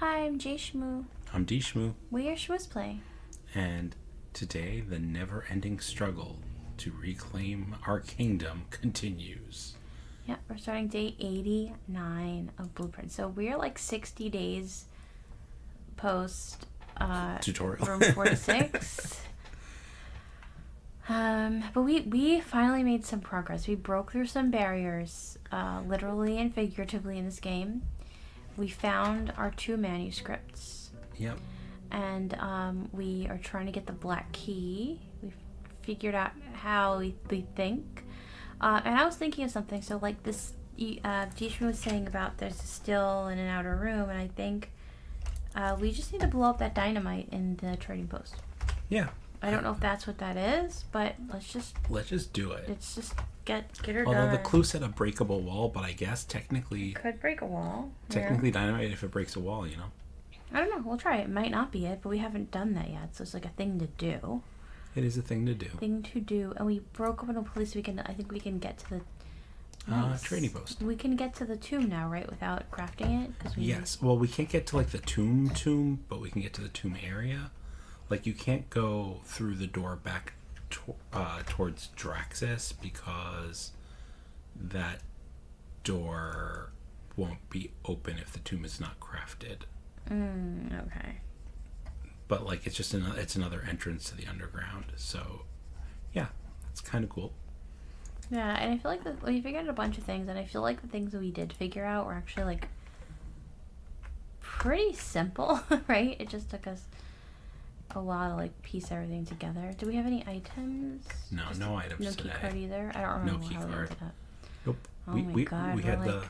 Hi, I'm JShmoo. I'm DShmoo, We are Shmoo's Play. and today the never-ending struggle to reclaim our kingdom continues. Yep, we're starting day 89 of Blueprint. So we're like 60 days post Tutorial. room 46. But we finally made some progress. We broke through some barriers, literally and figuratively in this game. We found our 2 manuscripts. Yep. And we are trying to get the black key. We've figured out how we think. And I was thinking of something. So like this, JShmoo was saying about there's a still in an outer room, and I think we just need to blow up that dynamite in the trading post. Yeah. I don't know if that's what that is, but let's just do it. Let's just get her done. Although the clue said a breakable wall, but I guess technically Could break a wall. Technically, dynamite if it breaks a wall, you know. I don't know. We'll try it. It might not be it, but we haven't done that yet, so it's like a thing to do. It is a thing to do. And we broke open a place. I think we can get to the trading post. We can get to the tomb now, right? Without crafting it. Yes. Well, we can't get to like the tomb, but we can get to the tomb area. Like you can't go through the door back towards Draxus because that door won't be open if the tomb is not crafted. Okay. But like it's just it's another entrance to the underground. So yeah, it's kind of cool. Yeah, and I feel like we figured out a bunch of things, and I feel like the things that we did figure out were actually like pretty simple, right? It just took us a while to like piece everything together. Do we have any items? No, no items no today. No key card either. I don't remember no key how card. we did that. Nope. Oh my god,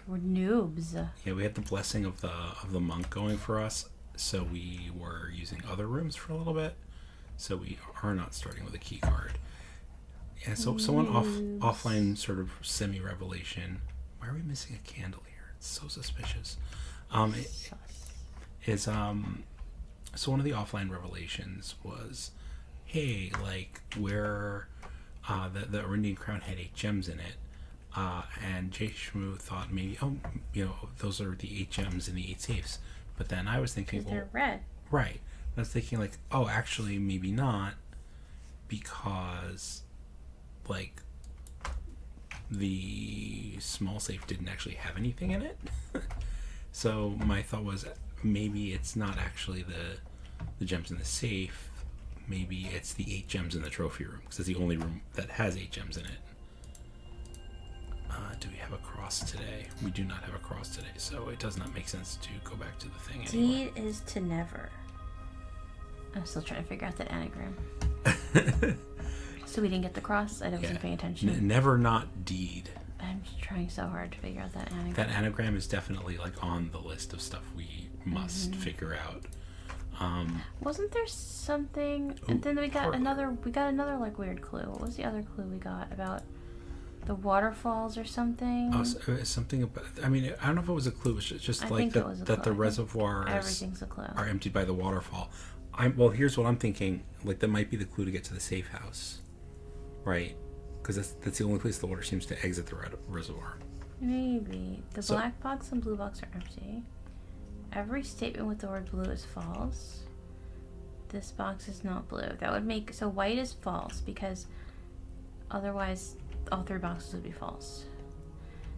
we're noobs. Yeah, we had the blessing of the monk going for us, so we were using other rooms for a little bit. So we are not starting with a key card. Yeah, so someone offline sort of semi-revelation. Why are we missing a candle here? It's so suspicious. So one of the offline revelations was, hey, like where the Arindian crown had 8 gems in it. And JShmoo thought maybe, those are the 8 gems in the 8 safes. But then I was thinking, because they're red. Right. I was thinking like, oh, actually, maybe not, because like the small safe didn't actually have anything in it. So my thought was maybe it's not actually the gems in the safe. Maybe it's the 8 gems in the trophy room, because it's the only room that has 8 gems in it. Do we have a cross today? We do not have a cross today, so it does not make sense to go back to the thing anymore. Deed is to never. I'm still trying to figure out that anagram. So we didn't get the cross? I wasn't paying attention. Never not deed. I'm just trying so hard to figure out that anagram. That anagram is definitely like on the list of stuff we must figure out. Wasn't there something? And then we got another like weird clue. What was the other clue we got about the waterfalls or something? Oh, something about. I mean, I don't know if it was a clue. It was just like that the reservoirs everything's a clue. Are emptied by the waterfall. Well, here's what I'm thinking. Like that might be the clue to get to the safe house, right? Because that's the only place the water seems to exit the reservoir. Maybe the black box and blue box are empty. Every statement with the word blue is false. This box is not blue. That would make so white is false because otherwise all 3 boxes would be false.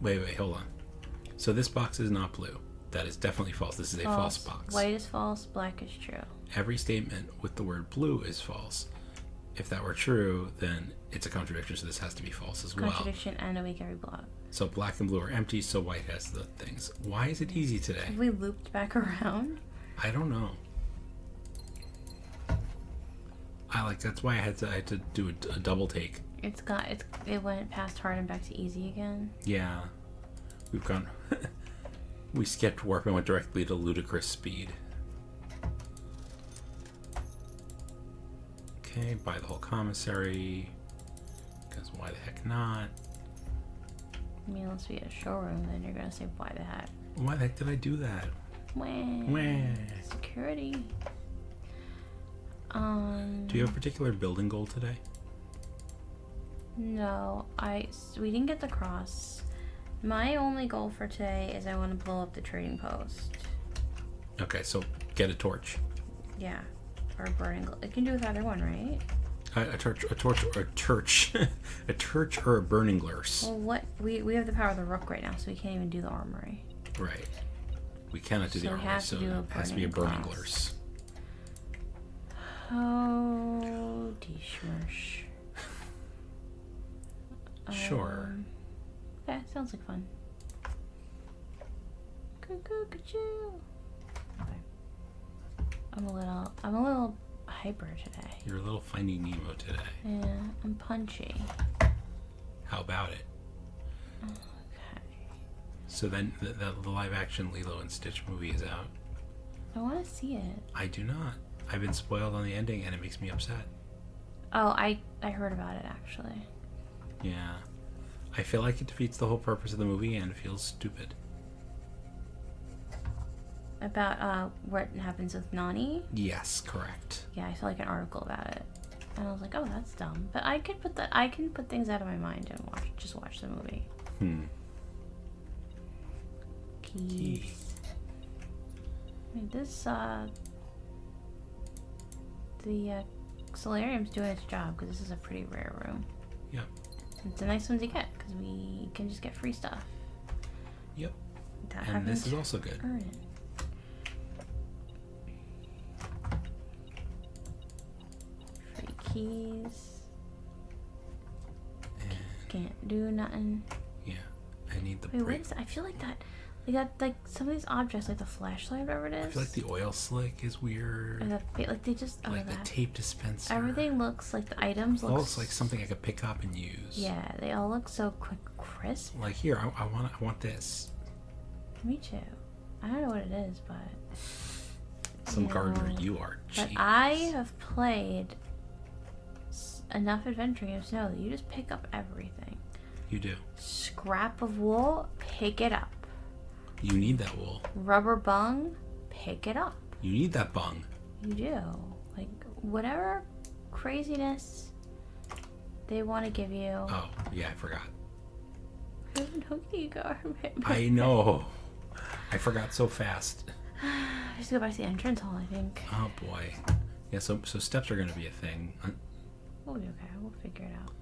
Wait, hold on. So this box is not blue. That is definitely false. This is a false box. White is false, black is true. Every statement with the word blue is false. If that were true, then it's a contradiction, so this has to be false as well. Contradiction and a weak every block. So black and blue are empty, so white has the things. Why is it easy today? Have we looped back around? I don't know. That's why I had to do a double take. It went past hard and back to easy again. Yeah. We've gone we skipped warp and went directly to ludicrous speed. Okay, buy the whole commissary. Because why the heck not? I mean, unless we had a showroom, then you're gonna say why the heck. Why the heck did I do that? Wah. Security. Do you have a particular building goal today? No, we didn't get the cross. My only goal for today is I want to blow up the trading post. Okay, so get a torch. Yeah. Or a burning glass. It can do with either one, right? A torch, or a church, a torch, or a burning glass. Well, what? We have the power of the rook right now, so we can't even do the armory. Right. We cannot do the So we armory, have to so do a it has to be a burning glass. glass. Oh, DShmoo. Sure. Okay, sounds like fun. Cuckoo. Okay. I'm a little hyper today. You're a little Finding Nemo today. Yeah, I'm punchy. How about it? Okay. So then the live action Lilo and Stitch movie is out. I want to see it. I do not. I've been spoiled on the ending and it makes me upset. Oh, I heard about it actually. Yeah. I feel like it defeats the whole purpose of the movie and feels stupid. About what happens with Nani? Yes, correct. Yeah, I saw like an article about it. And I was like, oh, that's dumb. But I can put things out of my mind and just watch the movie. Keys. I mean, this the solarium's doing its job because this is a pretty rare room. Yep. It's a nice one to get because we can just get free stuff. Yep. And this is also good. Earn it. Free keys. And Can't do nothing. yeah, I need the Wait, what break. is that? I feel like that. They got like some of these objects, like the flashlight, whatever it is. I feel like the oil slick is weird. Or like they just Like the tape dispenser. Everything looks like the items It look looks like something I could pick up and use. Yeah, they all look so crisp. Like here, I want this. Me too. I don't know what it is, but Some gardener, you are. But Jeez. I have played enough adventure games to know that you just pick up everything. You do. Scrap of wool, pick it up. You need that wool. Rubber bung, pick it up. You need that bung. You do. Like, whatever craziness they want to give you. Oh, yeah, I forgot. I I know. I forgot so fast. just go back to the entrance hall, I think. Oh, boy. Yeah, so steps are going to be a thing. We'll be okay. We'll figure it out.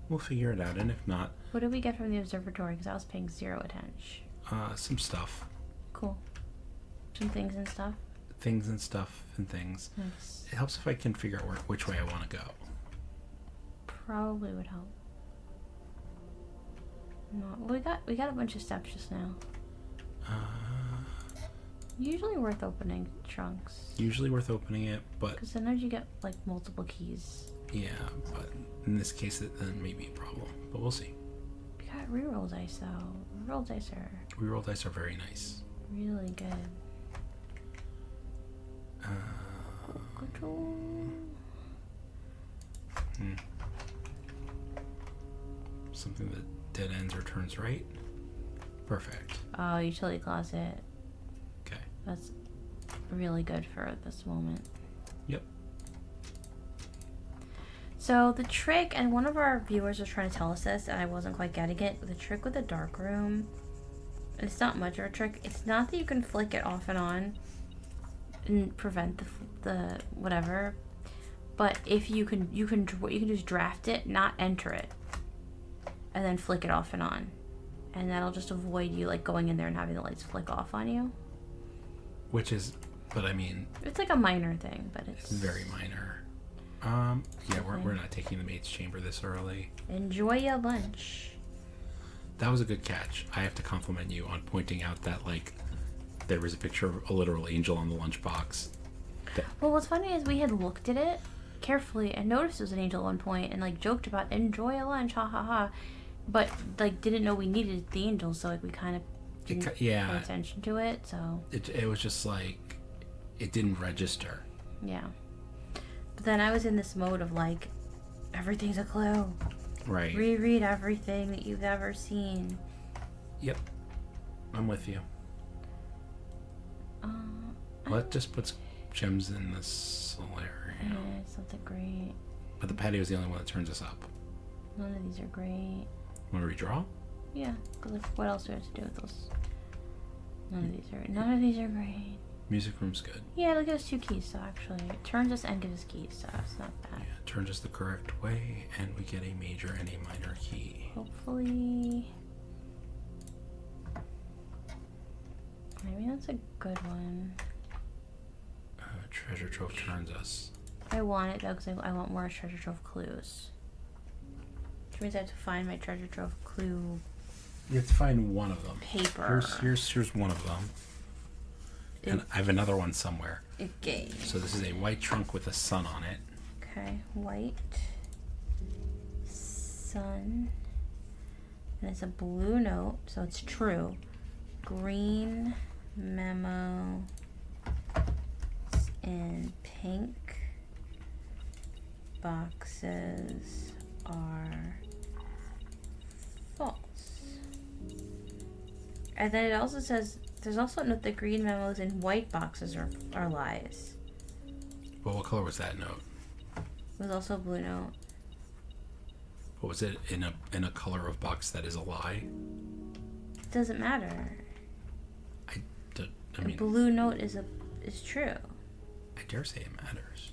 We'll figure it out, and if not... What did we get from the observatory? Because I was paying 0 attention. Some stuff. Cool. Some things and stuff. Things and stuff and things. Nice. It helps if I can figure out which way I want to go. Probably would help. No, we got a bunch of steps just now. Usually worth opening trunks. Usually worth opening it, but... Because sometimes you get, like, multiple keys. Yeah, but in this case, it may be a problem. But we'll see. We got reroll dice, though. Reroll dice are... Reroll dice are very nice. really good. Something that dead ends or turns right. Perfect. Oh, utility closet. Okay. That's really good for this moment. Yep. So the trick, and one of our viewers was trying to tell us this, and I wasn't quite getting it. The trick with the dark room, and it's not much of a trick. It's not that you can flick it off and on and prevent the whatever, but if you can just draft it, not enter it, and then flick it off and on, and that'll just avoid you like going in there and having the lights flick off on you. Which is, but I mean, it's like a minor thing, but it's very minor. Yeah, we're not taking the maid's chamber this early. Enjoy your lunch. That was a good catch. I have to compliment you on pointing out that, like, there was a picture of a literal angel on the lunchbox. Well, what's funny is we had looked at it carefully and noticed it was an angel at one point and, like, joked about enjoy a lunch, ha ha ha. But, like, didn't know we needed the angel, so, like, we kind of didn't pay attention to it, so... It was just, like, it didn't register. Yeah. But then I was in this mode of, like, everything's a clue. Right. Reread everything that you've ever seen. Yep. I'm with you. That just puts gems in the solarium. Yeah, it's something great. But the patio is the only one that turns us up. None of these are great. Want to redraw? Yeah, because like, what else do we have to do with those? None of these are great. Music room's good. Yeah, it'll give us 2 keys, so actually. It turns us and gives us keys, so it's not bad. Yeah, turns us the correct way, and we get a major and a minor key. Hopefully... Maybe that's a good one. Treasure trove turns us. I want it, though, because I want more treasure trove clues. Which means I have to find my treasure trove clue... You have to find one of them. Paper. Here's one of them. And I have another one somewhere. Okay. So this is a white trunk with a sun on it. Okay, white sun, and it's a blue note, so it's true. Green memo in pink boxes are false. And then it also says there's also a note that green memos in white boxes are lies. But what color was that note? It was also a blue note. What was it in a color of box that is a lie? It doesn't matter. I mean, a blue note is true. I dare say it matters.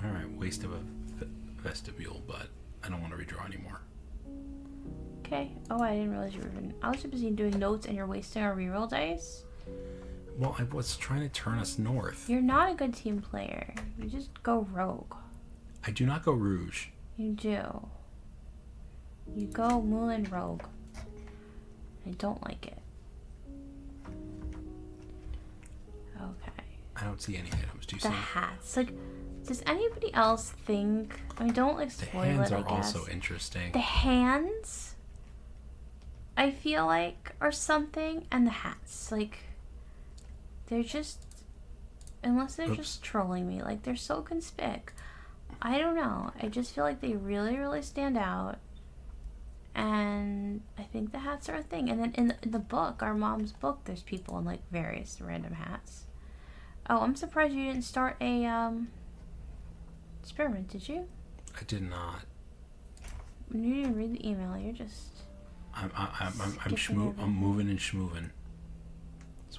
All right, waste of a vestibule, but I don't want to redraw anymore. Okay. Oh, I didn't realize you were even... I was too busy doing notes and you're wasting our reroll dice. Well, I was trying to turn us north. You're not a good team player. You just go rogue. I do not go rouge. You do. You go Moulin rogue. I don't like it. Okay. I don't see any items. Do you see? The hats. Like, does anybody else think... I mean, don't like The spoil hands it, are I guess. also interesting. The hands, I feel like, are something, and the hats, like, they're just, unless they're just trolling me, like, they're so conspic. I don't know. I just feel like they really, really stand out, and I think the hats are a thing. And then in the book, our mom's book, there's people in, like, various random hats. Oh, I'm surprised you didn't start a, experiment, did you? I did not. You didn't even read the email. You're just. I'm moving and schmooving.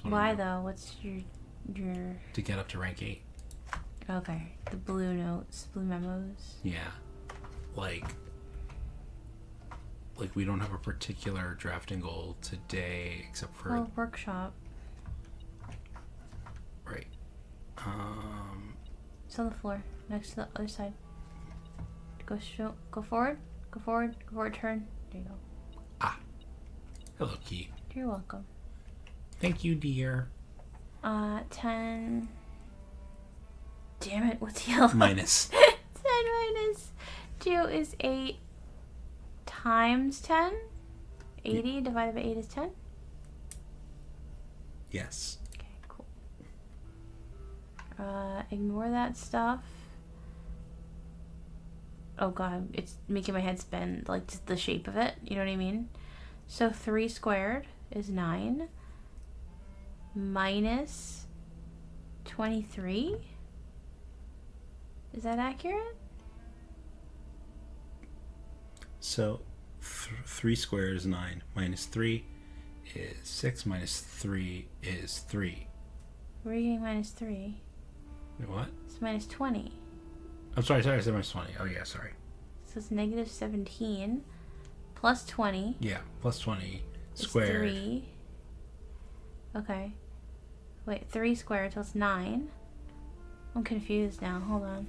Why though? What's your? To get up to rank 8. Okay, the blue notes, blue memos. Yeah, like we don't have a particular drafting goal today, except for workshop. Right. It's on the floor, next to the other side. Go forward. Go forward. Turn. There you go. Ah. Hello, Key. You're welcome. Thank you, dear. 10. Damn it, what's yellow? Minus. 10 minus 2 is 8 times 10? 80 divided by 8 is 10? Yes. Okay, cool. Ignore that stuff. Oh god, it's making my head spin, like, just the shape of it, you know what I mean? So 3 squared is 9 minus 23. Is that accurate? So 3 squared is 9. Minus 3 is 6. Minus 3 is 3. Where are you getting minus 3? What? It's minus 20. I'm sorry, I said minus 20. Oh, yeah, sorry. So it's negative 17 plus 20. Yeah, plus 20 squared. 3. Okay. Wait, 3 squared, so it's 9. I'm confused now. Hold on.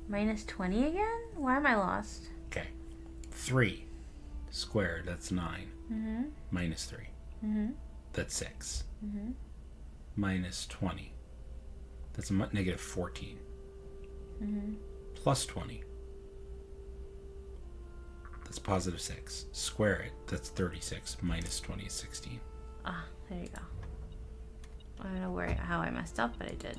Minus 20 again? Why am I lost? Okay. 3 squared, that's 9. Mm-hmm. Minus 3. Mm-hmm. That's 6. Mm-hmm. Minus 20. That's negative 14. Mm-hmm. Plus 20. That's positive 6. Square it. That's 36. Minus 20 is 16. Ah, there you go. I don't know how I messed up, but I did.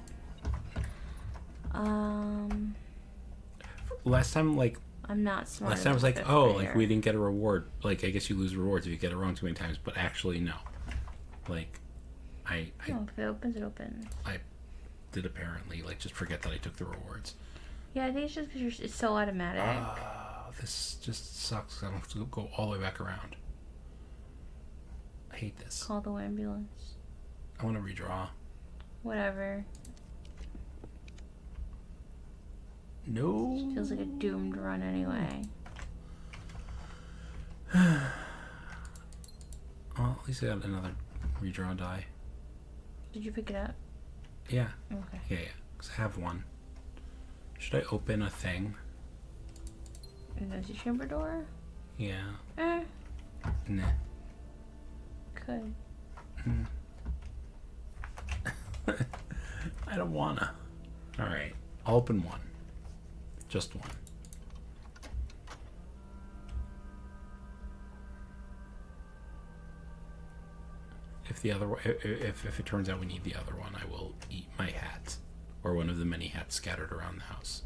Last time, I'm not smart. Last time I was like, we didn't get a reward. Like, I guess you lose rewards if you get it wrong too many times. But actually, no. Like, no, if it opens, it opens. I did apparently, just forget that I took the rewards. Yeah, I think it's just because it's so automatic. This just sucks. I don't have to go all the way back around. I hate this. Call the ambulance. I want to redraw. Whatever. No. Feels like a doomed run anyway. Well, at least I got another redraw die. Did you pick it up? Yeah. Okay. Yeah. Because I have one. Should I open a thing? Is that your chamber door? Yeah. Nah. Could. I don't wanna. Alright. I'll open one. Just one. If the other, if it turns out we need the other one, I will eat my hat, or one of the many hats scattered around the house.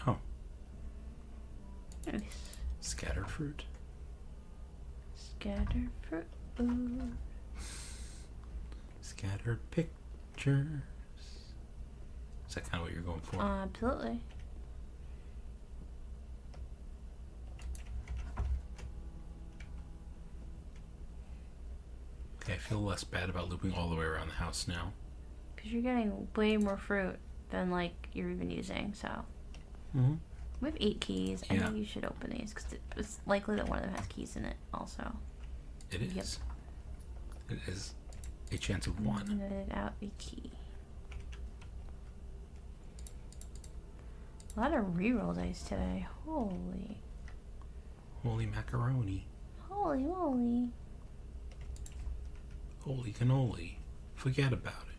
Oh, Nice. scattered fruit. Scattered fruit. Ooh. Scattered pictures. Is that kind of what you're going for? Absolutely. Okay, I feel less bad about looping all the way around the house now. Because you're getting way more fruit than, like, you're even using, so. Mm-hmm. We have 8 keys. Yeah. I think you should open these, because it's likely that one of them has keys in it, also. It is. Yep. It is a chance of one. Minute out a key. A lot of reroll dice today. Holy. Holy macaroni. Holy moly. Holy cannoli. Forget about it.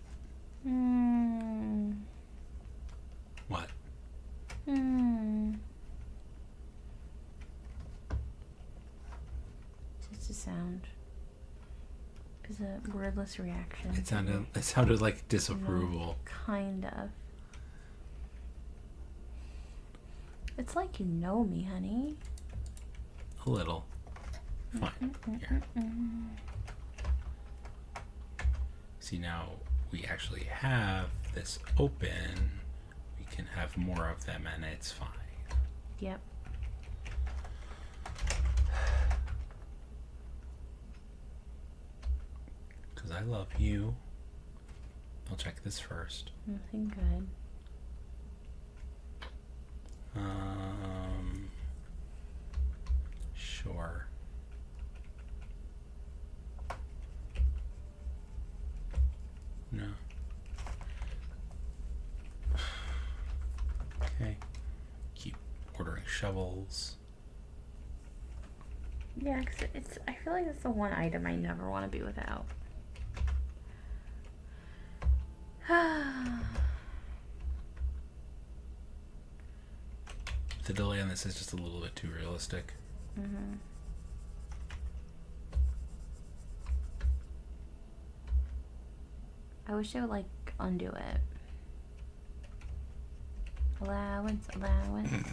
What? Just a sound. It's a wordless reaction. It sounded like disapproval. Kind of. It's like you know me, honey. A little. Fine. Here. See, now we actually have this open. We can have more of them and it's fine. Yep. Because I love you. I'll check this first. Nothing good. Sure. No. Okay. Keep ordering shovels. Yeah, because I feel like it's the one item I never want to be without. The delay on this is just a little bit too realistic. I wish they would, like, undo it. Allowance, allowance.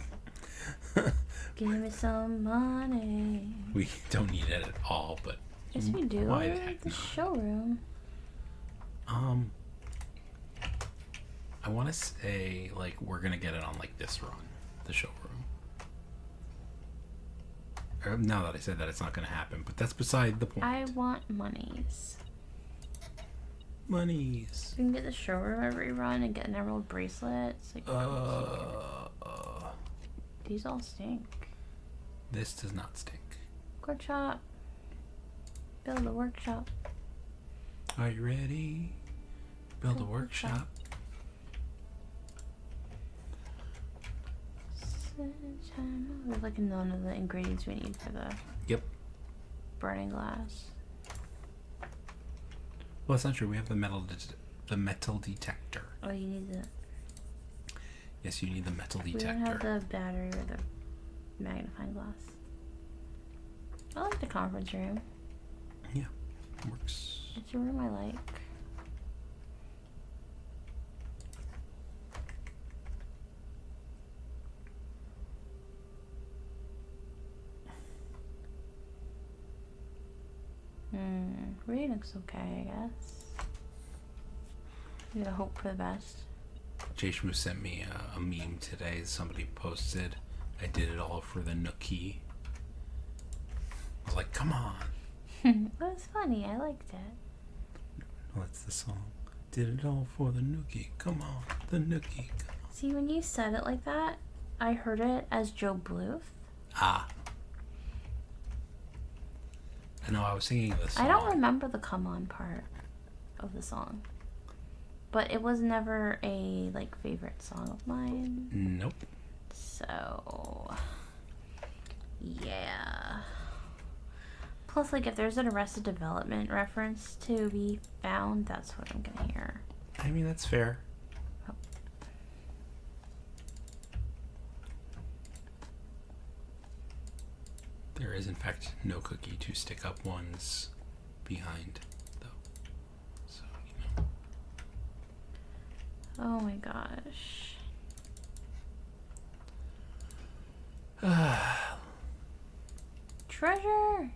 Give me some money. We don't need it at all, but Yes, we do. why the We're heck at the not? showroom. I want to say, like, we're gonna get it on, like, this run, the showroom. Now that I said that, it's not gonna happen, but that's beside the point. I want monies. Monies. We can get the showroom every run and get an emerald bracelet. It's like, these all stink. This does not stink. Workshop. Build a workshop. Are you ready? Build a workshop. We have like none of the ingredients we need for the Yep. burning glass. Well, that's not true. We have the metal detector. Oh, you need the. Yes, you need the metal We detector. don't have the battery or the magnifying glass. I like the conference room. Yeah, works. It's a room I like. Reading's okay, I guess. You gotta hope for the best. JShmoo sent me a meme today. Somebody posted, I did it all for the nookie. I was like, come on. That was funny. I liked it. No, that's the song. Did it all for the nookie. Come on, the nookie. Come on. See, when you said it like that, I heard it as Joe Bluth. Ah. I know, I was singing this song. I don't remember the come on part of the song. But it was never a, like, favorite song of mine. Nope. So, yeah. Plus, like, if there's an Arrested Development reference to be found, that's what I'm gonna hear. I mean, that's fair. Oh. There is, in fact, no cookie to stick up one's behind, though. So, you know. Oh my gosh. Treasure!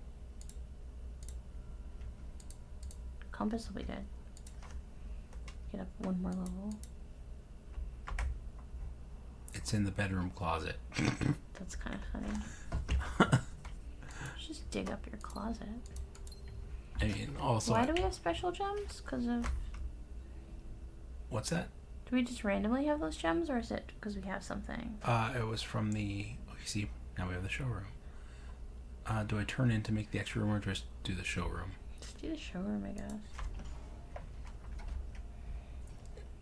Compass will be good. Get up one more level. It's in the bedroom closet. That's kind of funny. Just dig up your closet. I mean, also... Why do we have special gems? Because of... What's that? Do we just randomly have those gems, or is it because we have something? It was from the... Oh, you see, now we have the showroom. Do I turn in to make the extra room or just do the showroom? Just do the showroom, I guess.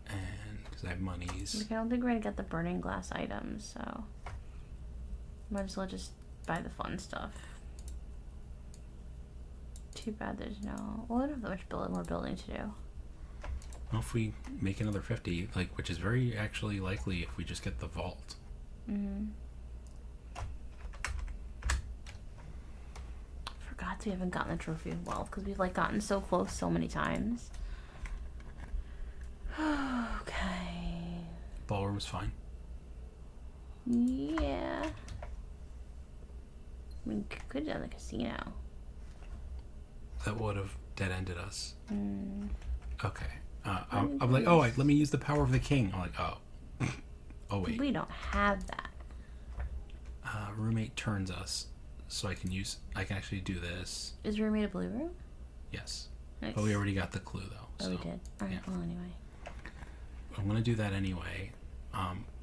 And because I have monies. I don't think we're going to get the burning glass items, so... Might as well just buy the fun stuff. Too bad there's no... Well, we don't have that much more building to do. Well, if we make another 50, like, which is very actually likely if we just get the vault. Mm-hmm. Forgot we haven't gotten the trophy of wealth because we've like gotten so close so many times. Okay. Ballroom's fine. Yeah. I mean, could have done the casino. That would have dead-ended us. Mm. Okay. I'm like, oh, let me use the power of the king. I'm like, oh. Oh, wait. We don't have that. Roommate turns us, so I can actually do this. Is roommate a blue room? Yes. Nice. But we already got the clue, though. Oh, we so, did. Alright, yeah. well, anyway. I'm going to do that anyway.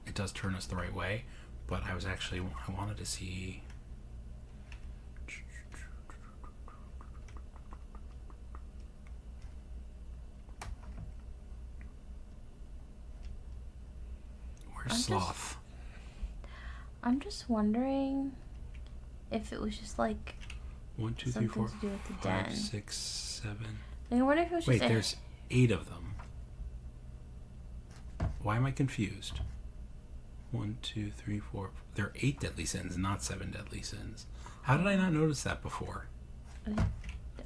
It does turn us the right way, but I wanted to see... Where's Sloth? I'm just wondering if it was just like 1, 2, 3, something 4, to do with the 5, den. 6, 7. Like, I wonder if it was Wait, just there's 8 of them. Why am I confused? 1, 2, 3, 4. There are 8 deadly sins, not 7 deadly sins. How did I not notice that before?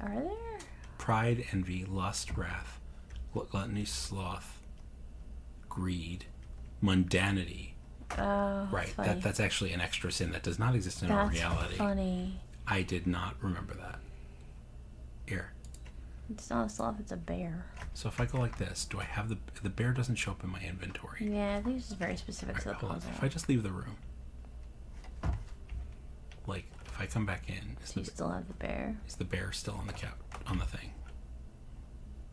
Are there? Pride, envy, lust, wrath, gluttony, sloth, greed, mundanity. Oh, Right, funny. that's actually an extra sin that does not exist in our reality. Funny. I did not remember that. Here. It's not a sloth, it's a bear. So if I go like this, do I have the bear doesn't show up in my inventory? Yeah, I think this is very specific to the Hold on. puzzle. If I just leave the room, like if I come back in, You still have the bear. is the bear still on the on the thing?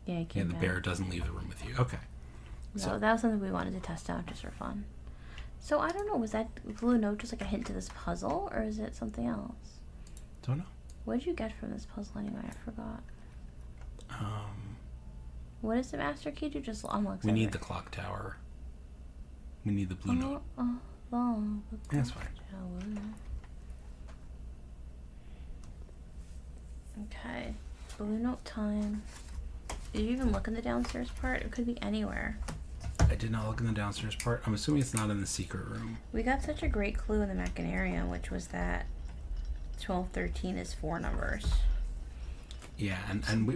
Yeah, Yeah, the bear doesn't leave the room with you. Okay. No, So that was something we wanted to test out just for fun. So I don't know, was that blue note just like a hint to this puzzle, or is it something else? don't know. What did you get from this puzzle anyway? I forgot. What does the master key do? Just unlocks We need the clock tower. We need the blue note. That's fine. Okay, blue note time. Did you even look in the downstairs part? It could be anywhere. I did not look in the downstairs part. I'm assuming it's not in the secret room. We got such a great clue in the Machinarium, which was that 1213 is 4 numbers. Yeah, and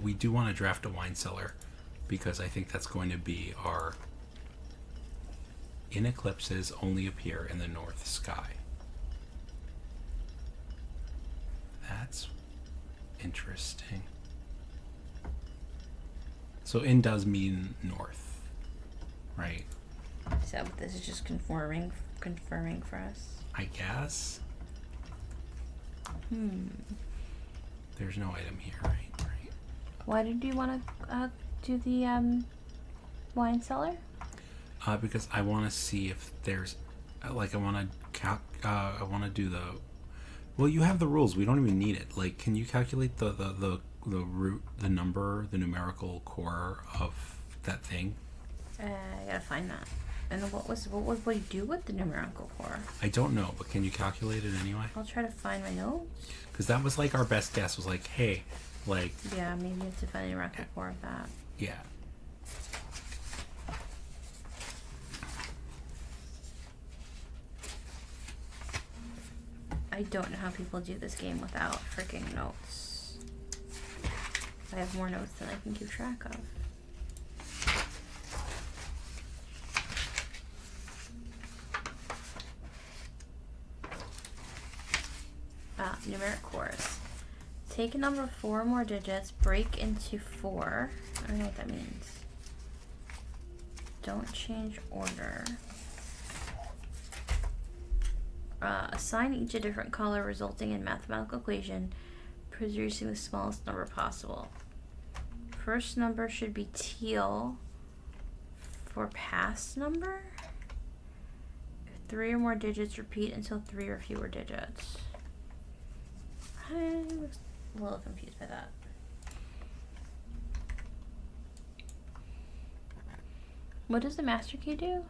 we do want to draft a wine cellar because I think that's going to be our in eclipses only appear in the north sky. That's interesting. So in does mean north, right? So this is just confirming for us. I guess. There's no item here, right? Why did you want to do the wine cellar? Because I want to see if there's, like, I want to do the. Well, you have the rules. We don't even need it. Like, can you calculate the root, the number, the numerical core of that thing? I gotta find that. And what do you do with the numerical core? I don't know, but can you calculate it anyway? I'll try to find my notes. Because that was like our best guess. Was like, hey, like. Yeah, maybe you have to find the numerical core of that. Yeah. I don't know how people do this game without freaking notes. I have more notes than I can keep track of. Numeric cores. Take a number of 4 or more digits, break into 4. I don't know what that means. Don't change order. Assign each a different color, resulting in mathematical equation producing the smallest number possible. First number should be teal for past number. If 3 or more digits, repeat until 3 or fewer digits. I was a little confused by that. What does the master key do?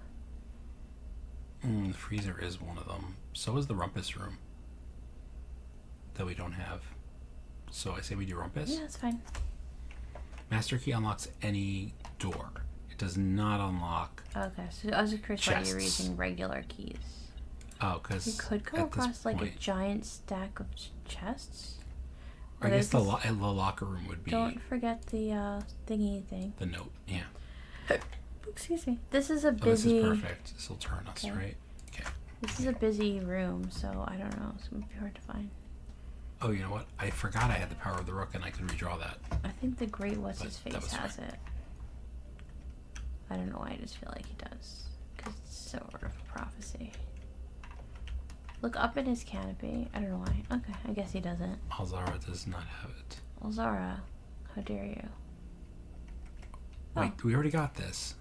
The freezer is one of them. So is the rumpus room. That we don't have. So I say we do rumpus? Yeah, that's fine. Master key unlocks any door. It does not unlock. Okay, so I was just curious why you were using regular keys. Oh, because you could come across like a giant stack of chests. I guess the locker room would be. Don't forget the thingy thing. The note, yeah. Excuse me. This is a busy. This is perfect. This will turn us, right? Okay. This is a busy room, so I don't know. It's gonna be hard to find. Oh, you know what? I forgot I had the power of the rook, and I could redraw that. I think the great what's his face has it. I don't know why. I just feel like he does, because it's so sort of a prophecy. Look up in his canopy. I don't know why. Okay, I guess he doesn't. Alzara does not have it. Alzara, how dare you? Wait, we already got this.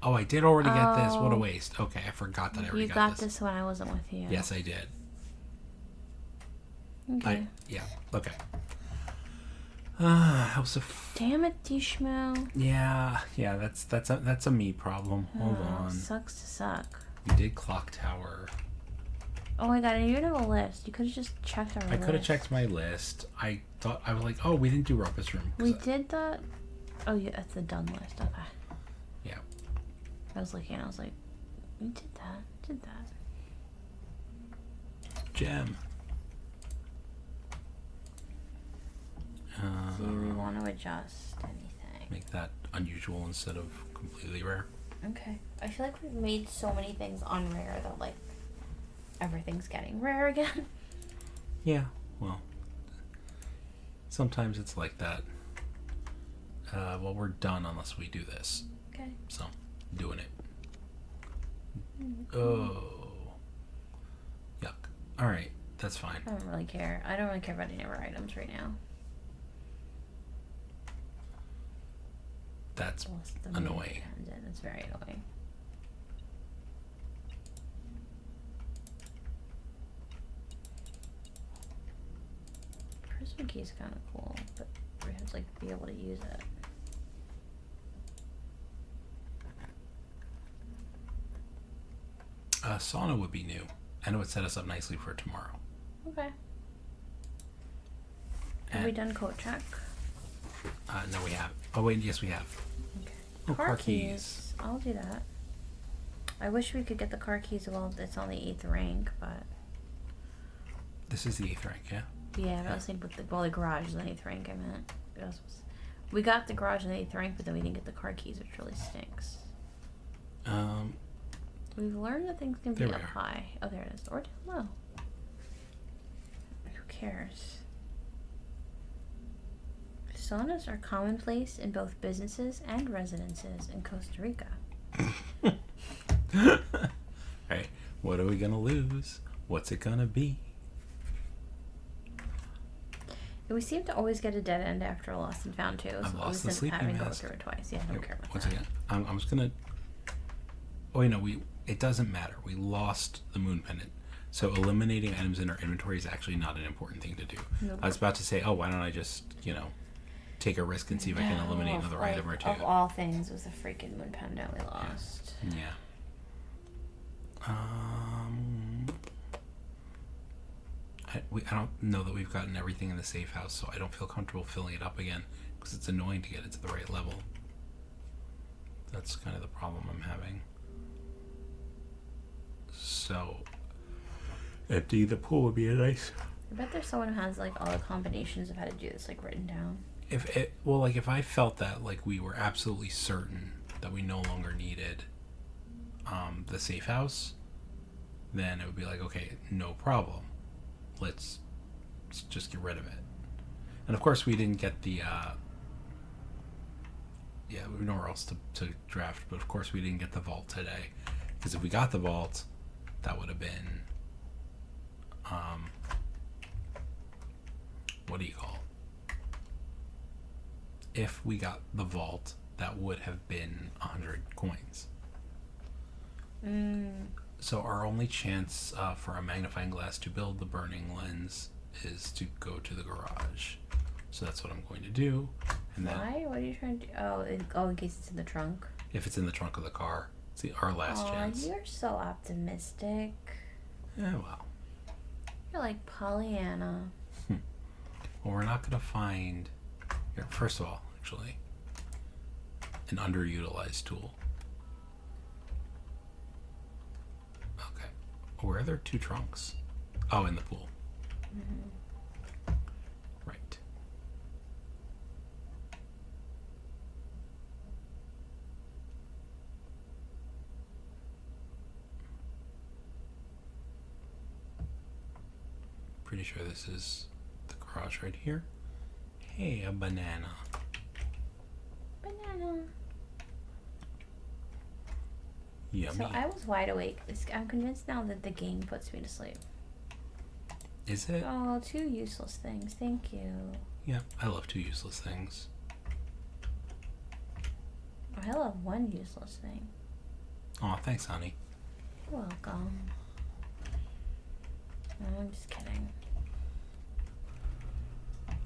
Oh, I did already get this. What a waste. Okay, I forgot that I already got this. You got this when I wasn't with you. Yes, I did. Okay. Yeah, okay. House of... Damn it, DShmoo. Yeah, that's a me problem. Hold on. Sucks to suck. We did clock tower. Oh my god, and you didn't have a list. You could have just checked our list. I could have checked my list. I thought, I was like, oh, we didn't do rumpus room. We did the... Oh, yeah, that's the done list. Okay. Yeah. I was looking and I was like, we did that. Gem. Do we want to adjust anything? Make that unusual instead of completely rare. Okay. I feel like we've made so many things unrare that, like, everything's getting rare again. Yeah, well, sometimes it's like that. Well, we're done unless we do this. Okay. So, doing it. Oh. Yuck. Alright, that's fine. I don't really care. I don't really care about any of our items right now. That's annoying. It's very annoying. Prism key is kind of cool, but we have to, like, be able to use it. Sauna would be new, and it would set us up nicely for tomorrow. Okay. Have we done coat check? No, we have. Oh, wait, yes, we have. Okay. Oh, car keys. I'll do that. I wish we could get the car keys while it's on the 8th rank, but... This is the 8th rank, yeah? Yeah, but I was thinking with the garage is the 8th rank, I meant. We got the garage in the 8th rank, but then we didn't get the car keys, which really stinks. We've learned that things can be up high. Oh, there it is. Or down low. Who cares? personas are commonplace in both businesses and residences in Costa Rica. Alright, what are we gonna lose? What's it gonna be? And we seem to always get a dead end after a lost and found too. So I've lost the instead of sleeping having to go mask. through it twice. Yeah, I don't care about Once that. again, I'm just gonna. Oh, you know, it doesn't matter. We lost the moon pendant, so eliminating items in our inventory is actually not an important thing to do. Nope. I was about to say, oh, why don't I just, take a risk and see if I can eliminate another item or two. Of all things, was the freaking moon pendant we lost. Yeah. I don't know that we've gotten everything in the safe house, so I don't feel comfortable filling it up again because it's annoying to get it to the right level. That's kind of the problem I'm having. So, emptying the pool would be a nice. I bet there's someone who has like all the combinations of how to do this like written down. If I felt that like we were absolutely certain that we no longer needed the safe house, then it would be like, okay, no problem. Let's just get rid of it. And of course we didn't get the we have nowhere else to draft, but of course we didn't get the vault today, because if we got the vault, that would have been what do you call it? If we got the vault, that would have been 100 coins. So our only chance for a magnifying glass to build the burning lens is to go to the garage. So that's what I'm going to do. And then, why? What are you trying to do? In case it's in the trunk. if it's in the trunk of the car, it's our last chance. You're so optimistic. Yeah, well. You're like Pollyanna. Well, we're not going to find... Here, first of all, actually, an underutilized tool. Okay. Where are there two trunks? Oh, in the pool. Mm-hmm. Right. Pretty sure this is the garage right here. Hey, a banana. Banana. Yummy. So I was wide awake. I'm convinced now that the game puts me to sleep. Is it? Oh, two useless things. Thank you. Yeah, I love two useless things. I love one useless thing. Aw, thanks, honey. You're welcome. No, I'm just kidding.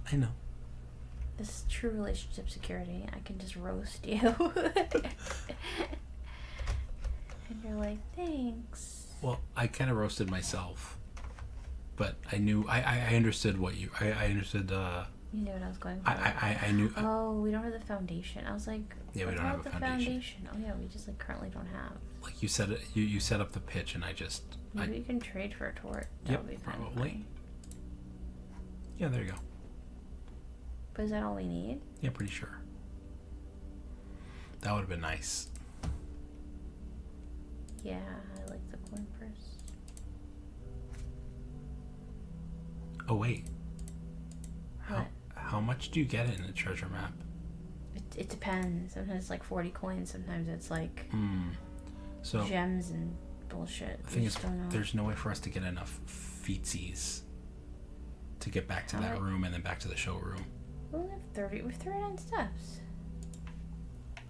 I know. This is true relationship security. I can just roast you. And you're like, thanks. Well, I kind of roasted myself, but I knew I understood what you I understood. You knew what I was going for. I knew. Oh, we don't have the foundation. I was like, Yeah, we what don't have about a the foundation. Oh yeah, we just like currently don't have. Like you said, you set up the pitch, and I just. Maybe we can trade for a tort. That Yep, would be kind of probably. funny. Yeah, there you go. But is that all we need? Yeah, pretty sure. That would have been nice. Yeah, I like the corn purse. Oh wait. What? How much do you get in a treasure map? It depends. Sometimes it's like 40 coins. Sometimes it's like So gems and bullshit. the thing We is, just don't know. there's no way for us to get enough feetsies to get back to that room and then back to the showroom. We only have 30. We have 39 steps.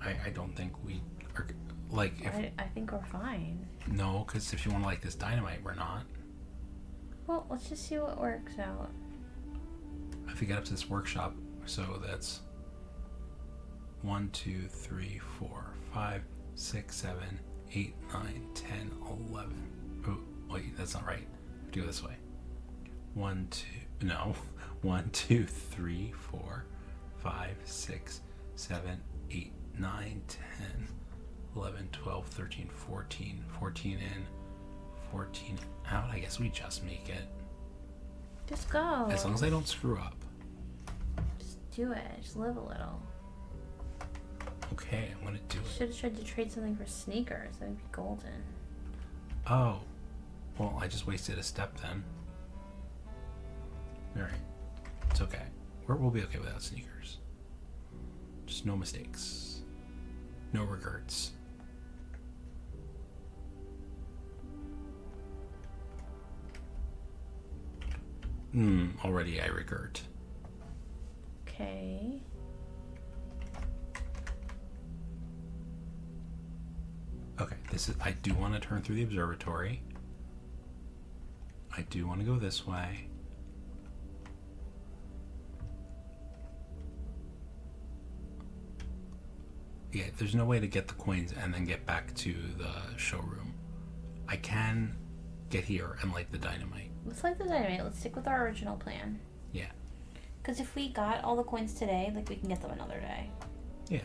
I don't think we are like if I think we're fine. no, because if you want to like this dynamite, we're not. Well, let's just see what works out. I have to get up to this workshop, so that's 1, 2, 3, 4, 5, 6, 7, 8, 9, 10, 11. Oh, wait, that's not right. I have to go this way. 1, 2, no. 1, 2, 3, 4, 5, 6, 7, 8, 9, 10, 11, 12, 13, 14. 14 in, 14 out. I guess we just make it. Just go. As long as I don't screw up. Just do it. Just live a little. Okay, I'm gonna do it. Should have tried to trade something for sneakers. That would be golden. Oh. Well, I just wasted a step then. Alright. It's okay. We'll be okay without sneakers. Just no mistakes. No regrets. Already I regret. Okay. Okay, I do want to turn through the observatory. I do want to go this way. Yeah, there's no way to get the coins and then get back to the showroom. I can get here and light the dynamite. Let's light the dynamite. Let's stick with our original plan. Yeah. Because if we got all the coins today, like, we can get them another day. Yeah.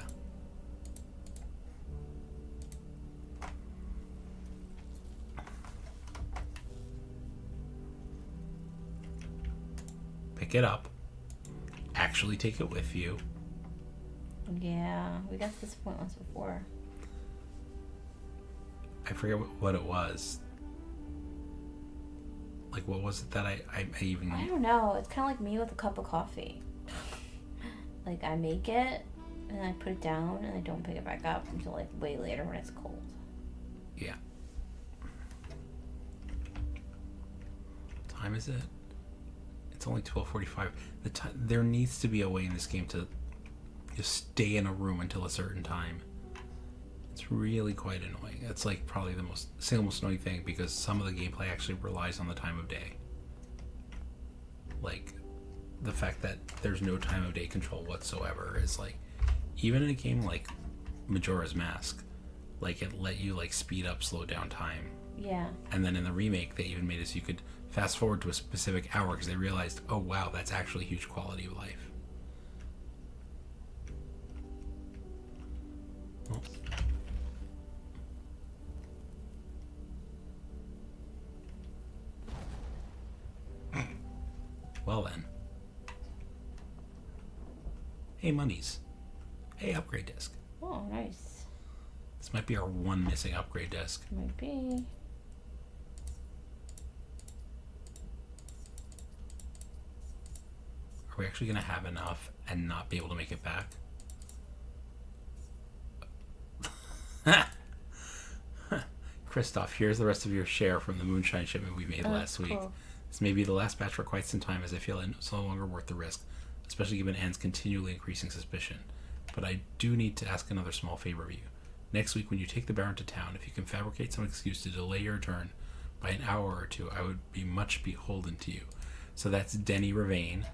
Pick it up. Actually take it with you. Yeah, we got to this point once before. I forget what it was. Like, what was it that I even... I don't know. It's kind of like me with a cup of coffee. Like, I make it, and I put it down, and I don't pick it back up until, like, way later when it's cold. Yeah. What time is it? It's only 12:45. There needs to be a way in this game to just stay in a room until a certain time. It's really quite annoying. It's like probably the single most annoying thing, because some of the gameplay actually relies on the time of day. Like, the fact that there's no time of day control whatsoever is like, even in a game like Majora's Mask, like, it let you like speed up, slow down time. Yeah. And then in the remake, they even made it so you could fast forward to a specific hour because they realized, oh wow, that's actually huge quality of life. Well then. Hey, monies. Hey, upgrade disc. Oh, nice. This might be our one missing upgrade disc. Might be. Are we actually going to have enough and not be able to make it back? Christoph, here's the rest of your share from the moonshine shipment we made last week. This may be the last batch for quite some time, as I feel it's no longer worth the risk, especially given Anne's continually increasing suspicion. But I do need to ask another small favor of you. Next week, when you take the Baron to town, if you can fabricate some excuse to delay your return by an hour or two, I would be much beholden to you. So that's Denny Ravane.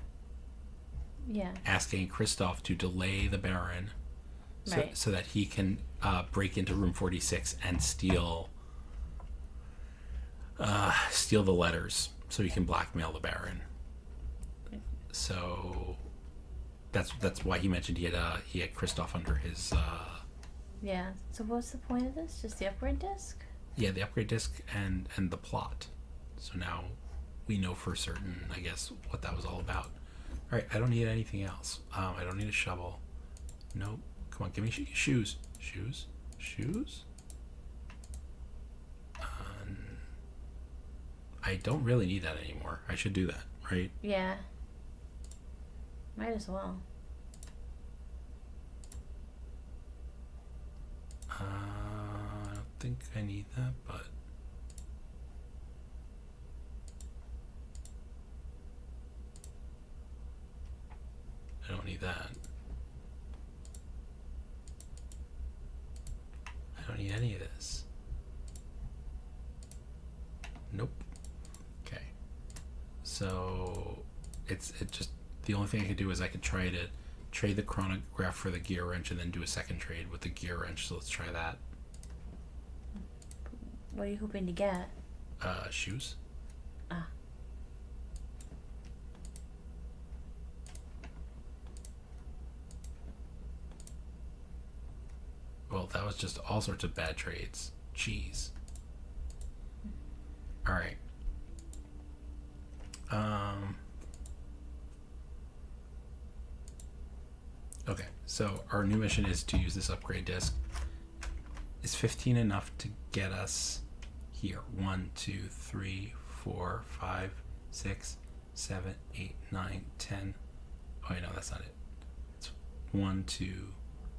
Yeah. Asking Christoph to delay the Baron so that he can break into room 46 and steal the letters so he can blackmail the Baron. So that's why he mentioned he had Christoph under his Yeah. So what's the point of this? Just the upgrade disc? Yeah, the upgrade disc and the plot. So now we know for certain, I guess, what that was all about. All right, I don't need anything else. I don't need a shovel. Nope. Come on, give me shoes. Shoes? I don't really need that anymore. I should do that, right? Yeah. Might as well. I don't think I need that, but... I don't need that. I don't need any of this. Nope. Okay. So it just, the only thing I could do is I could try to trade the chronograph for the gear wrench and then do a second trade with the gear wrench. So let's try that. What are you hoping to get? Shoes. Ah. Well, that was just all sorts of bad trades. Jeez. All right. Okay, so our new mission is to use this upgrade disc. Is 15 enough to get us here? 1, 2, 3, 4, 5, 6, 7, 8, 9, 10. Oh, no, that's not it. It's 1, 2,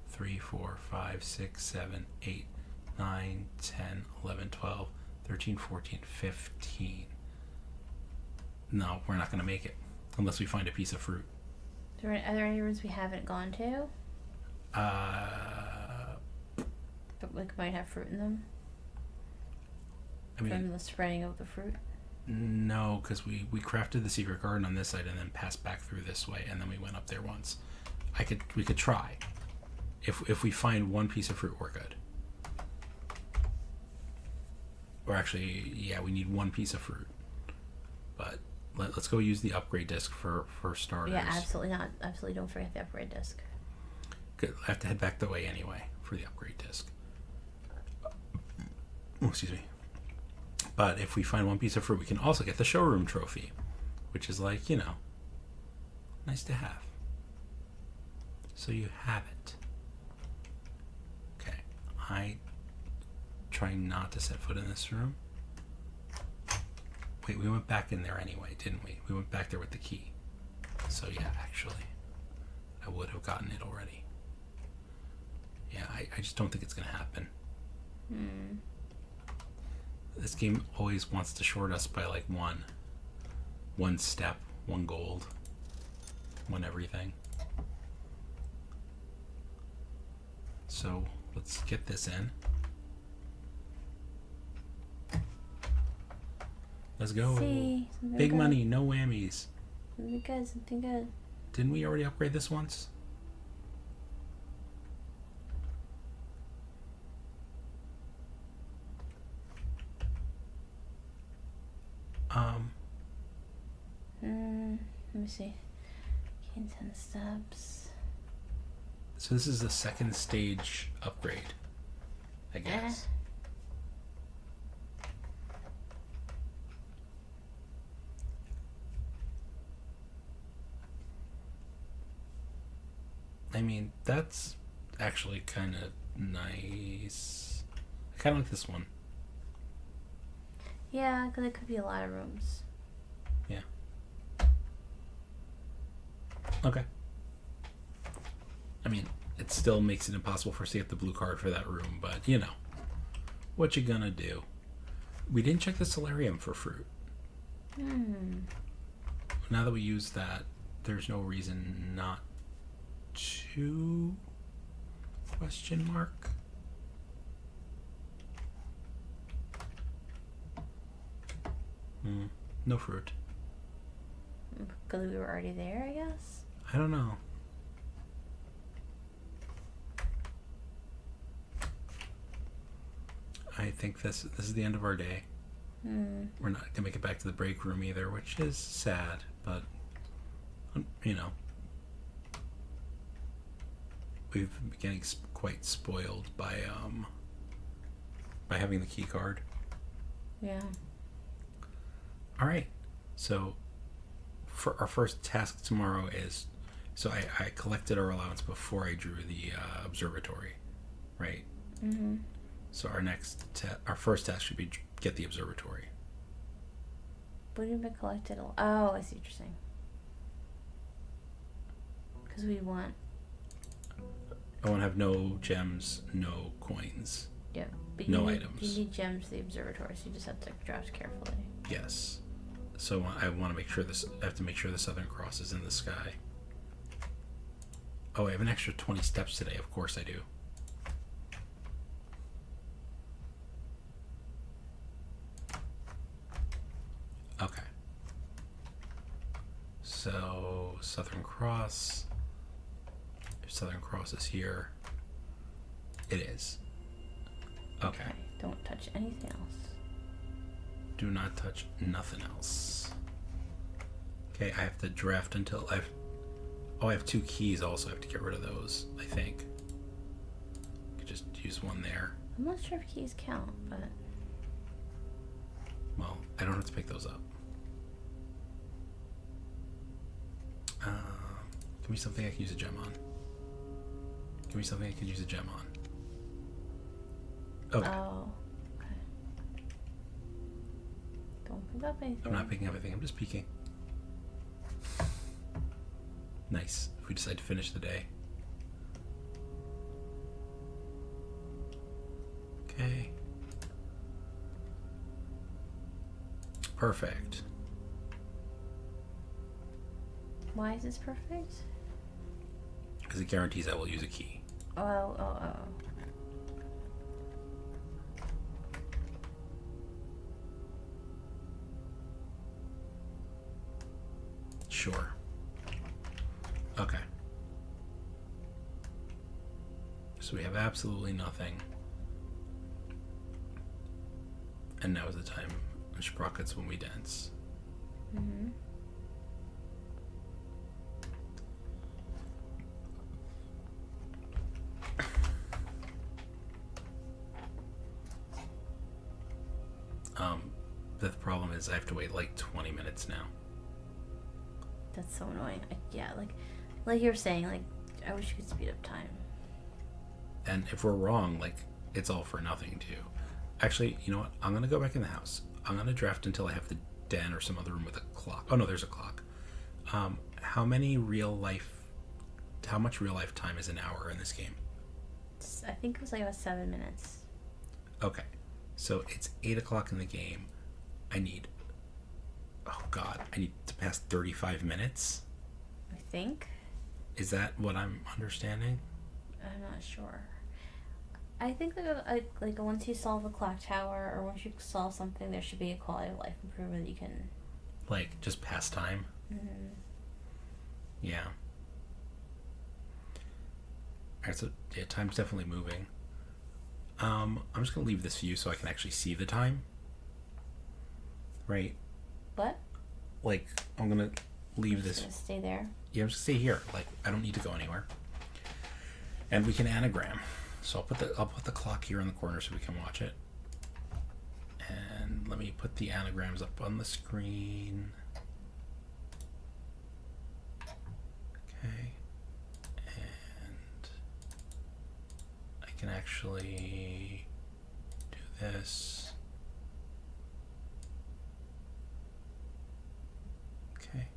3, 4, 5, 6, 7, 8, 9, 10, 11, 12, 13, 14, 15. No, we're not going to make it unless we find a piece of fruit. Are there any rooms we haven't gone to? But we might have fruit in them? I mean, from the spreading of the fruit? No, because we crafted the secret garden on this side and then passed back through this way, and then we went up there once. We could try. If we find one piece of fruit, we're good. Or actually, yeah, we need one piece of fruit. But let's go use the upgrade disc for starters. Yeah, absolutely not. Absolutely don't forget the upgrade disc. Good. I have to head back the way anyway for the upgrade disc. Oh, excuse me. But if we find one piece of fruit, we can also get the showroom trophy, which is like, nice to have. So you have it. Okay. I try not to set foot in this room. Wait, we went back in there anyway, didn't we? We went back there with the key. So yeah, actually, I would have gotten it already. Yeah, I just don't think it's going to happen. This game always wants to short us by like one step, one gold, one everything. So let's get this in. Let's go. See, Big money, no whammies. Something good, something good. Didn't we already upgrade this once? Let me see. Gain 10 steps. So this is the second stage upgrade, I guess. I mean, that's actually kind of nice. I kind of like this one. Yeah, because it could be a lot of rooms. Yeah. Okay. I mean, it still makes it impossible for us to get the blue card for that room, but, what you gonna do? We didn't check the solarium for fruit. Now that we use that, there's no reason not to... question mark? No fruit. Because we were already there, I guess? I don't know. I think this is the end of our day. We're not gonna make it back to the break room either, which is sad, but we've been getting quite spoiled by having the key card. Yeah. All right. So for our first task tomorrow is, so I collected our allowance before I drew the observatory, right? So our first task should be get the observatory. What do you mean collected? Oh, I see what you're saying. Because we want... I want to have no gems, no coins. Yeah. But no items. You need gems for the observatory, so you just have to draft carefully. Yes. So I want to make sure I have to make sure the Southern Cross is in the sky. Oh, I have an extra 20 steps today. Of course I do. Okay. So Southern Cross. If Southern Cross is here, it is. Okay. Don't touch anything else. Do not touch nothing else. Okay, I have to draft until I have 2 keys also. I have to get rid of those, I think. I could just use one there. I'm not sure if keys count, but... Well, I don't have to pick those up. Give me something I can use a gem on. Give me something I can use a gem on. Okay. Oh, okay. Don't pick up anything. I'm not picking up anything. I'm just peeking. Nice. If we decide to finish the day. Okay. Perfect. Why is this perfect? Because it guarantees I will use a key. Oh. Sure. Okay. So we have absolutely nothing. And now is the time of sprockets when we dance. Mm-hmm. The problem is I have to wait like 20 minutes now. That's so annoying. Yeah, like you were saying, like I wish you could speed up time. And if we're wrong, like it's all for nothing too. Actually, you know what? I'm gonna go back in the house. I'm gonna draft until I have the den or some other room with a clock. Oh no, there's a clock. How much real life time is an hour in this game? I think it was like about 7 minutes. Okay, so it's 8 o'clock in the game. I need to pass 35 minutes. I think. Is that what I'm understanding? I'm not sure. I think like once you solve a clock tower or once you solve something, there should be a quality of life improvement that you can. Like just pass time. Mm-hmm. Yeah. Alright, so yeah, time's definitely moving. I'm just gonna leave this view so I can actually see the time. Right? What? Like, I'm gonna leave this. Gonna stay there. Yeah, I'm just gonna stay here. Like, I don't need to go anywhere. And we can anagram. So I'll put the clock here in the corner so we can watch it. And let me put the anagrams up on the screen. Okay. And I can actually do this. Okay.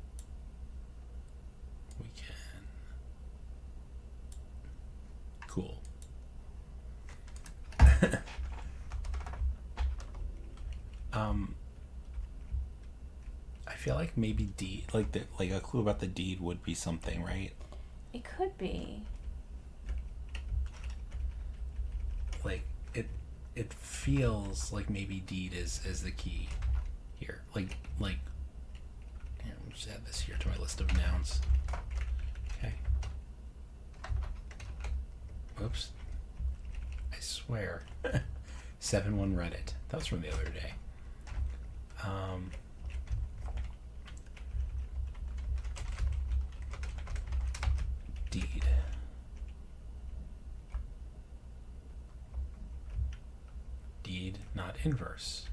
We can. Cool. I feel like maybe deed, like a clue about the deed would be something, right? It could be. Like it feels like maybe deed is the key here. Like yeah, let me just add this here to my list of nouns. Okay. Oops. I swear. 7-1 Reddit. That was from the other day. Deed. Deed, not inverse.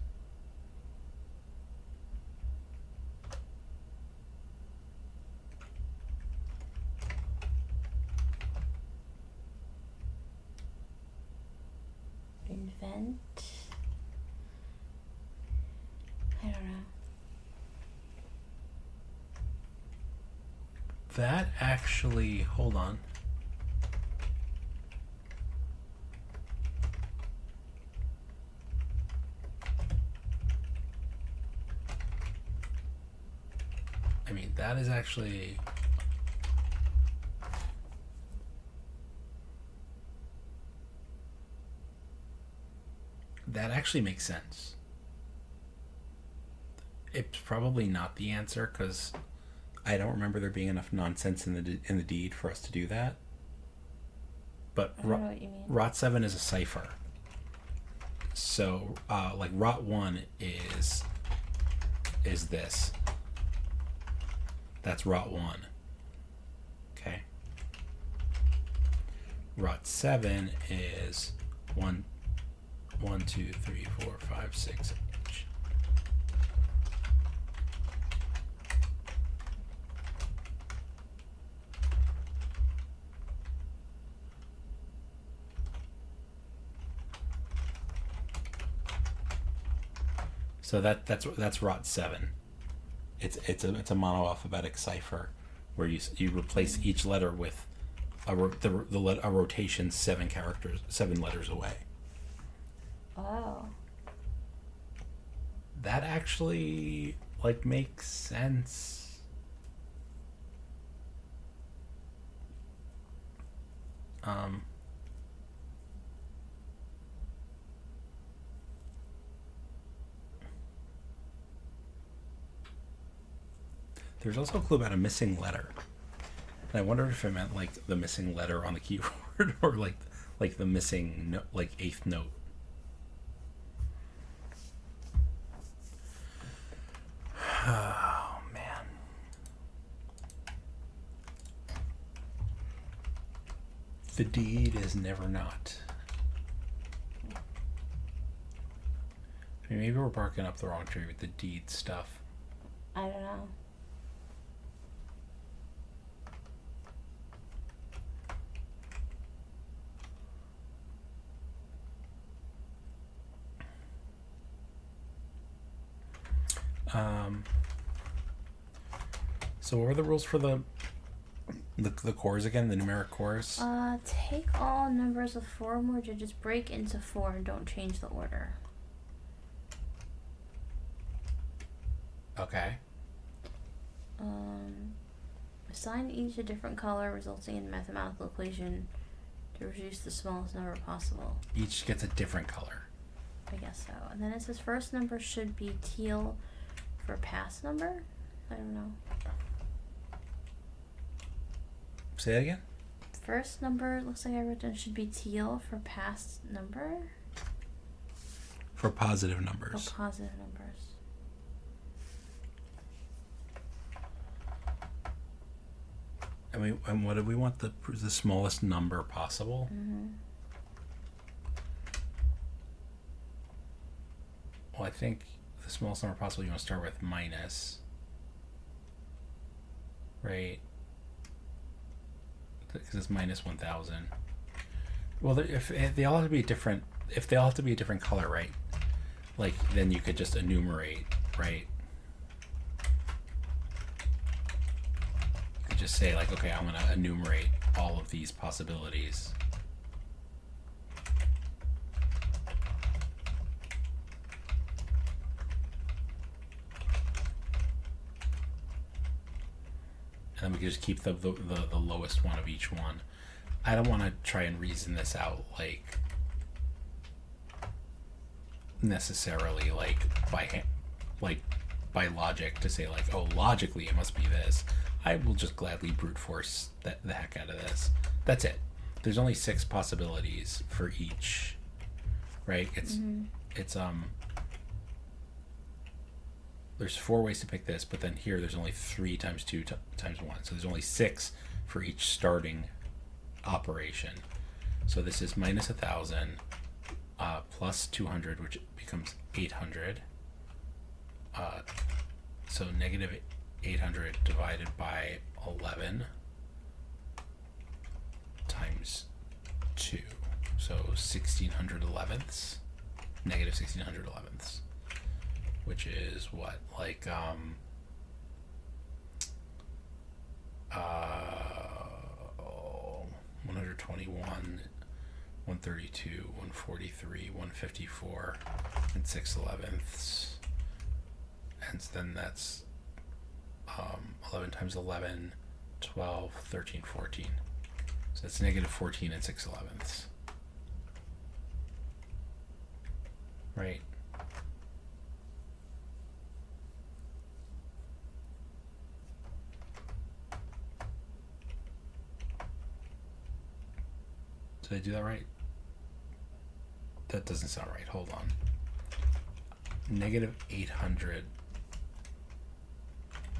Invent. I don't know. That actually, hold on. I mean, that is actually. That actually makes sense. It's probably not the answer because I don't remember there being enough nonsense in the deed for us to do that. But I don't know what you mean. Rot 7 is a cipher. So, like Rot 1 is this. That's Rot 1. Okay. Rot 7 is 1, 2, 3, 4, 5, 6. So that's Rot 7. It's a monoalphabetic cipher where you replace each letter with a rotation 7 letters away. Oh. That actually, like, makes sense. There's also a clue about a missing letter. And I wondered if it meant, like, the missing letter on the keyboard or, like the missing, like, eighth note. Oh, man. The deed is never not. I mean, maybe we're barking up the wrong tree with the deed stuff. I don't know. So what were the rules for the cores again? The numeric cores? Take all numbers with 4 or more digits, break into 4, and don't change the order. Okay. Assign each a different color, resulting in a mathematical equation to reduce the smallest number possible. Each gets a different color. I guess so. And then it says first number should be teal for pass number? I don't know. Say that again? First number, looks like I wrote down, should be teal for past number? For positive numbers. For positive numbers. And what do we want? The smallest number possible? Mm-hmm. Well, I think the smallest number possible you want to start with minus. Right? Because it's minus 1,000. Well, if they all have to be different, if they all have to be a different color, right? Like, then you could just enumerate, right? You could just say, like, okay, I'm going to enumerate all of these possibilities. And then we could just keep the lowest one of each one. I don't want to try and reason this out, like, necessarily, like, by logic to say, like, oh, logically it must be this. I will just gladly brute force the heck out of this. That's it. There's only 6 possibilities for each, right? It's there's 4 ways to pick this, but then here there's only 3 times 2 times 1. So there's only 6 for each starting operation. So this is minus 1,000 plus 200, which becomes 800. So negative 800 divided by 11 times 2. So 1,600 elevenths, negative 1,600 elevenths. Which is what, like 121, 132, 143, 154, and 6/11ths. And then that's 11 times 11, 12, 13, 14. So that's negative 14 and 6/11ths. Right? Did I do that right? That doesn't sound right. Hold on. Negative 800.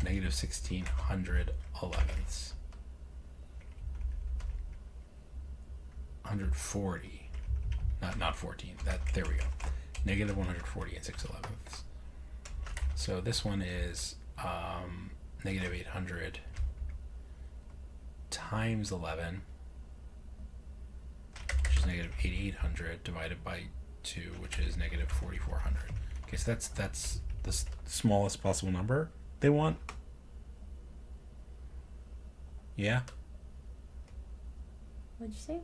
Negative 1,600 elevenths. 140. Not 14. There we go. Negative 140 and 6/11ths. So this one is negative 800 times 11. Negative 8,800 divided by 2, which is negative 4,400. Okay, so that's the smallest possible number they want. Yeah. What'd you say?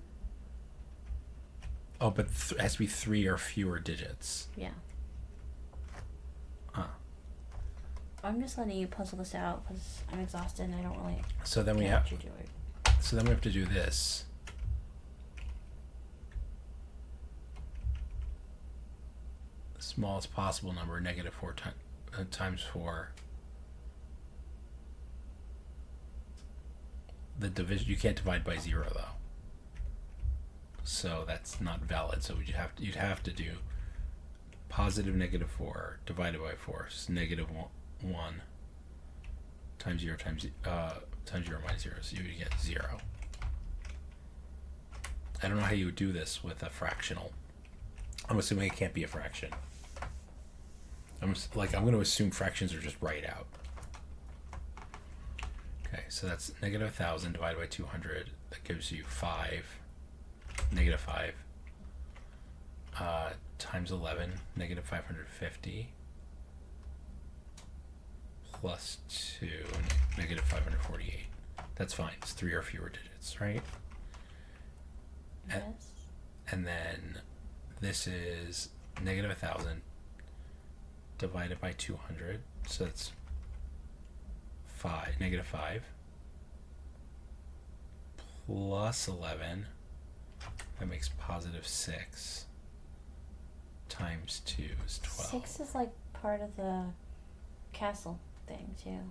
Oh, but it has to be 3 or fewer digits. Yeah. Huh. I'm just letting you puzzle this out because I'm exhausted and I don't really. So then we have. So then we have to do this. The smallest possible number, -4 times 4. The division, you can't divide by 0 though. So that's not valid. So you'd have to do positive -4 divided by 4 is -1 times 0 times 0 minus 0. So you would get 0. I don't know how you would do this with a fractional. I'm assuming it can't be a fraction. I'm going to assume fractions are just right out. Okay, so that's -1,000 divided by 200. That gives you 5. -5 times 11, -550 plus 2, -548. That's fine. It's 3 or fewer digits, right? Yes. And then this is -1,000 divided by 200. So that's -5 plus 11. That makes +6 times 2 is 12. 6 is like part of the castle thing too.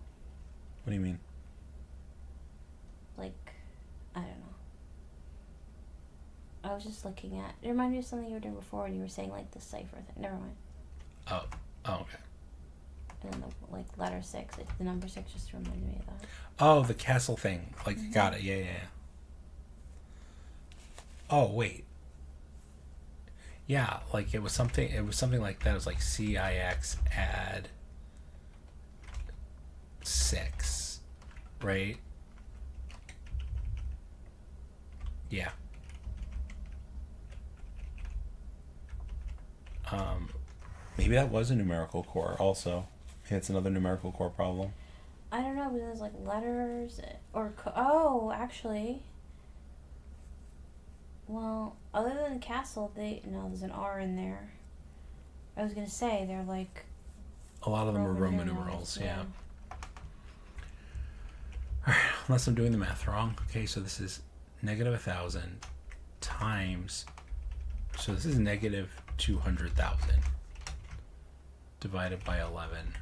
What do you mean? Like, I don't know. I was just looking at. It reminded me of something you were doing before, and you were saying like the cipher thing. Never mind. Oh, okay. And then the letter 6, the number 6 just reminded me of that. Oh, the castle thing. Like, got it. Yeah. Oh, wait. Yeah, like it was something like that. It was like CIX add 6, right? Yeah. Maybe that was a numerical core also. Maybe it's another numerical core problem. I don't know, but there's like letters or oh, actually. Well, other than castle, there's an R in there. I was gonna say they're like. A lot of them are Roman numerals, yeah. Alright, unless I'm doing the math wrong. Okay, so this is -1,000 times. So this is -200,000 divided by 11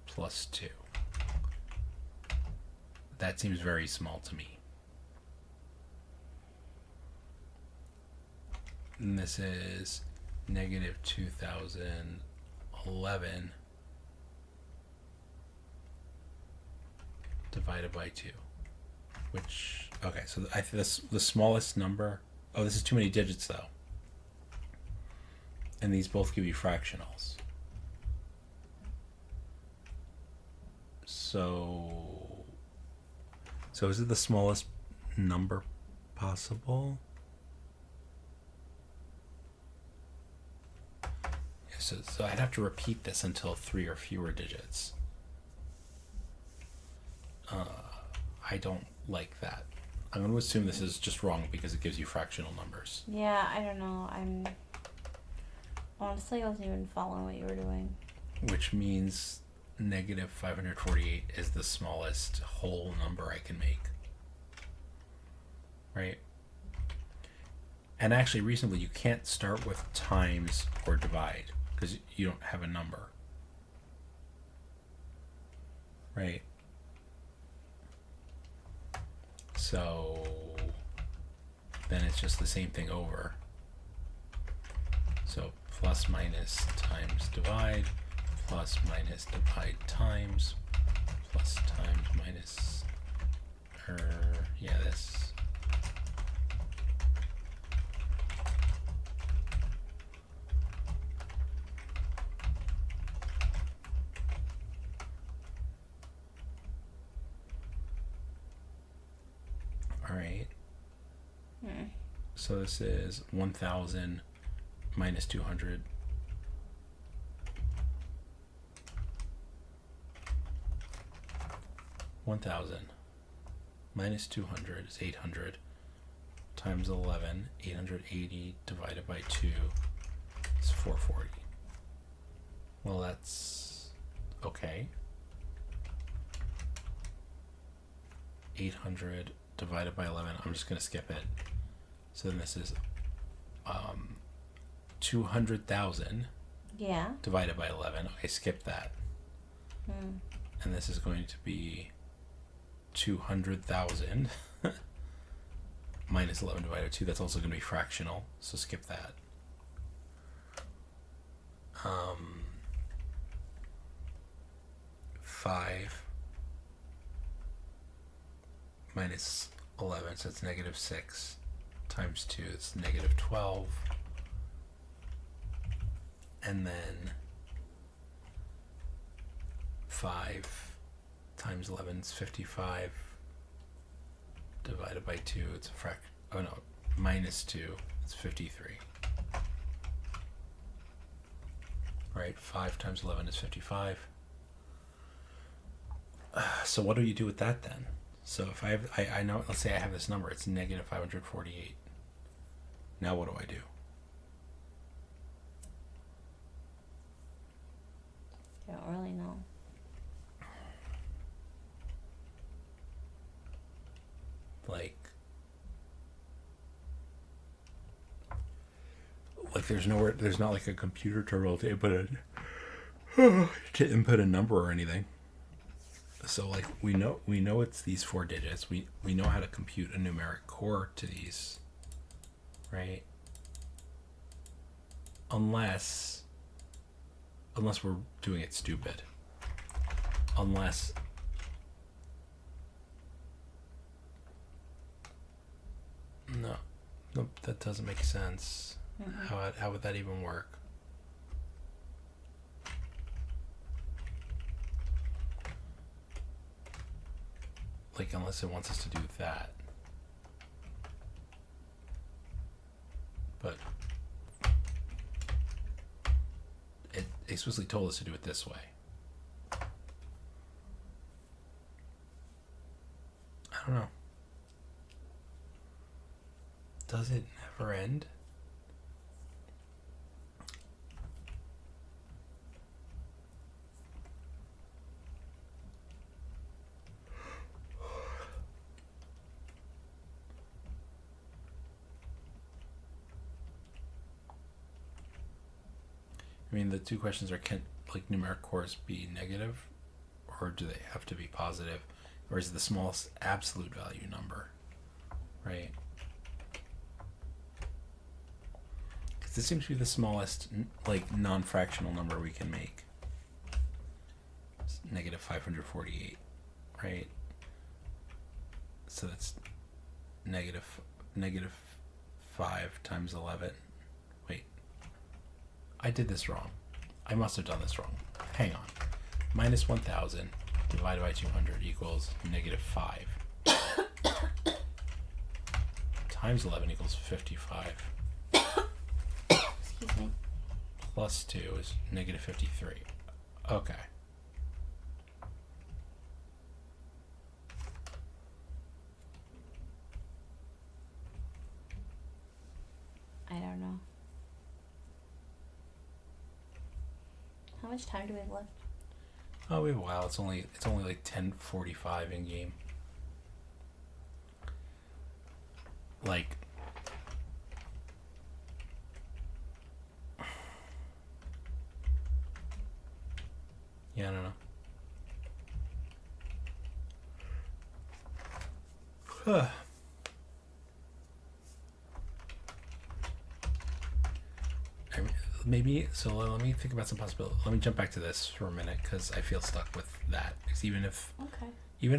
plus 2. That seems very small to me. And this is -2,011 divided by 2. Which, okay, so I think the smallest number. Oh, this is too many digits though. And these both give you fractionals. So is it the smallest number possible? So I'd have to repeat this until 3 or fewer digits. I don't like that. I'm going to assume this is just wrong because it gives you fractional numbers. Yeah, I don't know. Honestly, I wasn't even following what you were doing. Which means -548 is the smallest whole number I can make. Right? And actually, recently, you can't start with times or divide because you don't have a number. Right? So then it's just the same thing over. So plus minus times divide, plus minus divide times, plus times minus, this. All right. So this is 1,000 minus 200. -1,000 minus 200 is 800 times 11, 880 divided by 2 is 440. Well, that's okay. 800 divided by 11, I'm just going to skip it. So then this is 200,000 divided by 11. I skipped that. And this is going to be 200,000 minus 11 divided by 2. That's also going to be fractional, so skip that. 5 minus 11, so it's negative 6 times 2, it's negative 12. And then 5 times 11 is 55 divided by 2, it's a fraction. Oh no, minus 2, it's 53. Right, 5 times 11 is 55. So what do you do with that then? So if I know, let's say I have this number, it's negative 548. Now what do I do? I don't really know. Like there's not like a computer terminal to input a number or anything. So like we know it's these 4 digits. We know how to compute a numeric core to these, right? Unless we're doing it stupid. No, that doesn't make sense. How would that even work? Like, unless it wants us to do that. But it explicitly told us to do it this way. I don't know. Does it never end? I mean, the two questions are, can like numeric cores be negative, or do they have to be positive, or is it the smallest absolute value number, right? Because this seems to be the smallest like non-fractional number we can make. It's negative 548, right? So that's negative 5 times 11. I did this wrong. I must have done this wrong. Hang on. Minus 1,000 divided by 200 equals negative 5. Times 11 equals 55. Excuse me. Plus 2 is negative 53. Okay. I don't know. How much time do we have left? Oh, we have a while. It's only like 10:45 in game. Like, yeah, I don't know. Maybe, so let me think about some possibilities. Let me jump back to this for a minute because I feel stuck with that. Because even if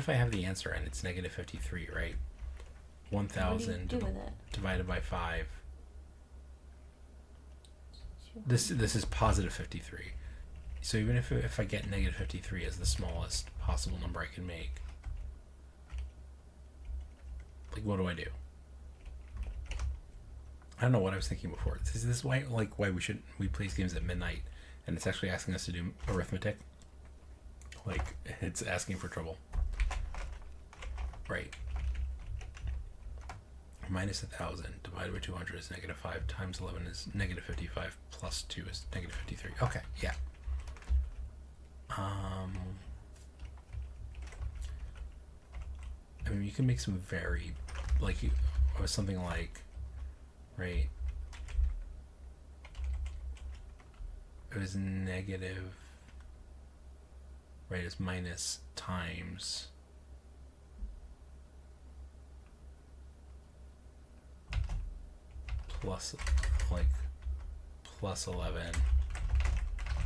I have the answer and it's negative 53, right? 1,000 divided by 5. This is positive 53. So even if I get negative 53 as the smallest possible number I can make, like, what do I do? I don't know what I was thinking before. Is this why we play games at midnight and it's actually asking us to do arithmetic? Like, it's asking for trouble. Right. minus 1,000 divided by 200 is negative 5 times 11 is negative 55 plus 2 is negative 53. Okay, yeah. I mean, you can make some very, like, or something like, right? It was negative, right? It's minus times plus, like, plus 11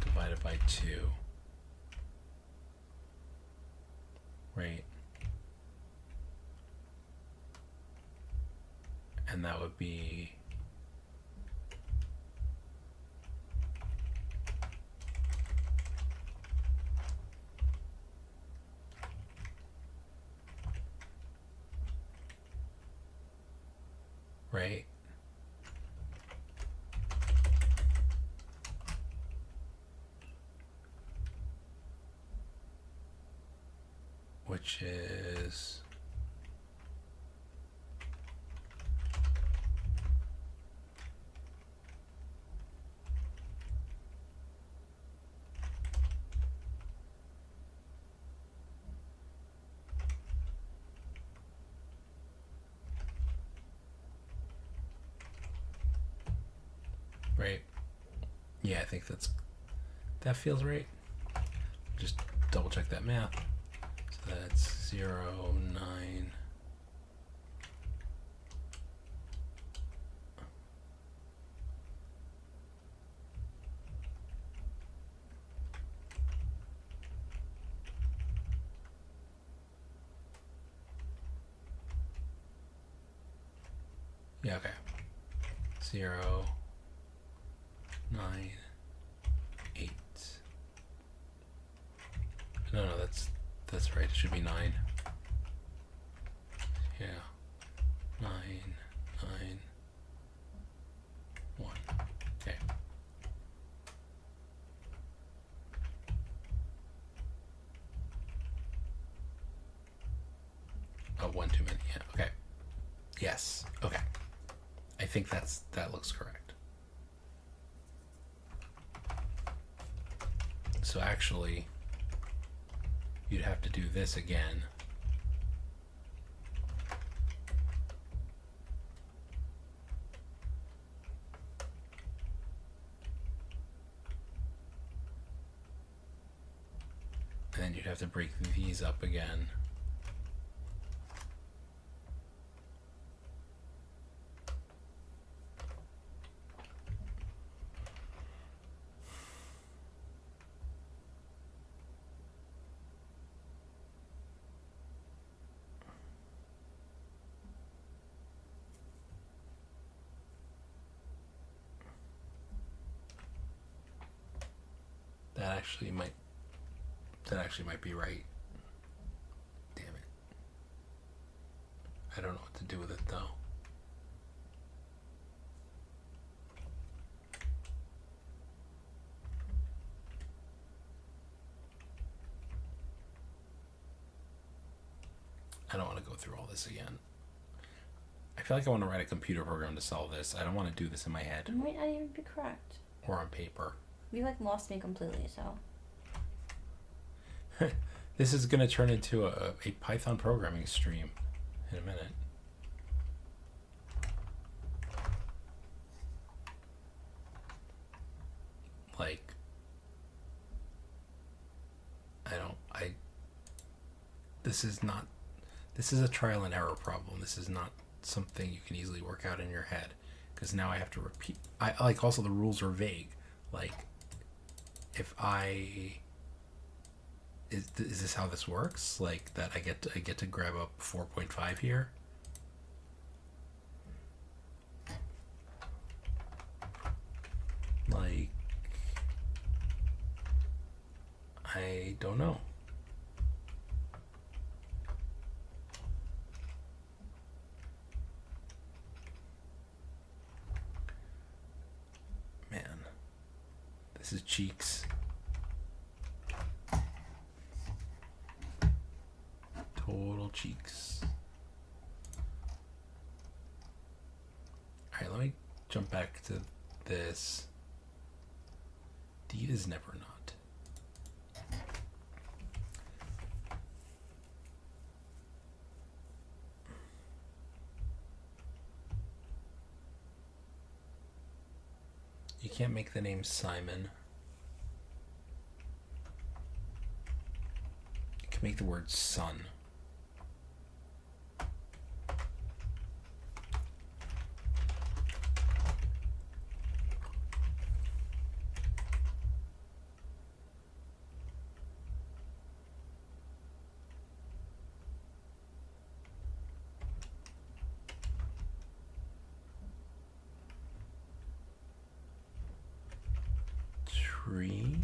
divided by 2, right? And that would be right. Which is right. Yeah, I think that feels right. Just double check that math. So that's 0, 9. Yeah, okay. 0, 9, 8. No, that's right. It should be 9. Yeah. 9, 9, 1. Okay. Oh, 1 too many. Yeah. Okay. Yes. Okay. I think that looks correct. So actually, you'd have to do this again. And then you'd have to break these up again. That actually might be right. Damn it. I don't know what to do with it though. I don't want to go through all this again. I feel like I want to write a computer program to solve this. I don't want to do this in my head. It might not even be correct. Or on paper. You like lost me completely, so. This is going to turn into a Python programming stream in a minute. Like, this is a trial and error problem. This is not something you can easily work out in your head. Because now I have to repeat. Also the rules are vague. Like, if is this how this works? Like that I get to grab up 4.5 here. Like, I don't know. Man, this is cheeks. Total cheeks. Alright, let me jump back to this. Deed is never not. You can't make the name Simon. You can make the word son. Tree.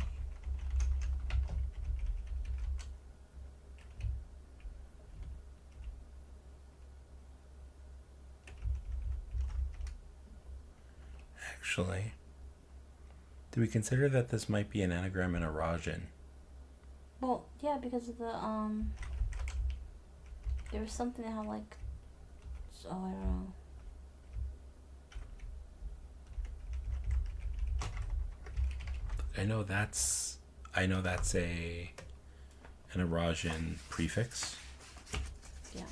Actually, do we consider that this might be an anagram and a Rajan? Well, yeah, because of the there was something that had like, I don't know. I know that's an Arajan prefix. Yeah.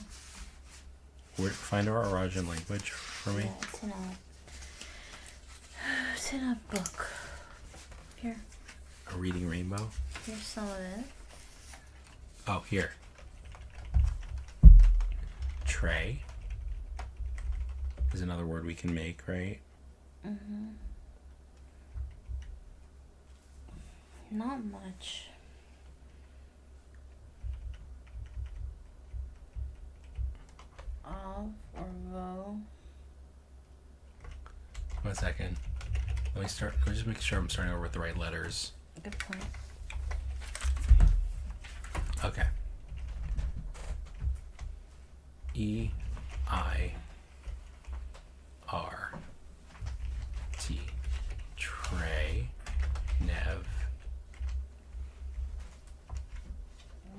Find our Arajan language for me. Yeah, it's in a book. Here. A reading rainbow. Here's some of it. Oh, here. Tray is another word we can make, right? Mm-hmm. Not much. Of or vo. 1 second. Let me just make sure I'm starting over with the right letters. Good point. Okay. E I R T. Tray. Nev.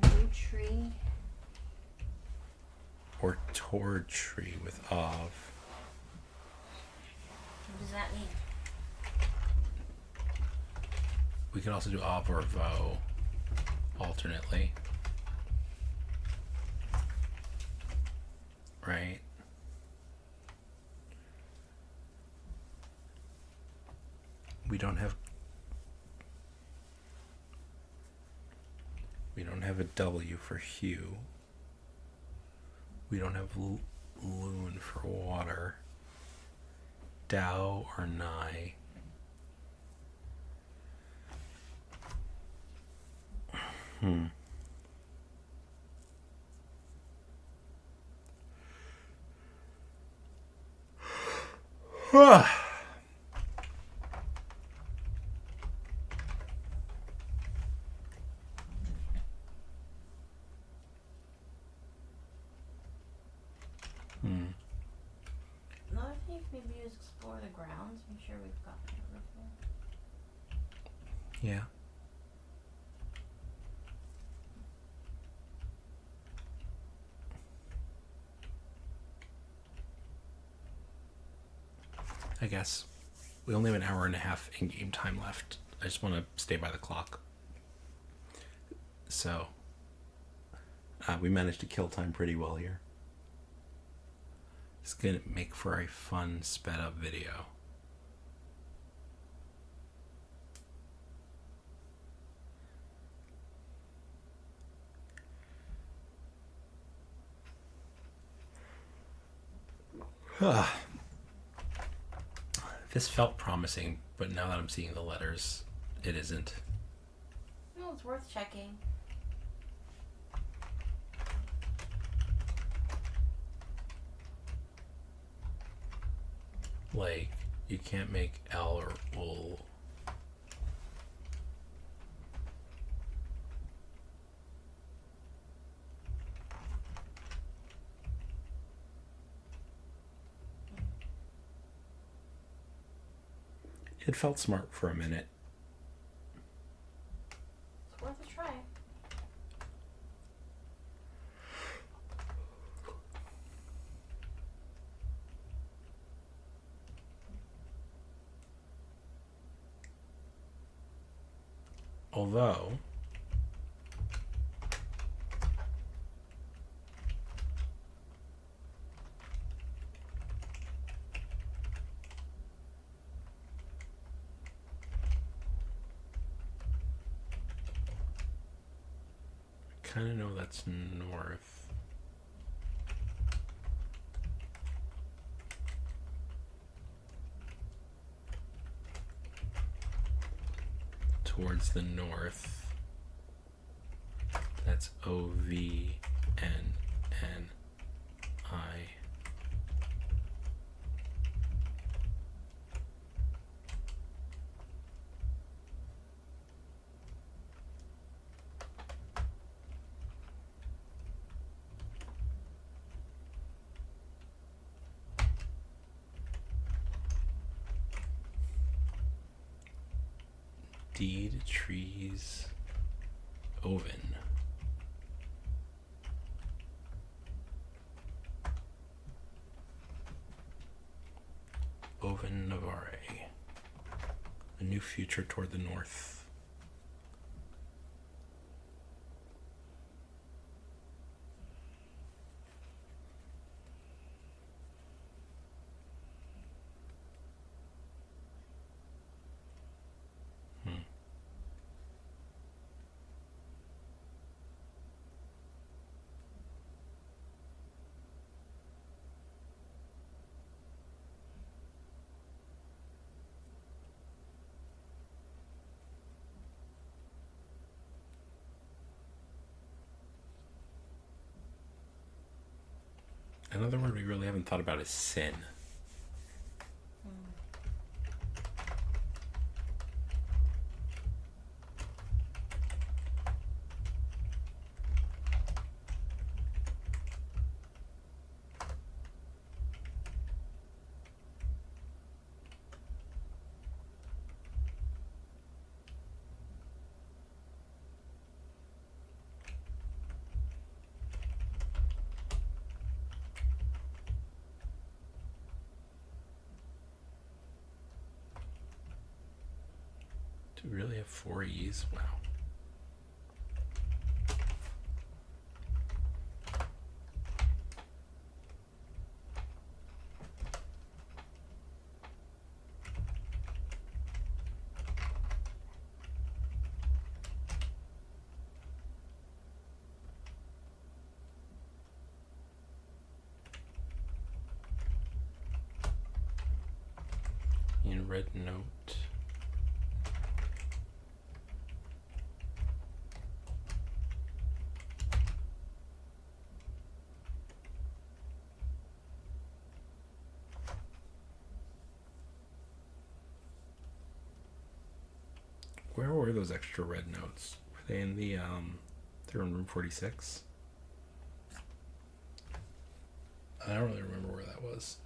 New tree. Or toward tree with of. What does that mean? We can also do of or vo alternately. Right? We don't have a W for hue. We don't have loon for water. Dow or nigh. Another thing maybe is explore the grounds. Make sure we've got everything. Yeah. I guess. We only have an hour and a half in-game time left. I just want to stay by the clock. So, we managed to kill time pretty well here. It's going to make for a fun, sped-up video. This felt promising, but now that I'm seeing the letters, it isn't. No, it's worth checking. Like, you can't make L or ul. It felt smart for a minute. It's worth a try. Although I kind of know that's north. Towards the north. That's OVNNI. Deed trees oven. Oven Navarre. A new future toward the north. Another word we really haven't thought about is sin. Do we really have 4 E's? Wow. In red note. Where were those extra red notes? Were they in the they're in room 46? I don't really remember where that was.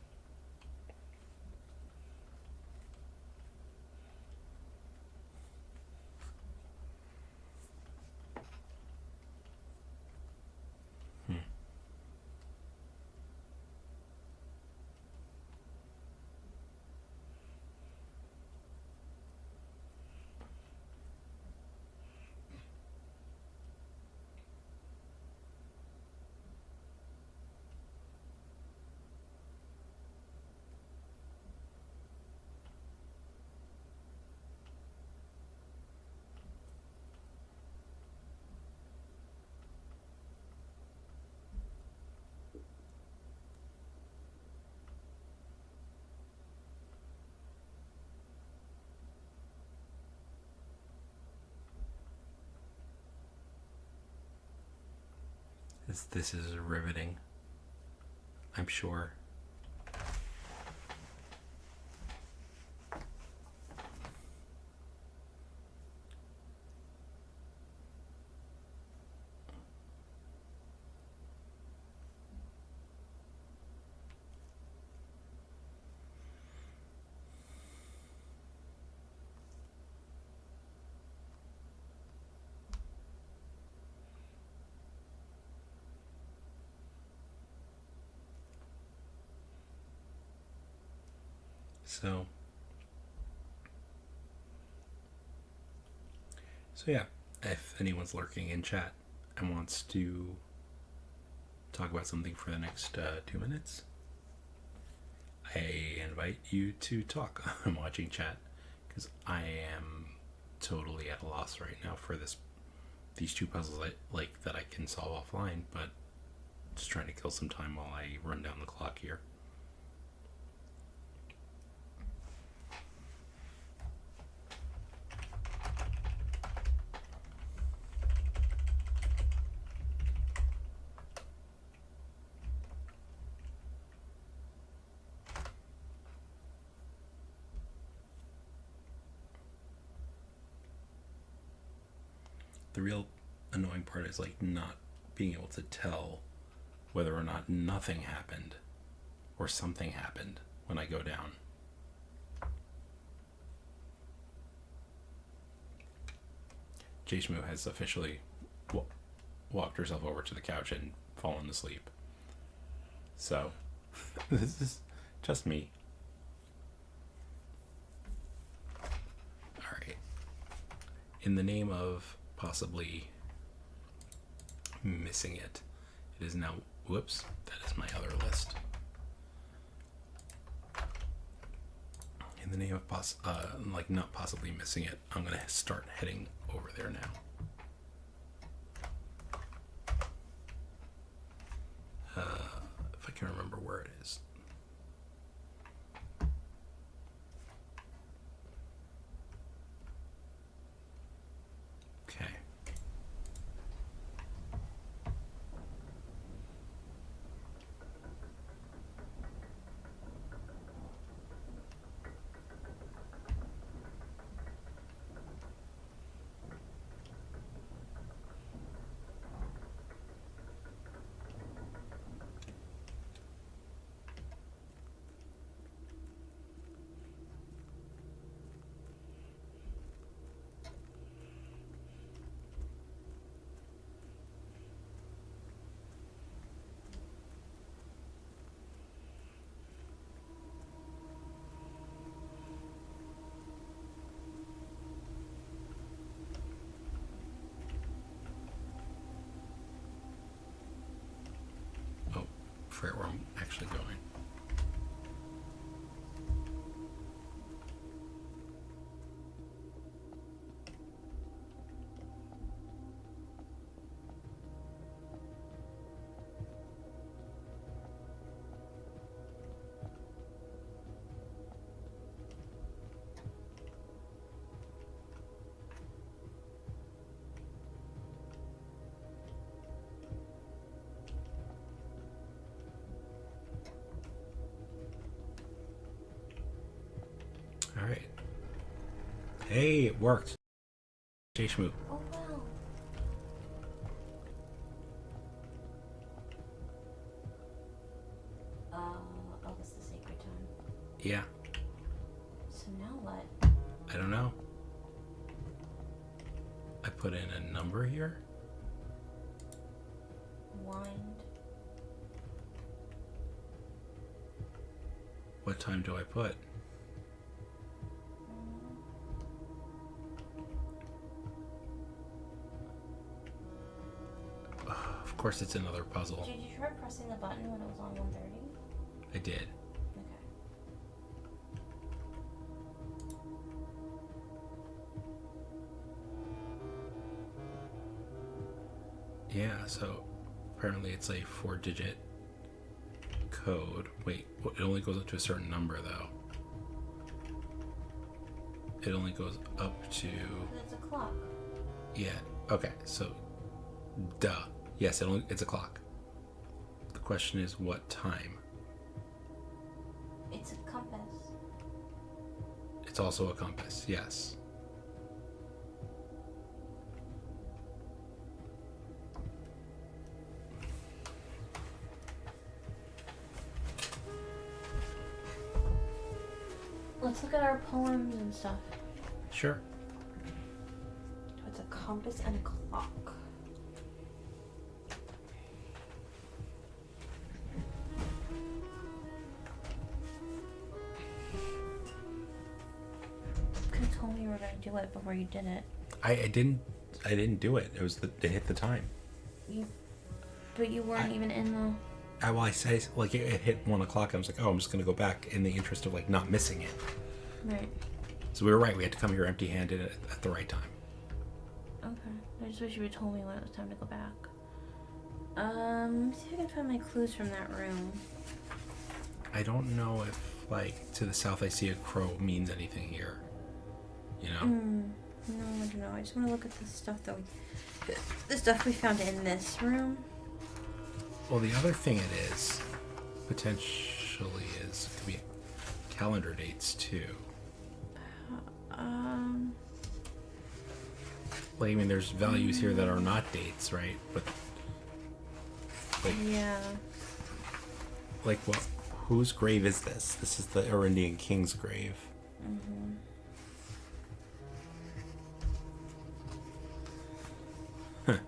This is riveting, I'm sure. So So yeah, if anyone's lurking in chat and wants to talk about something for the next 2 minutes, I invite you to talk. I'm watching chat because I am totally at a loss right now for these two puzzles that I can solve offline, but just trying to kill some time while I run down the clock here. The real annoying part is like not being able to tell whether or not nothing happened or something happened when I go down. JShmoo has officially walked herself over to the couch and fallen asleep. So, this is just me. Alright. In the name of possibly missing it, it is now... Whoops, that is my other list. In the name of not possibly missing it, I'm going to start heading over there now. If I can remember where it is. Okay. Forget where I'm actually going. All right. Hey, it worked. JShmoo. Oh wow. August the sacred time. Yeah. So now what? I don't know. I put in a number here. Wind. What time do I put? Of course, it's another puzzle. Did you try pressing the button when it was on 1:30? I did. Okay. Yeah, so apparently it's a 4-digit code. Wait, it only goes up to a certain number, though. It only goes up to... It's a clock. Yeah, okay, so... Duh. Yes, it's a clock. The question is, what time? It's a compass. It's also a compass, yes. Let's look at our poems and stuff. Sure. It's a compass and a clock. You could have told me you were going to do it before you did it. I didn't I didn't do it. It hit the time. But you weren't even in the... I say, like, it hit 1 o'clock. I was like, oh, I'm just going to go back in the interest of, like, not missing it. Right. So we were right. We had to come here empty-handed at the right time. Okay. I just wish you would have told me when it was time to go back. Let me see if I can find my clues from that room. I don't know if, like, to the south I see a crow means anything here. You know? No, I don't know. I just want to look at the stuff we found in this room. Well, the other thing it is, potentially, could be calendar dates, too. Like, I mean, there's values here that are not dates, right? But, like... Yeah. Like, what? Whose grave is this? This is the Arindian king's grave. Mm-hmm. Huh.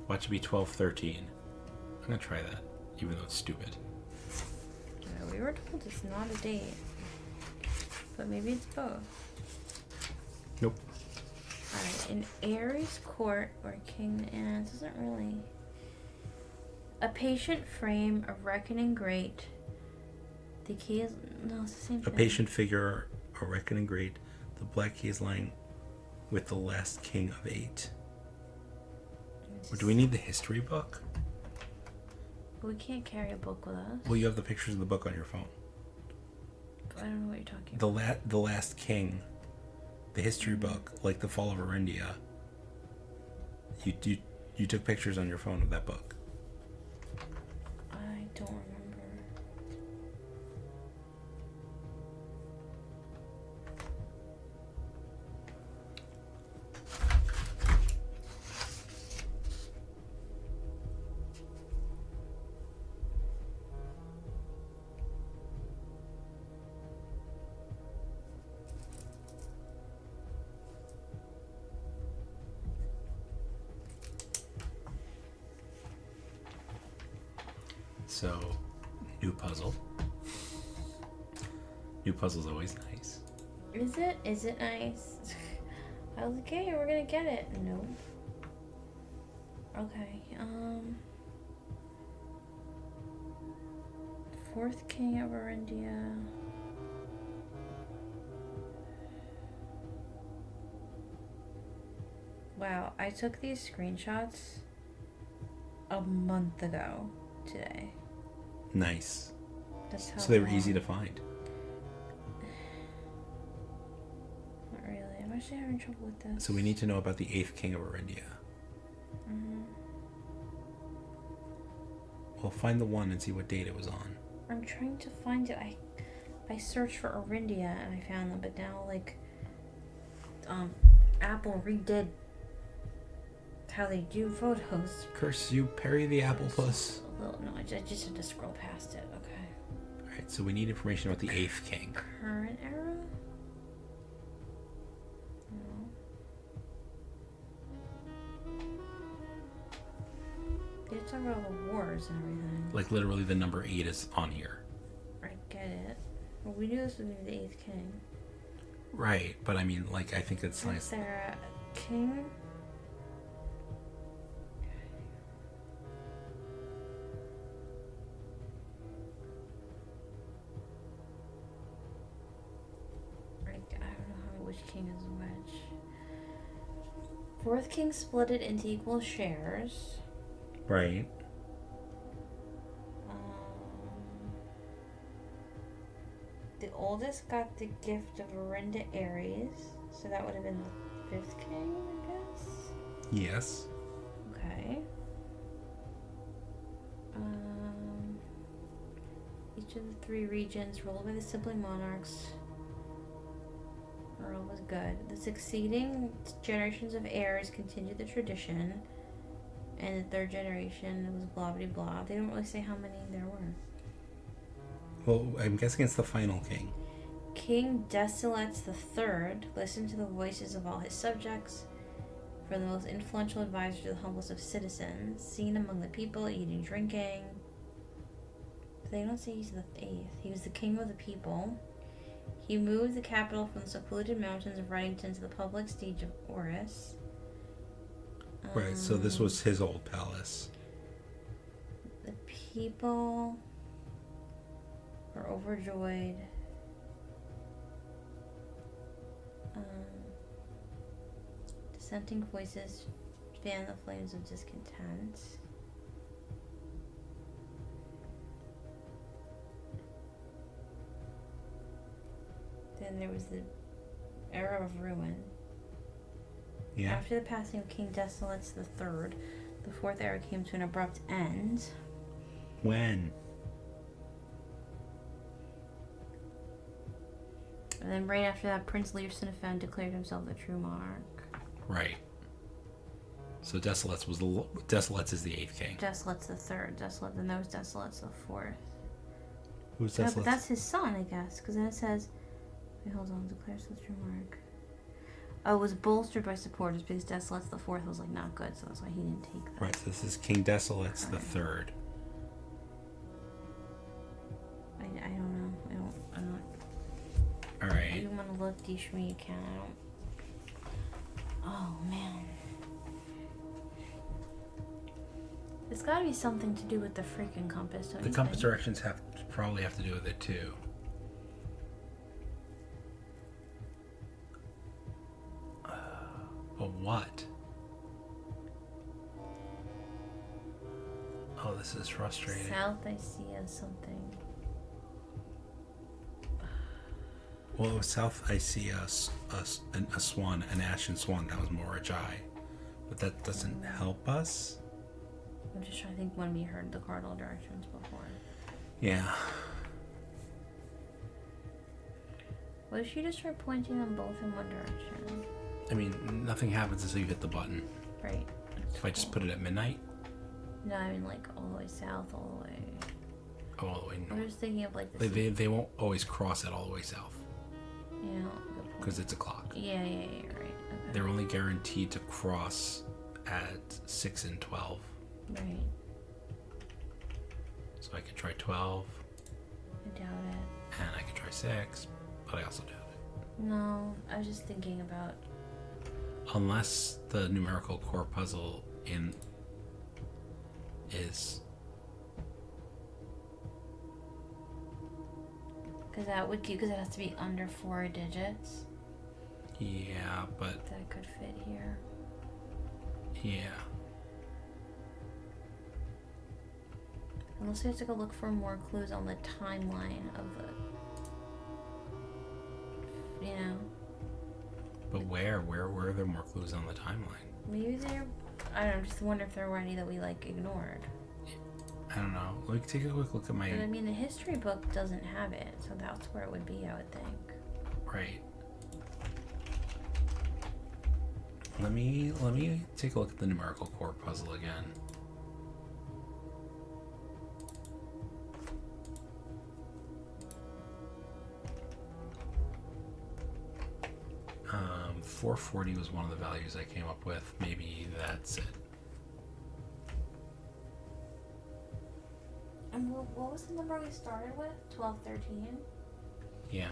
Watch it be 12:13. I'm gonna try that, even though it's stupid. Yeah, we were told it's not a date. But maybe it's both. Nope. Alright, in Ares Court, where King Anne doesn't really... A patient frame, a reckoning grate. The key is... No, it's the same thing. A patient figure, a reckoning grate. The black key is lying with the last king of 8. Or do we need the history book? But we can't carry a book with us. Well, you have the pictures of the book on your phone. I don't know what you're talking about. The last king, the history book, like the Fall of Arindia. You took pictures on your phone of that book. I don't remember. So, new puzzle. New puzzle's always nice. Is it? Is it nice? I was like, hey, we're gonna get it. No. Okay, Fourth king of Arindia. Wow, I took these screenshots a month ago today. Nice. That's how So they were long. easy to find. Not really. I'm actually having trouble with this. So we need to know about the 8th king of Arindia. Mm-hmm. We'll find the one and see what date it was on. I'm trying to find it. I searched for Arindia and I found them, but now like Apple redid how they do photos. Curse you, Perry the Apple Puss. No, I just had to scroll past it. Okay. Alright, so we need information about the 8th king. Current era? No. They talk about all the wars and everything. Like literally the number 8 is on here. I get it. Well, we knew this was going to be the 8th king. Right, but I mean, like, I think it's nice. Sarah, king? Which king is which? Fourth king split it into equal shares. Right. The oldest got the gift of Arinda Ares, so that would have been the 5th king, I guess? Yes. Okay. Each of the 3 regions ruled by the sibling monarchs. Earl was good. The succeeding generations of heirs continued the tradition, and the 3rd generation was blah blah blah. They don't really say how many there were. Well, I'm guessing it's the final king. King Desilets III listened to the voices of all his subjects, from the most influential advisor to the humblest of citizens, seen among the people, eating, drinking. But they don't say he's the 8th. He was the king of the people. He moved the capital from the secluded mountains of Reddington to the public stage of Oris. Right, so this was his old palace. The people were overjoyed. Dissenting voices fan the flames of discontent. Then there was the era of ruin. Yeah. After the passing of King Desolates III, the fourth era came to an abrupt end. When? And then right after that, Prince Lear Sinifan declared himself the true monarch. Right. So Desolates is the 8th king. Desolates III. Then there was Desolates IV. Who's No, Desolates? but that's his son, I guess, because then it says, wait, hold on, declares the true monarch. Oh, it was bolstered by supporters because Desolates IV was like not good, so that's why he didn't take that. Right, so this is King Desolates the Third. I don't know. I'm not. All right. If you want to look, DShmoo, you can. I don't. Oh man. It's got to be something to do with the freaking compass. Don't The you compass think? directions probably have to do with it too. But what? Oh, this is frustrating. South, I see as something. Well, it was south. I see a swan, an ashen swan. That was Morajai, but that doesn't help us. I'm just trying to think when we heard the cardinal directions before. Yeah. What if you just try pointing them both in one direction? I mean, nothing happens until you hit the button. Right. If I just put it at midnight. No, I mean like all the way south, all the way. Oh, all the way I'm north. just thinking of like the. They won't always cross it all the way south Yeah. because it's a clock. Yeah, right. Okay. They're only guaranteed to cross at 6 and 12. Right. So I could try 12, I doubt it. and I could try 6, but I also doubt it. No, I was just thinking about. Unless the numerical core puzzle is. Because that would keep. Because it has to be under 4 digits. Yeah, but That could fit here. yeah. Unless we have to go look for more clues on the timeline of the. You know. But where are there more clues on the timeline? Maybe they're. I don't know. Just wonder if there were any that we like ignored. I don't know. Let me take a quick look at my. But I mean, the history book doesn't have it, so that's where it would be, I would think. Right. Let me take a look at the numerical core puzzle again. 440 was one of the values I came up with. Maybe that's it. And what was the number we started with? 1213? Yeah.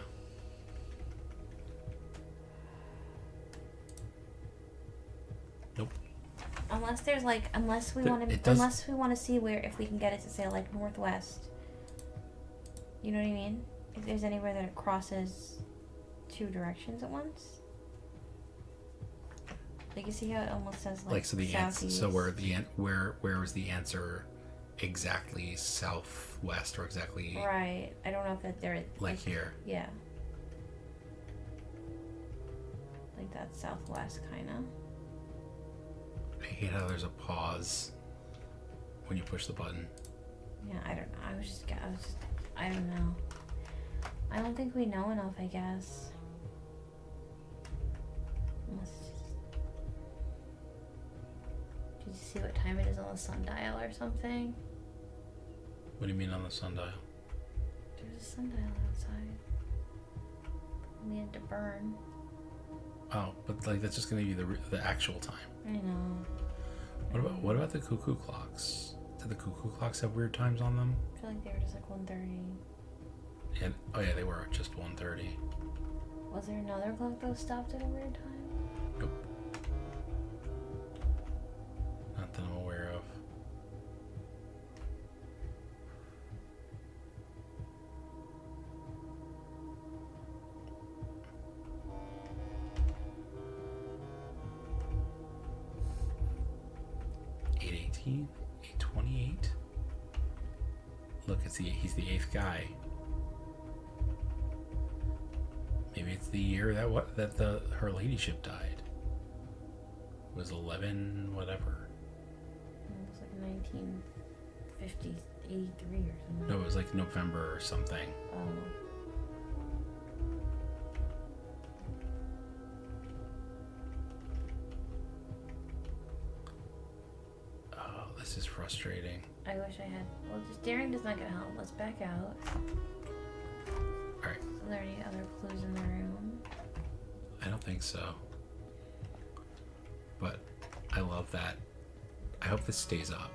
Nope. Unless there's like, unless we want to see where, if we can get it to say like northwest. You know what I mean? If there's anywhere that it crosses 2 directions at once. Like you see how it almost says like so the answer. southeast. So where is the answer? Exactly southwest or exactly right. I don't know if that they're like here. Yeah. Like that southwest kind of. I hate how there's a pause when you push the button. Yeah, I don't know. I don't know. I don't think we know enough, I guess. Did you see what time it is on the sundial or something? What do you mean on the sundial? There's a sundial outside. We had to burn. Oh, but like that's just gonna be the actual time. I know. What about the cuckoo clocks? Did the cuckoo clocks have weird times on them? I feel like they were just like 1:30. And oh yeah, they were just 1:30. Was there another clock that was stopped at a weird time? Nope. 819, 828. Look, he's the 8th guy. Maybe it's the year that her ladyship died. It was 11 whatever. It was like 1950, 83 or something. No, it was like November or something. Oh, this is frustrating. I wish I had. Well, just daring does not gonna help. Let's back out. Alright. Are there any other clues in the room? I don't think so. But I love that. I hope this stays up.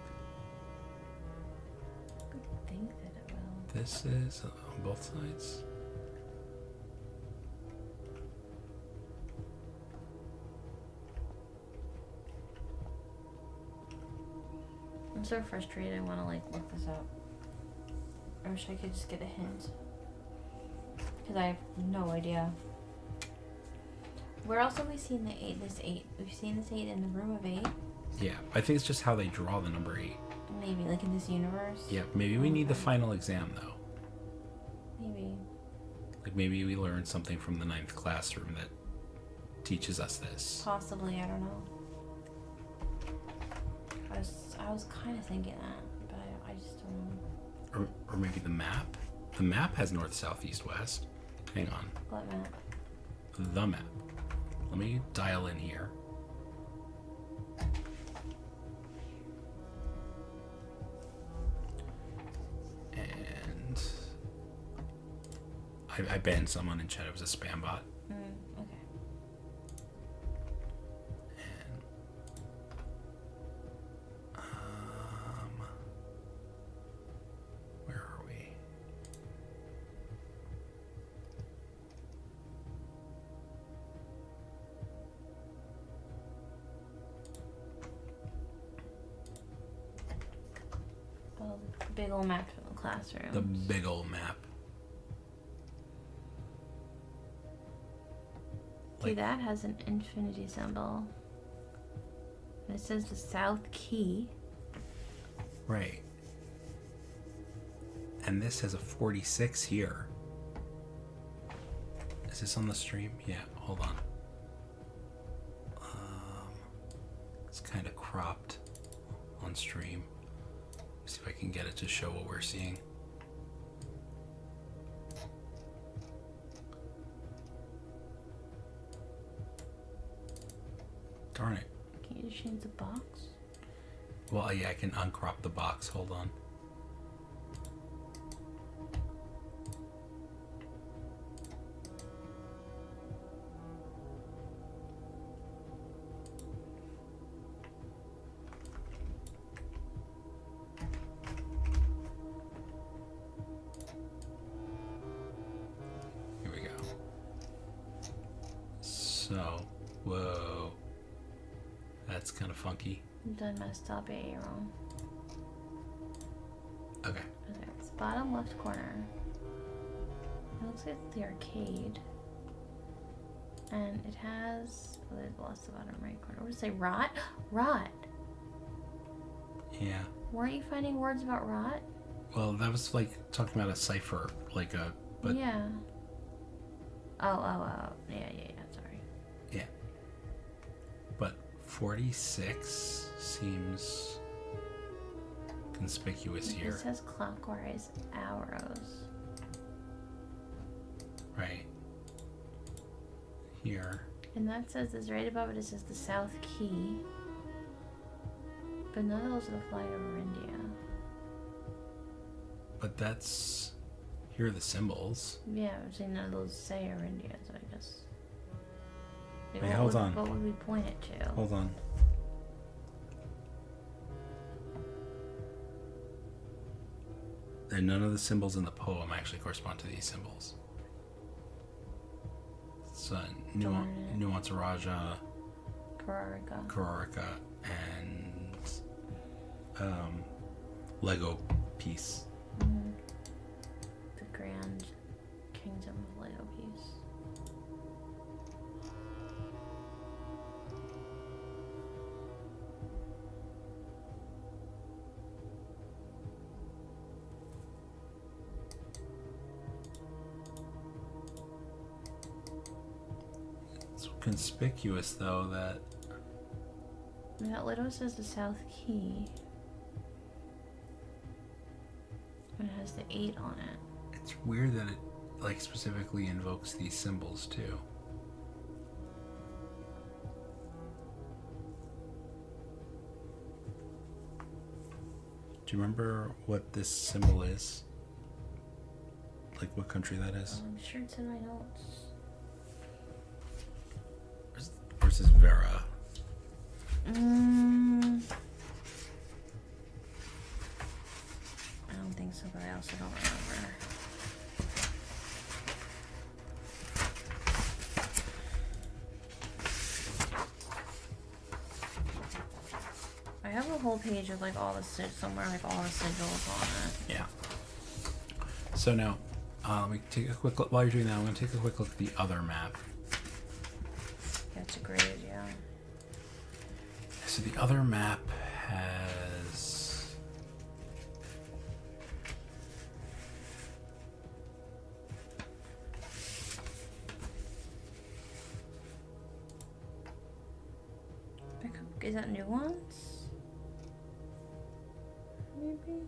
I think that it will. This is on both sides. I'm so frustrated. I want to look this up. I wish I could just get a hint. Because I have no idea. Where else have we seen this 8? We've seen this 8 in the room of 8. Yeah, I think it's just how they draw the number 8. Maybe, like in this universe? Yeah, maybe we need the final exam, though. Maybe. Like, maybe we learned something from the 9th classroom that teaches us this. Possibly, I don't know. I was kind of thinking that, but I just don't know. Or maybe the map? The map has north, south, east, west. Hang on. What map? The map. Let me dial in here. And I banned someone in chat. It was a spam bot. Okay. And where are we? Oh, the big old map from the classroom. The big old map. See, that has an infinity symbol. And it says the South Key. Right. And this has a 46 here. Is this on the stream? Yeah, hold on. It's kind of cropped on stream. See if I can get it to show what we're seeing. Darn it. Can you just change the box? Well, yeah, I can uncrop the box. Hold on. Here we go. So, whoa. That's kind of funky. I'm done messed up, wrong. Okay. Okay, it's bottom left corner. It looks like the arcade. And it has... Oh, there's lost the bottom right corner. What does it say? Rot? Rot! Yeah. Weren't you finding words about rot? Well, that was like talking about a cipher, like a... But yeah. Oh. Yeah, sorry. yeah. But 46 seems conspicuous here. It says clockwise arrows. Right. Here. And that says this right above it. It says the South Key. But none of those are the flag over India. But that's... Here are the symbols. Yeah, I'm saying none of those say are India, so I guess... Wait, hold on. What would we point it to? Hold on. And none of the symbols in the poem actually correspond to these symbols. It's Nuance Raja, Kararika, and Lego piece. Mm-hmm. The Grand Kingdom of Lego piece. conspicuous though that. That little says the South Key. And it has the 8 on it. It's weird that it like specifically invokes these symbols too. Do you remember what this symbol is? Like what country that is? I'm sure it's in my notes. Where's this Vera? I don't think so, but I also don't remember. I have a whole page with like all the somewhere like all the sigils on it. Yeah. So now, let me take a quick look. While you're doing that, I'm going to take a quick look at the other map. That's a grade, yeah. So the other map has is that new ones? Maybe.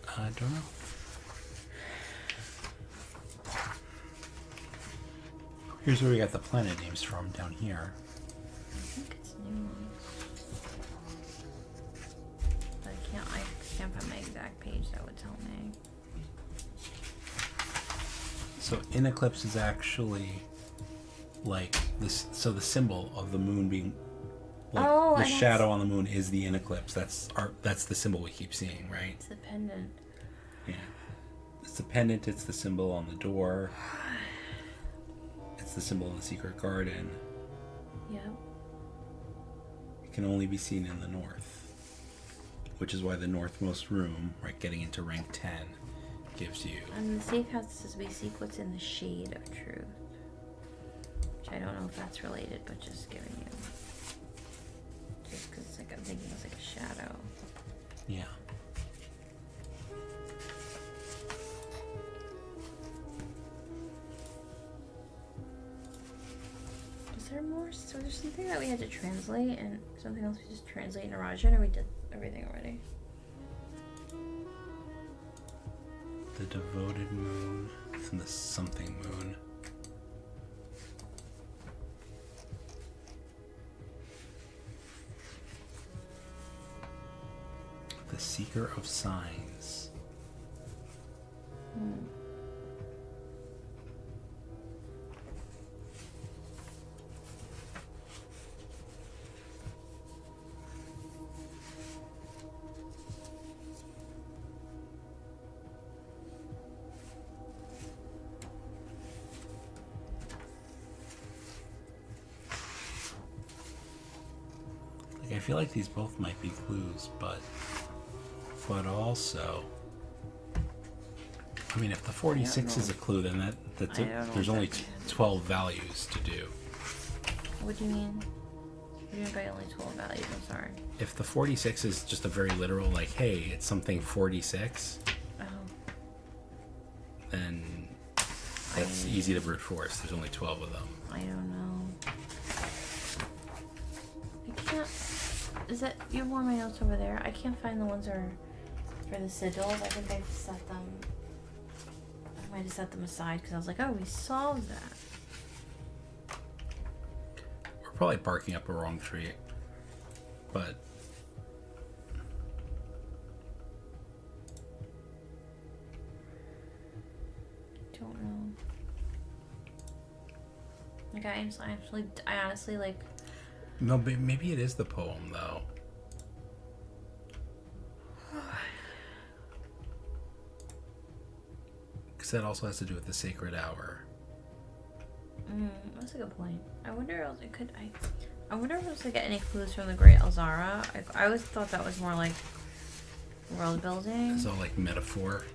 I don't know. Here's where we got the planet names from, down here. I think it's new ones. But I can't find my exact page that would tell me. So in eclipse is actually like this. So the symbol of the moon being like the shadow on the moon is the in eclipse. That's the symbol we keep seeing, right? It's the pendant. Yeah. It's the pendant, it's the symbol on the door. It's the symbol in the secret garden. Yep. It can only be seen in the north. Which is why the northmost room, right, getting into rank 10, gives you... And the safe house says we seek what's in the shade of truth. Which I don't know if that's related, but just giving you... Just because it's like, I'm thinking it's like a shadow. Yeah. Is there more? So there's something that we had to translate and something else we just translate in Rajan, or we did everything already? The devoted moon. It's in the something moon. The seeker of signs. I feel like these both might be clues, but also, I mean, if the 46 is a clue, then there's only 12 values to do. What do you mean? What do you mean by only 12 values? I'm sorry. If the 46 is just a very literal, like, hey, it's something 46, then that's easy to brute force. There's only 12 of them. I don't know. I can't. Is that you have more of my notes over there? I can't find the ones that are for the sigils. I think I've set them. I might have set them aside because I was like, oh, we solved that. We're probably barking up a wrong tree, but Don't know. Like I honestly like. no, maybe it is the poem though. Because that also has to do with the sacred hour. That's a good point. I wonder if I wonder if I was to get any clues from the Great Elzara. I always thought that was more like world building. It's all like metaphor.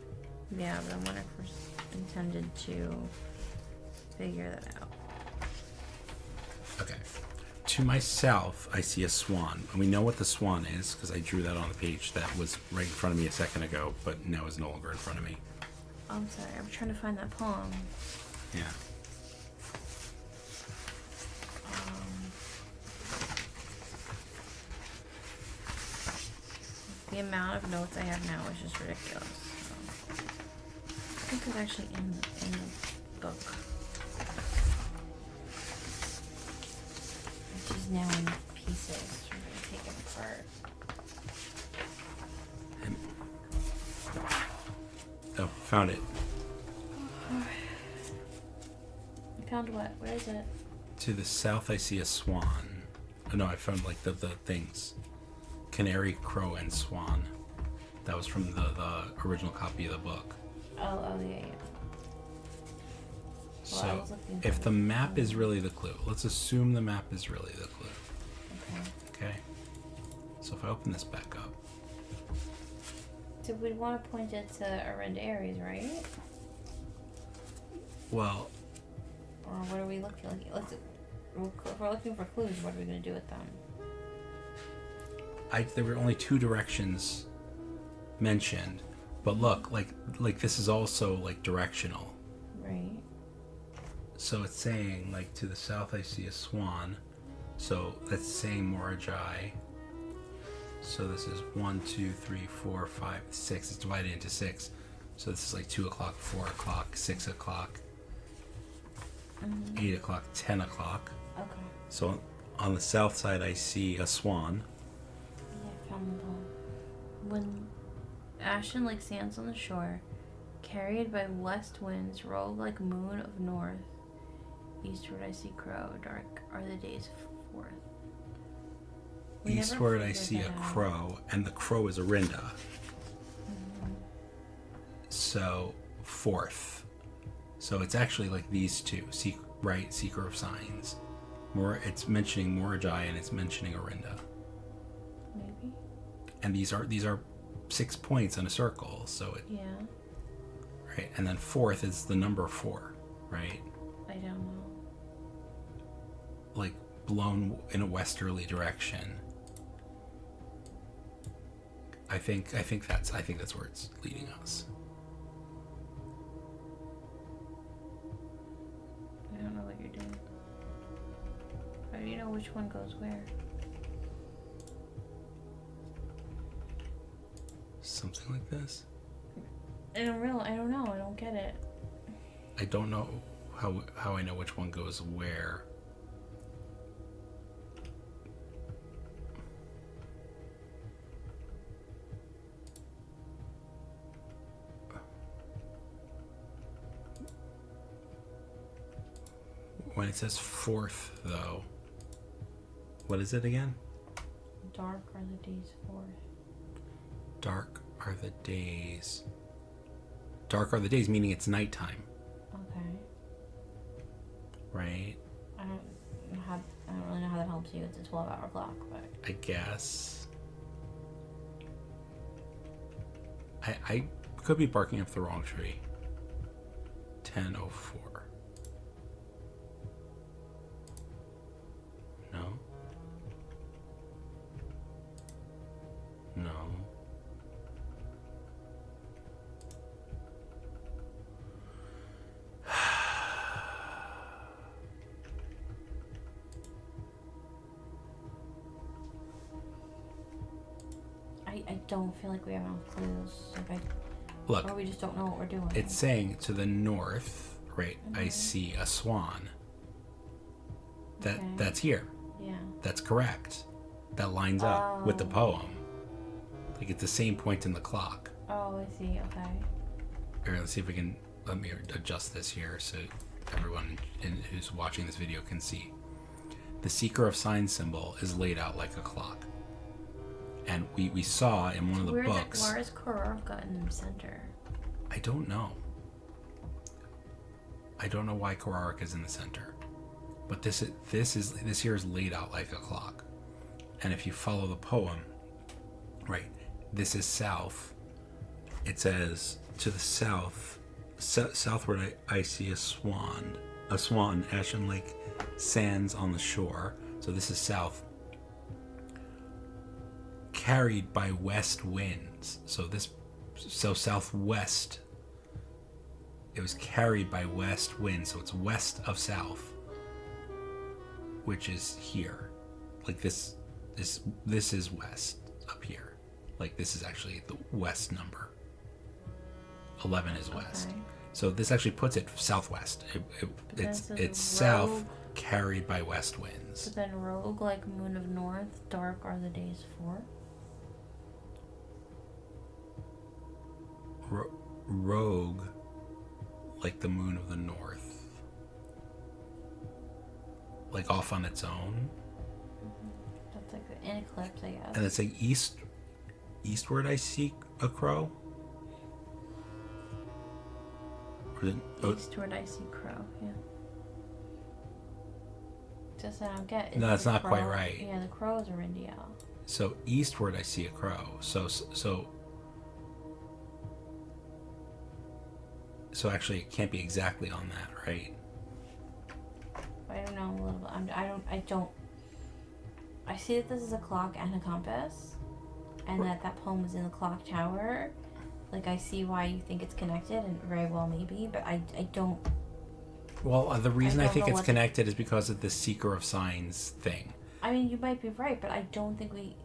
Yeah, but I wonder if we're intended to figure that out. Okay. To my south, I see a swan. And we know what the swan is because I drew that on the page that was right in front of me a second ago, but now is no longer in front of me. I'm sorry. I'm trying to find that poem. Yeah. The amount of notes I have now is just ridiculous. So. I think it's actually in the book. Which is now in pieces. I'm going to take it apart. Oh, found it. You found what? Where is it? To the south, I see a swan. Oh, no, I found like the things. Canary, crow, and swan. That was from the original copy of the book. Oh, yeah. So, if the map is really the clue, let's assume the map is really the clue. Okay. So if I open this back up. So we'd want to point it to Arend Aries, right? Well. Or what are we looking like? If we're looking for clues, what are we going to do with them? There were only 2 directions mentioned, but look, like this is also like directional. Right. So it's saying like to the south I see a swan, so that's saying Morajai. So this is 1, 2, 3, 4, 5, 6. It's divided into 6. So this is like 2 o'clock, 4 o'clock, 6 o'clock, 8 o'clock, 10 o'clock. Okay. So on the south side I see a swan. When Ashen like sands on the shore, carried by west winds, rogue like moon of north. Eastward I see crow, dark are the days forth. Eastward I see a crow, and the crow is Arinda. Mm-hmm. So fourth. So it's actually like these 2, right? Seeker of Signs. It's mentioning Morajai and it's mentioning Arinda. Maybe. And these are 6 points in a circle, so it. Yeah. Right, and then fourth is the number 4, right? I don't know. Like blown in a westerly direction. I think that's where it's leading us. I don't know what you're doing. How do you know which one goes where? Something like this. I don't know. I don't get it. I don't know how I know which one goes where. When it says fourth, though, what is it again? Dark are the days forth. Dark are the days. Dark are the days, meaning it's nighttime. Okay. Right? I don't really know how that helps you. It's a 12-hour clock, but I guess. I could be barking up the wrong tree. 10:04. No. No. I don't feel like we have enough clues. Look, or we just don't know what we're doing. it's saying to the north, right? I see a swan. That's here. Yeah. That's correct. That lines up with the poem. Like it's the same point in the clock. Oh, I see. Okay. Here, let's see if we can. Let me adjust this here so everyone who's watching this video can see. The Seeker of Signs symbol is laid out like a clock. And we saw in one of the books. Where is Kororka in the center? I don't know. I don't know why Kororka is in the center. But this here is laid out like a clock. And if you follow the poem, right, this is south. It says, to the south, southward I see a swan, ashen like sands on the shore. So this is south. Carried by west winds. So southwest it was carried by west wind, so it's west of south, which is here. Like this is west up here. Like this is actually the west number. 11 is west. Okay. So this actually puts it southwest. It's south carried by west winds. But then rogue like moon of north, dark are the days for. Rogue like the moon of the north. Like off on its own. That's like an eclipse, I guess. And it's like eastward I see a crow. Eastward I see crow, yeah. Just I don't get. No, that's not crow, quite right. Yeah, the crows are India. So eastward I see a crow. So actually it can't be exactly on that, right? I don't know a little bit. I don't. I see that this is a clock and a compass, and that poem is in the clock tower. Like, I see why you think it's connected, and very well maybe, but I don't... Well, the reason I think it's connected is because of the Seeker of Signs thing. I mean, you might be right, but I don't think we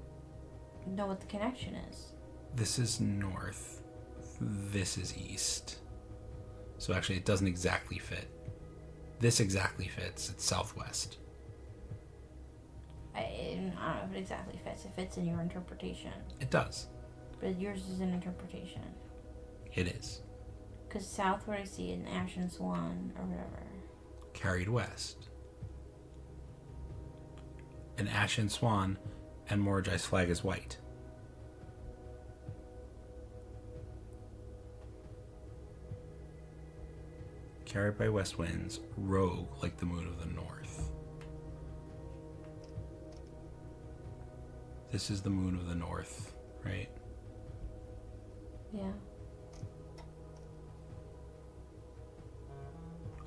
know what the connection is. This is north. This is east. So actually, it doesn't exactly fit. This exactly fits. It's southwest. I don't know if it exactly fits. It fits in your interpretation. It does. But yours is an interpretation. It is. Because southward I see an ashen swan or whatever. Carried west. An ashen swan, and Morajai's flag is white. Carried by west winds, rogue like the moon of the north. This is the moon of the north, right? Yeah.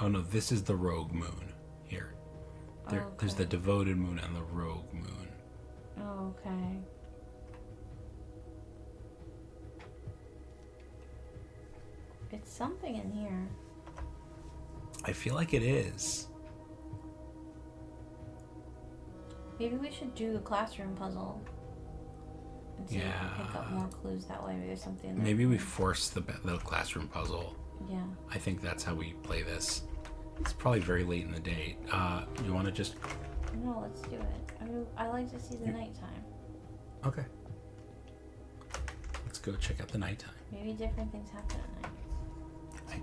Oh no, this is the rogue moon here. There's the devoted moon and the rogue moon. Oh, okay. It's something in here. I feel like it is. Maybe we should do a classroom puzzle. And see if we can pick up more clues that way. Maybe there's something there. Maybe we force the classroom puzzle. Yeah. I think that's how we play this. It's probably very late in the day. You want to just... No, let's do it. I like to see the nighttime. Okay. Let's go check out the nighttime. Maybe different things happen at night. I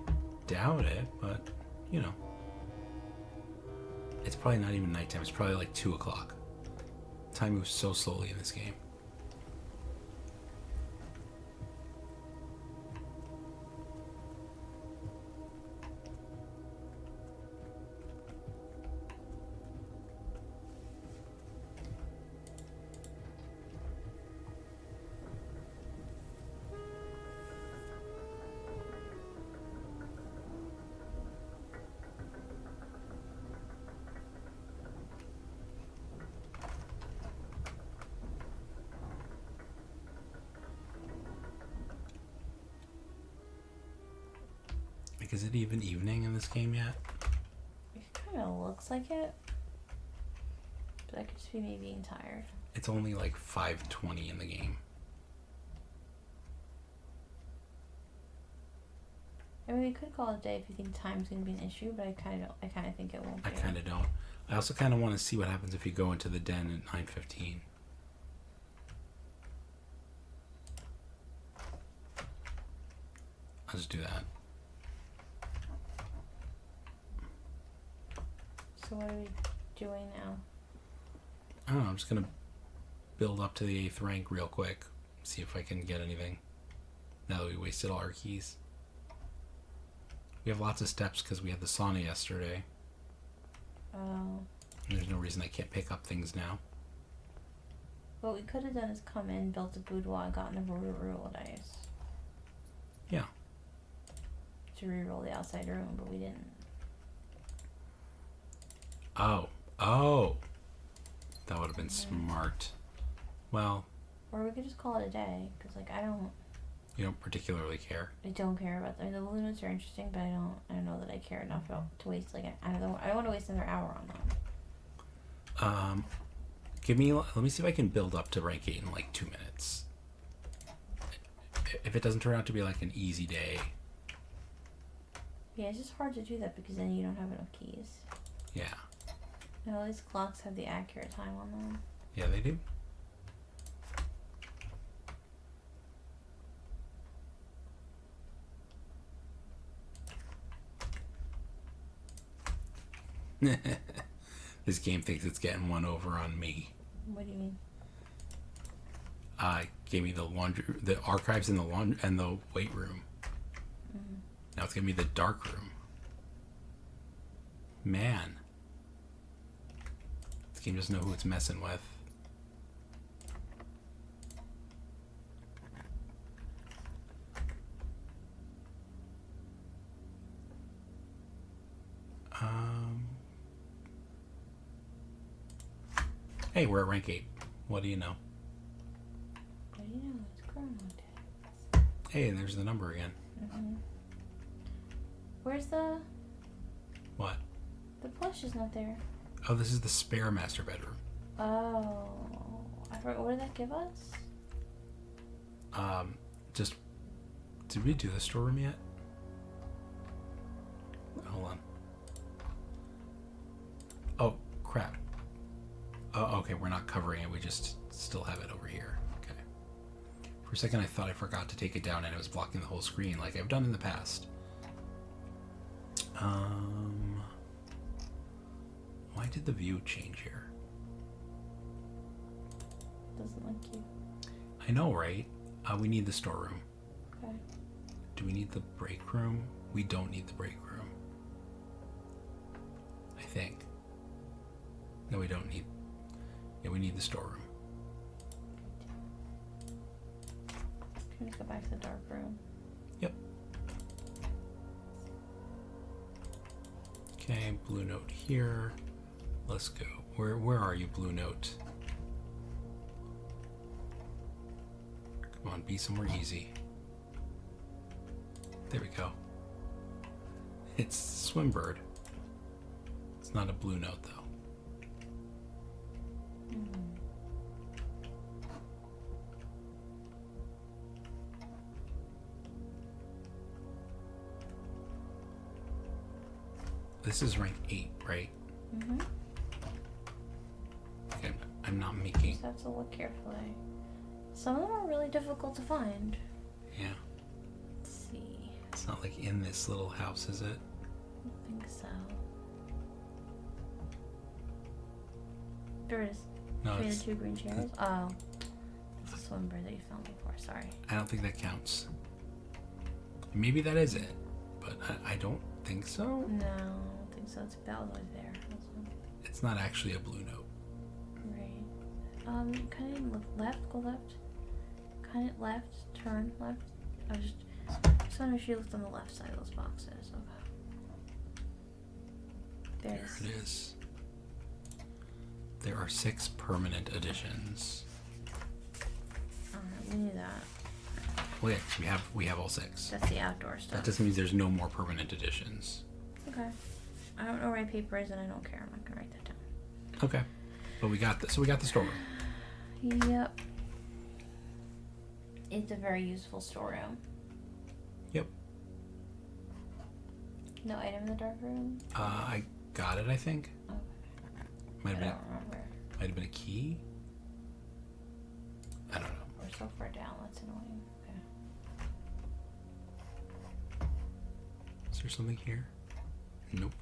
doubt it, but, you know. It's probably not even nighttime. It's probably like 2 o'clock. Time moves so slowly in this game. Like, is it even evening in this game yet? It kind of looks like it. But I could just be me being tired. It's only like 5:20 in the game. I mean, we could call it a day if you think time's going to be an issue, but I kind of think it won't be. I kind of don't. I also kind of want to see what happens if you go into the den at 9:15. I'll just do that. So what are we doing now? I don't know. I'm just going to build up to the 8th rank real quick. See if I can get anything. Now that we wasted all our keys. We have lots of steps because we had the sauna yesterday. Oh. And there's no reason I can't pick up things now. What we could have done is come in, built a boudoir, and gotten a roll dice. Yeah. To re-roll the outside room, but we didn't. Oh. That would have been smart. Well. Or we could just call it a day, because, like, I don't... You don't particularly care. I don't care about them. The blue notes are interesting, but I don't know that I care enough to waste like I don't want to waste another hour on them. Let me see if I can build up to rank 8 in like 2 minutes. If it doesn't turn out to be like an easy day. Yeah, it's just hard to do that because then you don't have enough keys. Yeah. And all these clocks have the accurate time on them. Yeah, they do. This game thinks it's getting one over on me. What do you mean? Gave me the archives in the weight room. Mm-hmm. Now it's giving me the dark room. Man, this game doesn't know who it's messing with. Hey, we're at rank 8. What do you know? What do you know? It's chrono days. Hey, and there's the number again. Mm-hmm. Where's the... What? The plush is not there. Oh, this is the spare master bedroom. Oh. I forgot. What did that give us? Just... Did we do the storeroom yet? Hold on. Oh, crap. Oh, okay, we're not covering it. We just still have it over here. Okay. For a second, I thought I forgot to take it down and it was blocking the whole screen like I've done in the past. Why did the view change here? Doesn't like you. I know, right? We need the storeroom. Okay. Do we need the break room? We don't need the break room. I think. No, we don't need... Yeah, we need the storeroom. Can we go back to the dark room? Yep. Okay, blue note here. Let's go. Where are you, blue note? Come on, be somewhere easy. There we go. It's Swimbird. It's not a blue note, though. This is rank 8, right? Mm-hmm. Okay, I'm not making... Just have to look carefully. Some of them are really difficult to find. Yeah. Let's see. It's not like in this little house, is it? I don't think so. There it is. No, Between it's... the two green chairs? Oh. That's a swimmer that you found before. Sorry. I don't think that counts. Maybe that is it, but I don't think so. No, I don't think so. That was always there. It's not actually a blue note. Right. Kind of left, go left. Kind of left, turn left. I just want to make sure you looked on the left side of those boxes. Okay. There it is. There are 6 permanent additions. Alright, we knew that. Well, yeah, we have all 6. That's the outdoor stuff. That just means there's no more permanent additions. Okay. I don't know where my paper is and I don't care. I'm not gonna write that down. Okay. But we got so we got the storeroom. Yep. It's a very useful storeroom. Yep. No item in the dark room? I got it, I think. Okay. Might have I been don't remember. might have been a key. I don't know. We're so far down, that's annoying. Okay. Is there something here? Nope.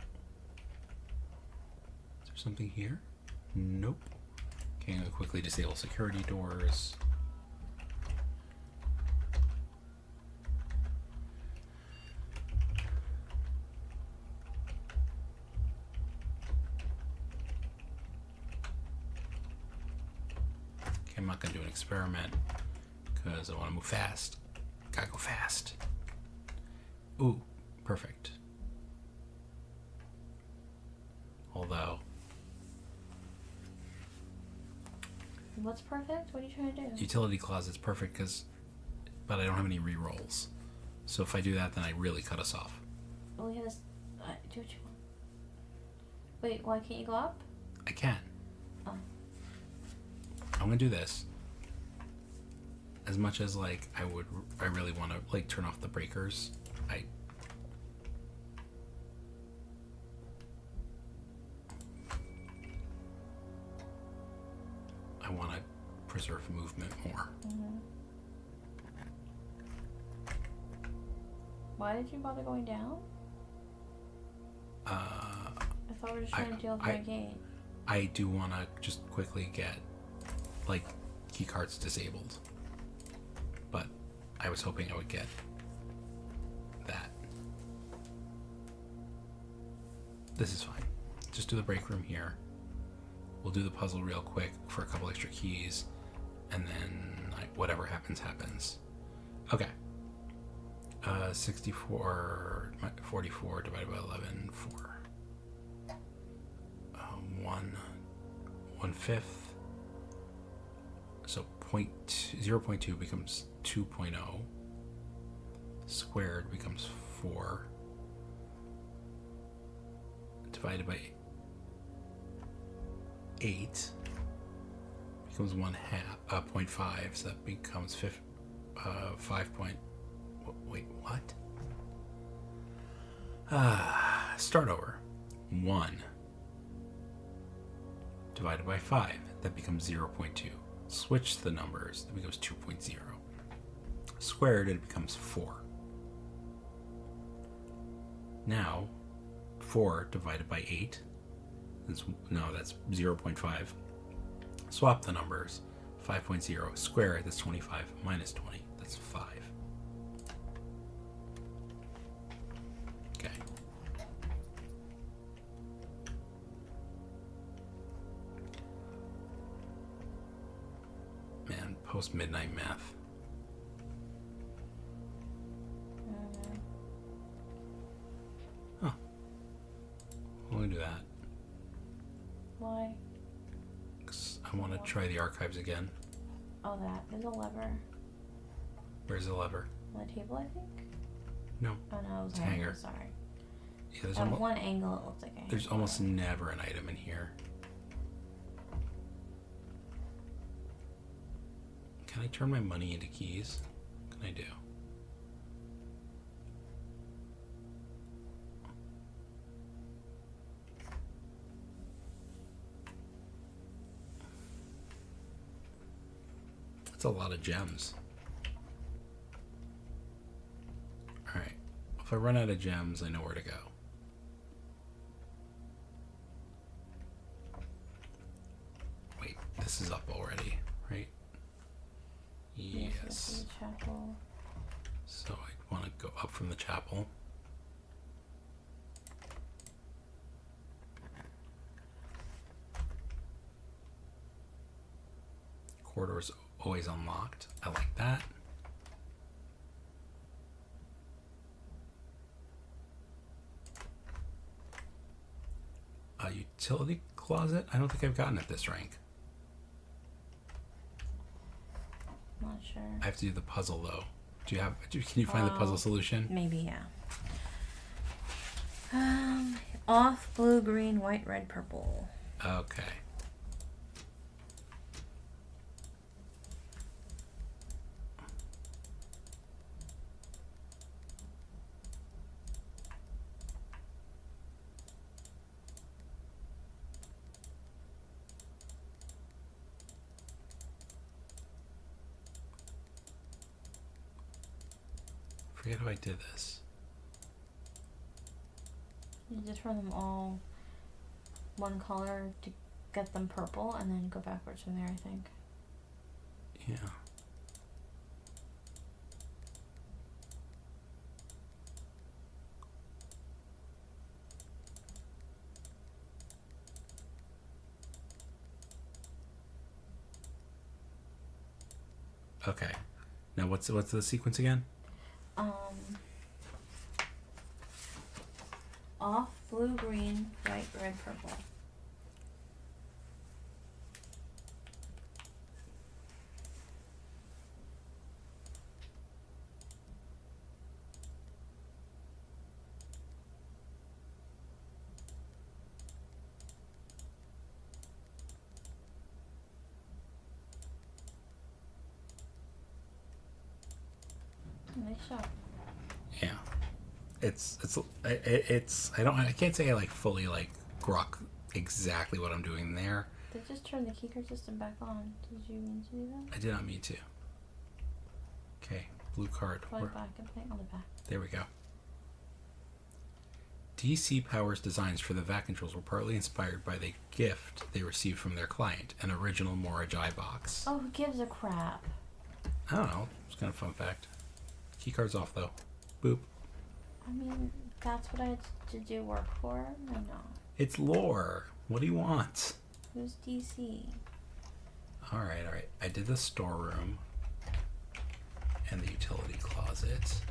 Is there something here? Nope. Okay, I'm gonna quickly disable security doors. Okay, I'm not gonna do an experiment because I want to move fast. Gotta go fast. Ooh, perfect. Although... What's perfect? What are you trying to do? Utility closet's perfect because but I don't have any re-rolls. So if I do that, then I really cut us off. Well, he has. Do what you want. Wait, why can't you go up? I can. Oh. I'm gonna do this. As much as like I really want to like turn off the breakers. I want to preserve movement more. Mm-hmm. Why did you bother going down? I thought we were just trying to deal with my game. I do want to just quickly get like key cards disabled, but I was hoping I would get that. This is fine. Just do the break room here. We'll do the puzzle real quick for a couple extra keys, and then whatever happens, happens. Okay. 44 divided by 11, 4. 1/5. So 0.2 becomes 2.0. Squared becomes 4. Divided by 8 becomes 0.5. So that becomes 5. Wait, what? Start over. 1 divided by 5. That becomes 0.2. Switch the numbers. That becomes 2.0. Squared, it becomes 4. Now, 4 divided by 8. That's 0.5. Swap the numbers. 5.0. Square, that's 25. Minus 20. That's 5. Okay. Man, post-midnight math. Huh. We'll do that. Why? Because I want to try the archives again. Oh, that. There's a lever. Where's the lever? On the table, I think? No. Oh, no, it was It's a hanger. Sorry. Yeah, there's At one angle, it looks like a hanger. There's almost never an item in here. Can I turn my money into keys? What can I do? That's a lot of gems. Alright. If I run out of gems, I know where to go. Wait, this is up already, right? Yes. Chapel. So I want to go up from the chapel. Corridor's always unlocked. I like that. A utility closet? I don't think I've gotten at this rank. Not sure. I have to do the puzzle though. Can you find the puzzle solution? Maybe, yeah. Off, blue, green, white, red, purple. Okay. Forget how I did this. You just run them all one color to get them purple, and then go backwards from there, I think. Yeah. Okay. Now what's the sequence again? Off, blue, green, white, red, purple. Nice shot. Yeah. It's I can't say I like fully like grok exactly what I'm doing there. They just turned the keycard system back on. Did you mean to do that? I did not mean to. Okay, blue card. Probably back, I think, on the back. There we go. DC Power's designs for the VAT controls were partly inspired by the gift they received from their client, an original Moraj box. Oh, who gives a crap? I don't know. It's kind of a fun fact. Keycard's off though. Boop. I mean, that's what I had to do work for? I know. It's lore. What do you want? Who's DC? Alright. I did the storeroom and the utility closet.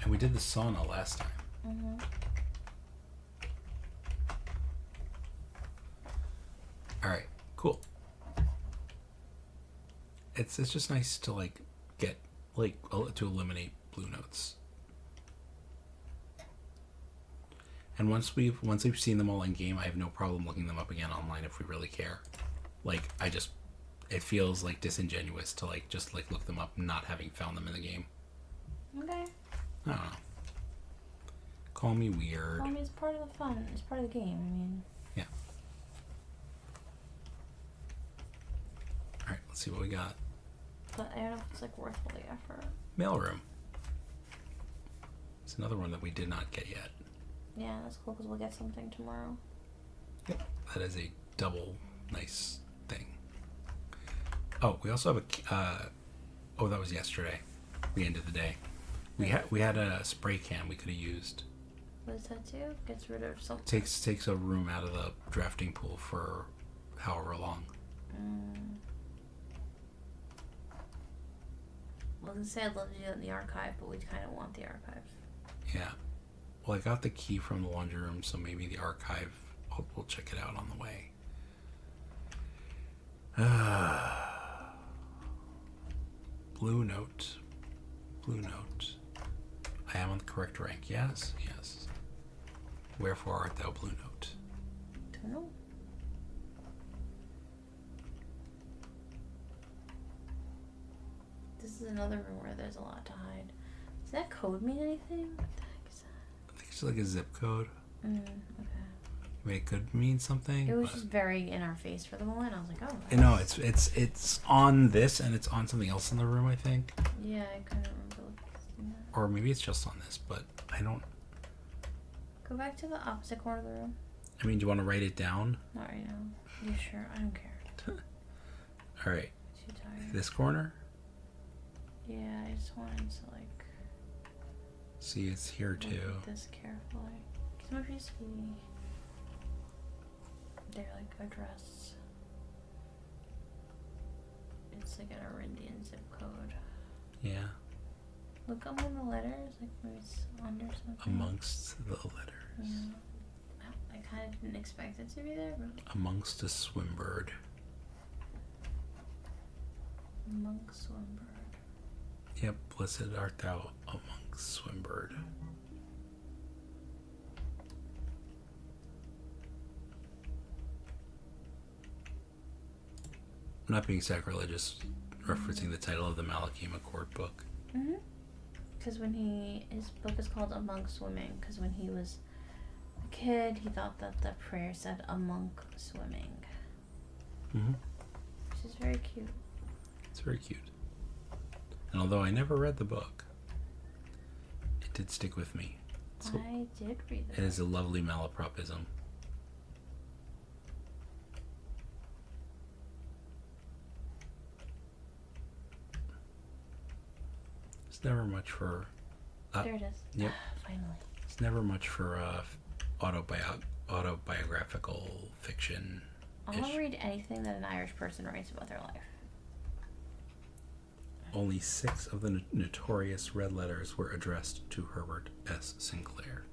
And we did the sauna last time. Mm-hmm. Alright, cool. It's just nice to like get like to eliminate blue notes. And once we've seen them all in game, I have no problem looking them up again online if we really care. Like it feels like disingenuous to like just like look them up not having found them in the game. Okay. I don't know. Call me weird. Well, I mean, it's part of the fun. It's part of the game. I mean. Yeah. Alright, let's see what we got. But I don't know if it's like worth all the effort. Mailroom. It's another one that we did not get yet. Yeah, that's cool because we'll get something tomorrow. Yep, that is a double nice thing. Oh, we also have a. Oh, that was yesterday. The end of the day. We had a spray can we could have used. What does that do? Gets rid of something. Takes a room out of the drafting pool for however long. I was gonna say I'd love to do it in the archive, but we kind of want the archive. Yeah. Well, I got the key from the laundry room, so maybe the archive. We'll check it out on the way. Blue note. Blue note. I am on the correct rank. Yes. Yes. Wherefore art thou, blue note? Don't know. This is another room where there's a lot to hide. Does that code mean anything? What the heck is that? I think it's like a zip code. Okay. I mean, it could mean something. It was just very in our face for the moment. I was like, oh. No, it's on this and it's on something else in the room, I think. Yeah, I couldn't remember looking at that. Or maybe it's just on this, but I don't. Go back to the opposite corner of the room. I mean, do you want to write it down? Not right now. You sure? I don't care. All right. Too tired. This corner? Yeah, I just wanted to like. See, it's here too. Look at this carefully. Because my piece be. They're like addressed. It's like an Arindian zip code. Yeah. Look up on the letters, like maybe it's under something. Amongst the letters. Yeah. I kind of didn't expect it to be there, but. Amongst a swimbird. Monk swimbird. Yep, blessed art thou amongst swimbird. I'm not being sacrilegious, referencing the title of the Malachim Accord book. Mm-hmm. Because his book is called A Monk Swimming, because when he was a kid, he thought that the prayer said a monk swimming. Mm-hmm. Which is very cute. It's very cute. And although I never read the book, it did stick with me. So I did read it. It is a lovely malapropism. It's never much for... there it is. Yep. Finally. It's never much for autobiographical fiction. I'll read anything that an Irish person writes about their life. Only 6 of the notorious red letters were addressed to Herbert S. Sinclair.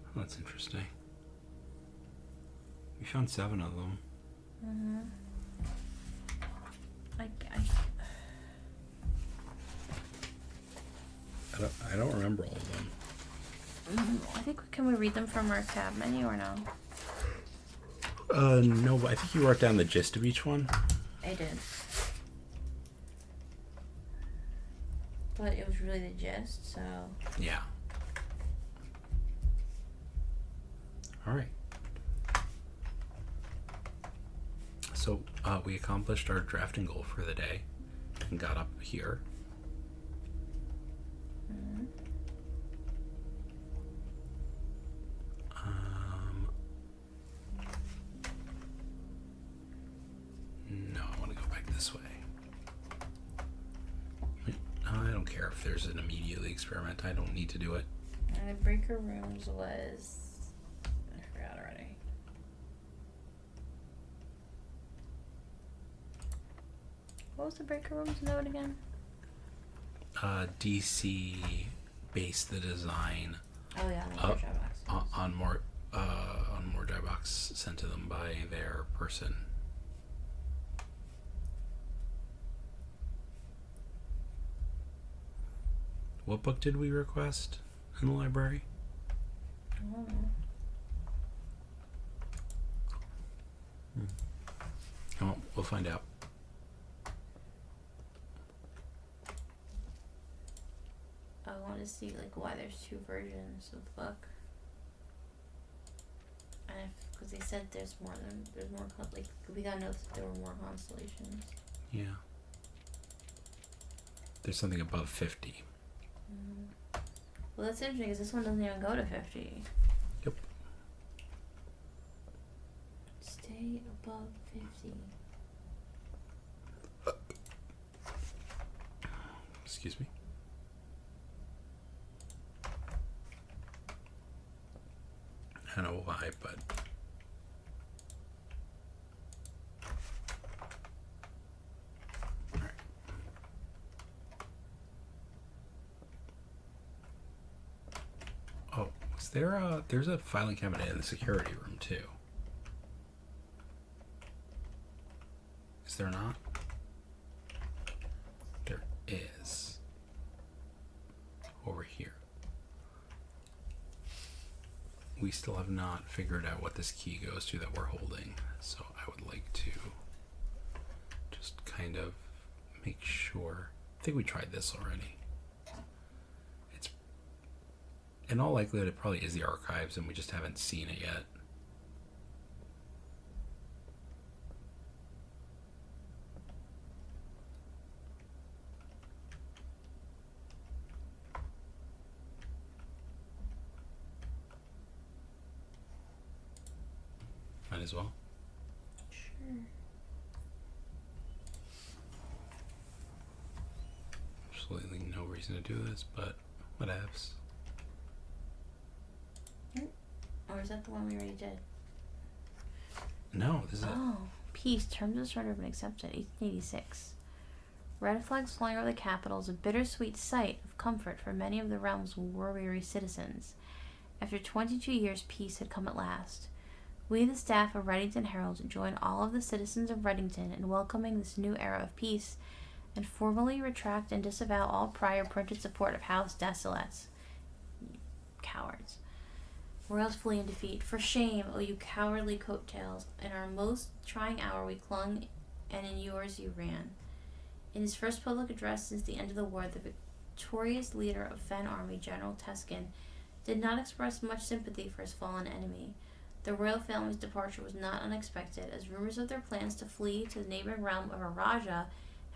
Oh, that's interesting. We found 7 of them. Mm-hmm. I don't remember all of them. I think, can we read them from our tab menu or no? No, but I think you wrote down the gist of each one. I did. But it was was really the gist, so... Yeah. Alright. So, we accomplished our drafting goal for the day and got up here. Mm-hmm. No, I want to go back this way. I don't care if there's an immediately experiment. I don't need to do it. And the breaker rooms was... I forgot already. What was the breaker rooms note again? DC based the design Oh yeah, on the dry box. on more dry box sent to them by their person. What book did we request in the library? I don't know. Oh, we'll find out. I want to see like why there's two versions of the book. And because they said there's more, like we got notes that there were more constellations. Yeah. There's something above 50. Well, that's interesting because this one doesn't even go to 50. Yep. Stay above 50. Excuse me. I don't know why, but all right. Oh, was there there's a filing cabinet in the security room too? Is there not? There is. Over here. We still have not figured out what this key goes to that we're holding, so I would like to just kind of make sure. I think we tried this already. It's in all likelihood it probably is the archives and we just haven't seen it yet. Might as well. Sure. Absolutely no reason to do this, but whatevs. Or is that the one we already did? No, this is Oh, peace. Terms of surrender have been accepted. 1886. Red flags flying over the capital is a bittersweet sight of comfort for many of the realm's war-weary citizens. After 22 years, peace had come at last. We, the staff of Reddington Herald, join all of the citizens of Reddington in welcoming this new era of peace, and formally retract and disavow all prior printed support of House Desolets. Cowards. Royals flee in defeat. For shame, O you cowardly coattails! In our most trying hour we clung, and in yours you ran. In his first public address since the end of the war, the victorious leader of Fen Army, General Teskin, did not express much sympathy for his fallen enemy. The royal family's departure was not unexpected, as rumors of their plans to flee to the neighboring realm of Araja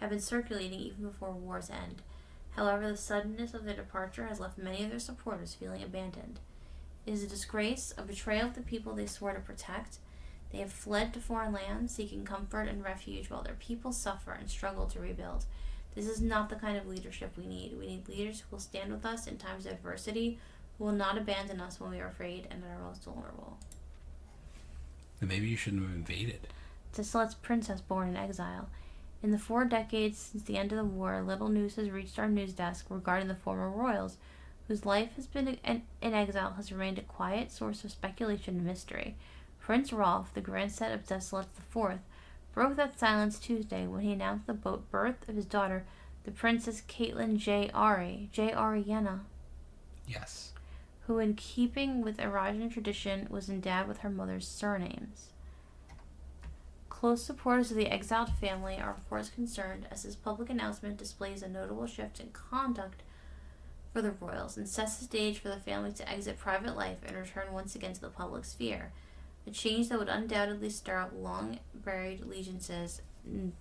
have been circulating even before war's end. However, the suddenness of their departure has left many of their supporters feeling abandoned. It is a disgrace, a betrayal of the people they swore to protect. They have fled to foreign lands, seeking comfort and refuge, while their people suffer and struggle to rebuild. This is not the kind of leadership we need. We need leaders who will stand with us in times of adversity, who will not abandon us when we are afraid and at our most vulnerable. And maybe you shouldn't have invaded. Desolet's princess born in exile. In the 4 decades since the end of the war, little news has reached our news desk regarding the former royals, whose life has been in exile has remained a quiet source of speculation and mystery. Prince Rolf, the grandson of Desolet IV, broke that silence Tuesday when he announced the birth of his daughter, the Princess Caitlin J. Ariana, Yes. who, in keeping with Arajan tradition, was endowed with her mother's surnames. Close supporters of the exiled family are of course concerned, as this public announcement displays a notable shift in conduct for the royals and sets the stage for the family to exit private life and return once again to the public sphere. A change that would undoubtedly stir up long-buried allegiances and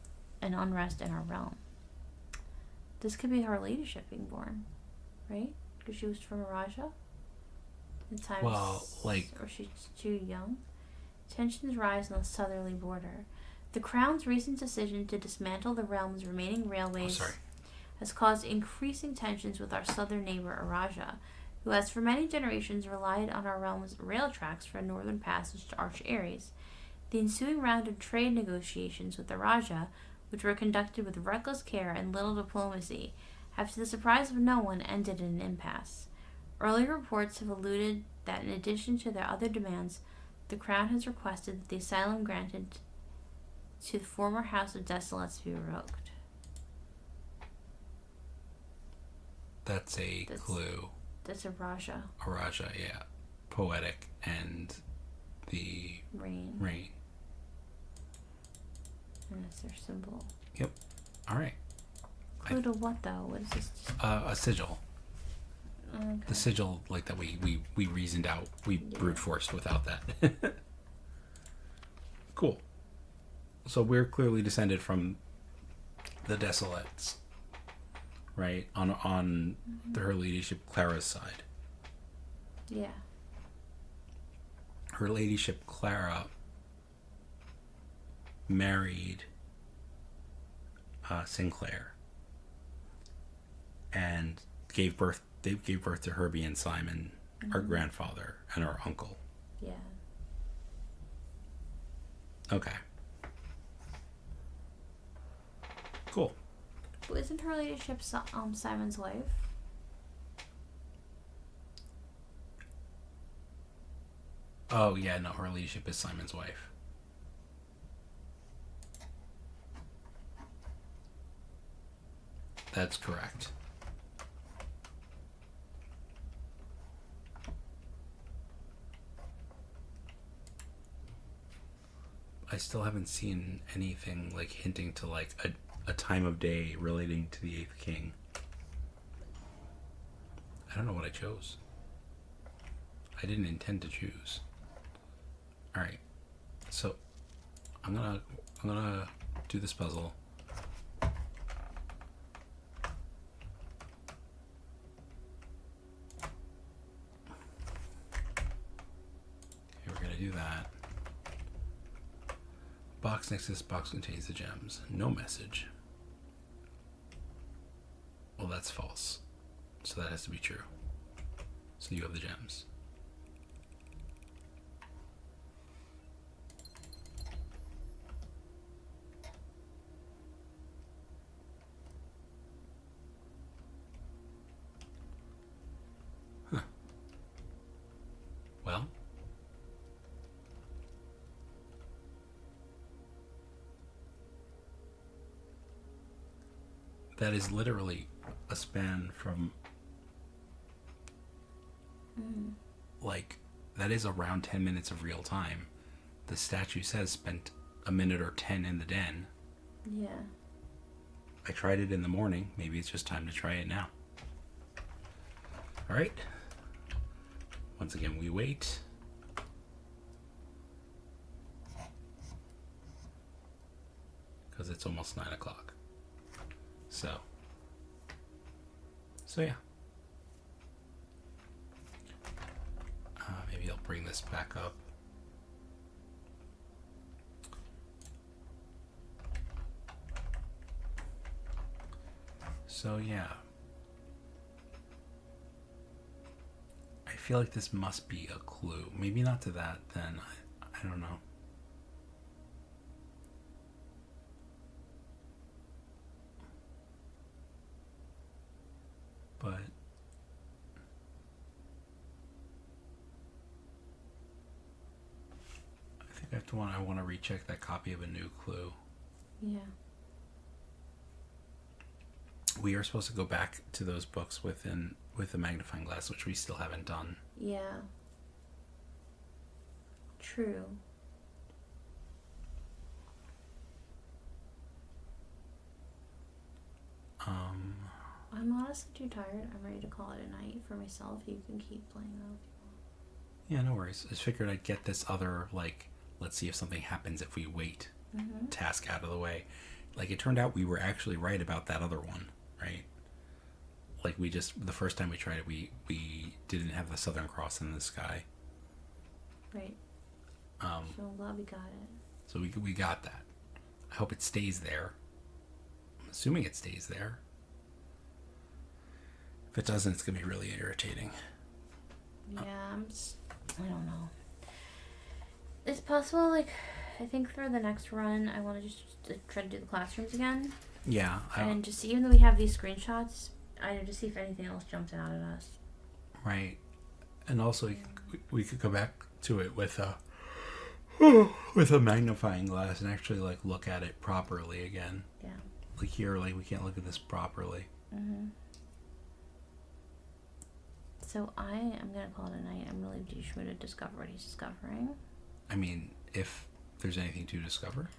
unrest in our realm. This could be her ladyship being born, right? Because she was from a Raja. Well, like... Or she's too young. Tensions rise on the southerly border. The Crown's recent decision to dismantle the realm's remaining railways has caused increasing tensions with our southern neighbor, Araja, who has for many generations relied on our realm's rail tracks for a northern passage to Arch Aries. The ensuing round of trade negotiations with Araja, which were conducted with reckless care and little diplomacy, have, to the surprise of no one, ended in an impasse. Earlier reports have alluded that in addition to their other demands, the Crown has requested that the asylum granted to the former House of Desolates be revoked. That's a clue. That's a Raja. A Raja, yeah. Poetic and the rain. And that's their symbol. Yep. All right. Clue to what, though? What is this? A sigil. Okay. The sigil, like, that we reasoned out. We brute forced without that. Cool. So we're clearly descended from the Desolates, right? On her ladyship Clara's side. Yeah. Her ladyship Clara married Sinclair and gave birth to Herbie and Simon, our grandfather and our uncle. Yeah. Okay. Cool. But isn't her ladyship Simon's wife? Oh, yeah, no, her ladyship is Simon's wife. That's correct. I still haven't seen anything like hinting to like a time of day relating to the Eighth King. I don't know what I chose. I didn't intend to choose. All right, so I'm gonna do this puzzle. Okay, we're gonna do that. Box next to this box contains the gems. No message. Well, that's false. So that has to be true. So you have the gems. Huh. Well. That is literally a span from like, that is around 10 minutes of real time. The statue says spent a minute or 10 in the den. Yeah. I tried it in the morning. Maybe it's just time to try it now. All right. Once again, we wait. Because it's almost 9 o'clock. So yeah. Maybe I'll bring this back up. So yeah. I feel like this must be a clue. Maybe not to that, then. I don't know. But I think I want to recheck that copy of A New Clue. Yeah. We are supposed to go back to those books with the magnifying glass, which we still haven't done. Yeah. True. I'm honestly too tired. I'm ready to call it a night for myself. You can keep playing though. Yeah, no worries. I just figured I'd get this other, like, let's see if something happens if we wait task out of the way. Like, it turned out we were actually right about that other one, right? Like, the first time we tried it, we didn't have the Southern Cross in the sky. Right. So I'm glad we got it. So we got that. I hope it stays there. I'm assuming it stays there. If it doesn't, it's going to be really irritating. Yeah, I don't know. It's possible, like, I think for the next run, I want to just try to do the classrooms again. Yeah. And just, even though we have these screenshots, I just see if anything else jumps out at us. Right. And also, we could go back to it with a magnifying glass and actually, like, look at it properly again. Yeah. Like, here, like, we can't look at this properly. Mm-hmm. So I am going to call it a night. I'm going to leave JShmoo to discover what he's discovering. I mean, if there's anything to discover.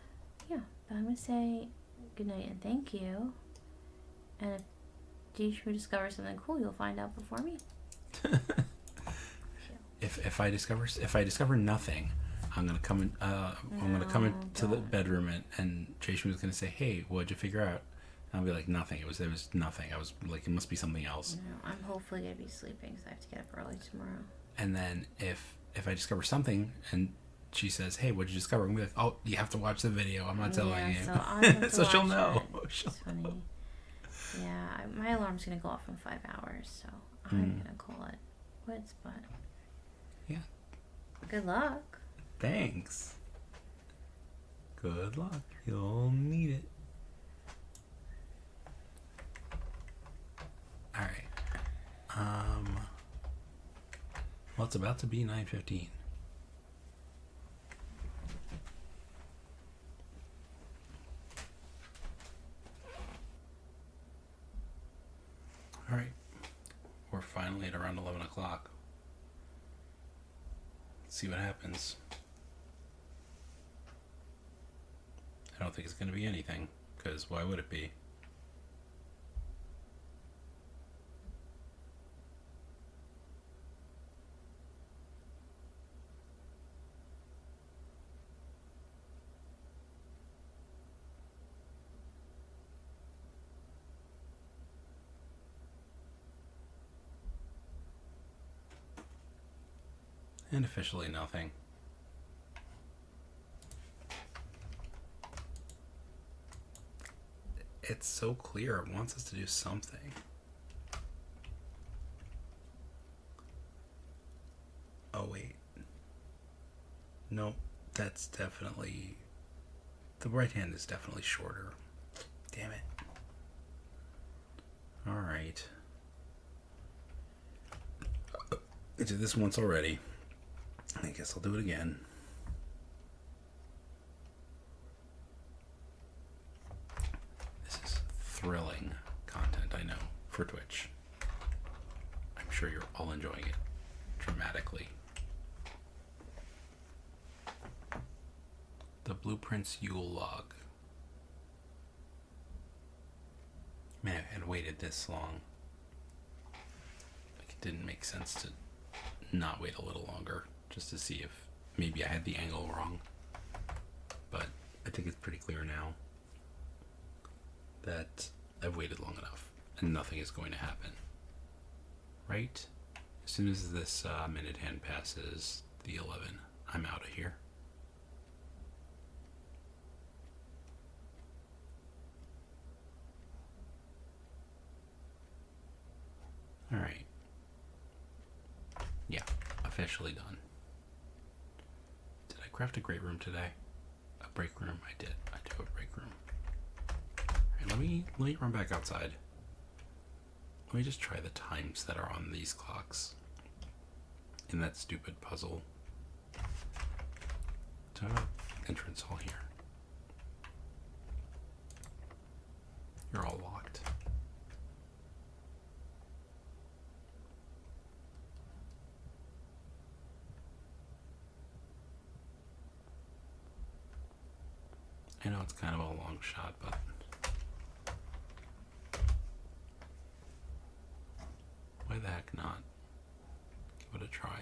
Yeah, but I'm going to say good night and thank you. And if JShmoo discovers something cool, you'll find out before me. If I discover nothing, I'm gonna come in. I'm gonna come into the bedroom and JShmoo is gonna say, "Hey, what'd you figure out?" And I'll be like, "Nothing. It was nothing." I was like, "It must be something else." No, I'm hopefully gonna be sleeping because I have to get up early tomorrow. And then if I discover something and she says, "Hey, what'd you discover?" I'm gonna be like, "Oh, you have to watch the video. I'm not telling you." So I'll have to so she'll watch know. It's funny. Yeah, my alarm's gonna go off in 5 hours, so I'm gonna call it quits. But yeah, good luck. Thanks. Good luck. You'll need it. All right. Well, it's about to be 9:15. All right. We're finally at around 11 o'clock. Let's see what happens. I don't think it's going to be anything, because why would it be? And officially nothing. It's so clear it wants us to do something. Oh wait. Nope, that's definitely... The right hand is definitely shorter. Damn it. Alright. I did this once already. I guess I'll do it again. This is thrilling content, I know, for Twitch. I'm sure you're all enjoying it dramatically. The Blueprints Yule log. Man, I had waited this long. Like, it didn't make sense to not wait a little longer, just to see if maybe I had the angle wrong. But I think it's pretty clear now that I've waited long enough and nothing is going to happen. Right? As soon as this minute hand passes the 11, I'm out of here. Alright. Yeah, officially done. Did I craft a great room today? A break room? I did. I do have a break room. Alright, let me run back outside. Let me just try the times that are on these clocks in that stupid puzzle. Do I have an entrance hall here? You're all locked. I know it's kind of a long shot, but why the heck not? Give it a try.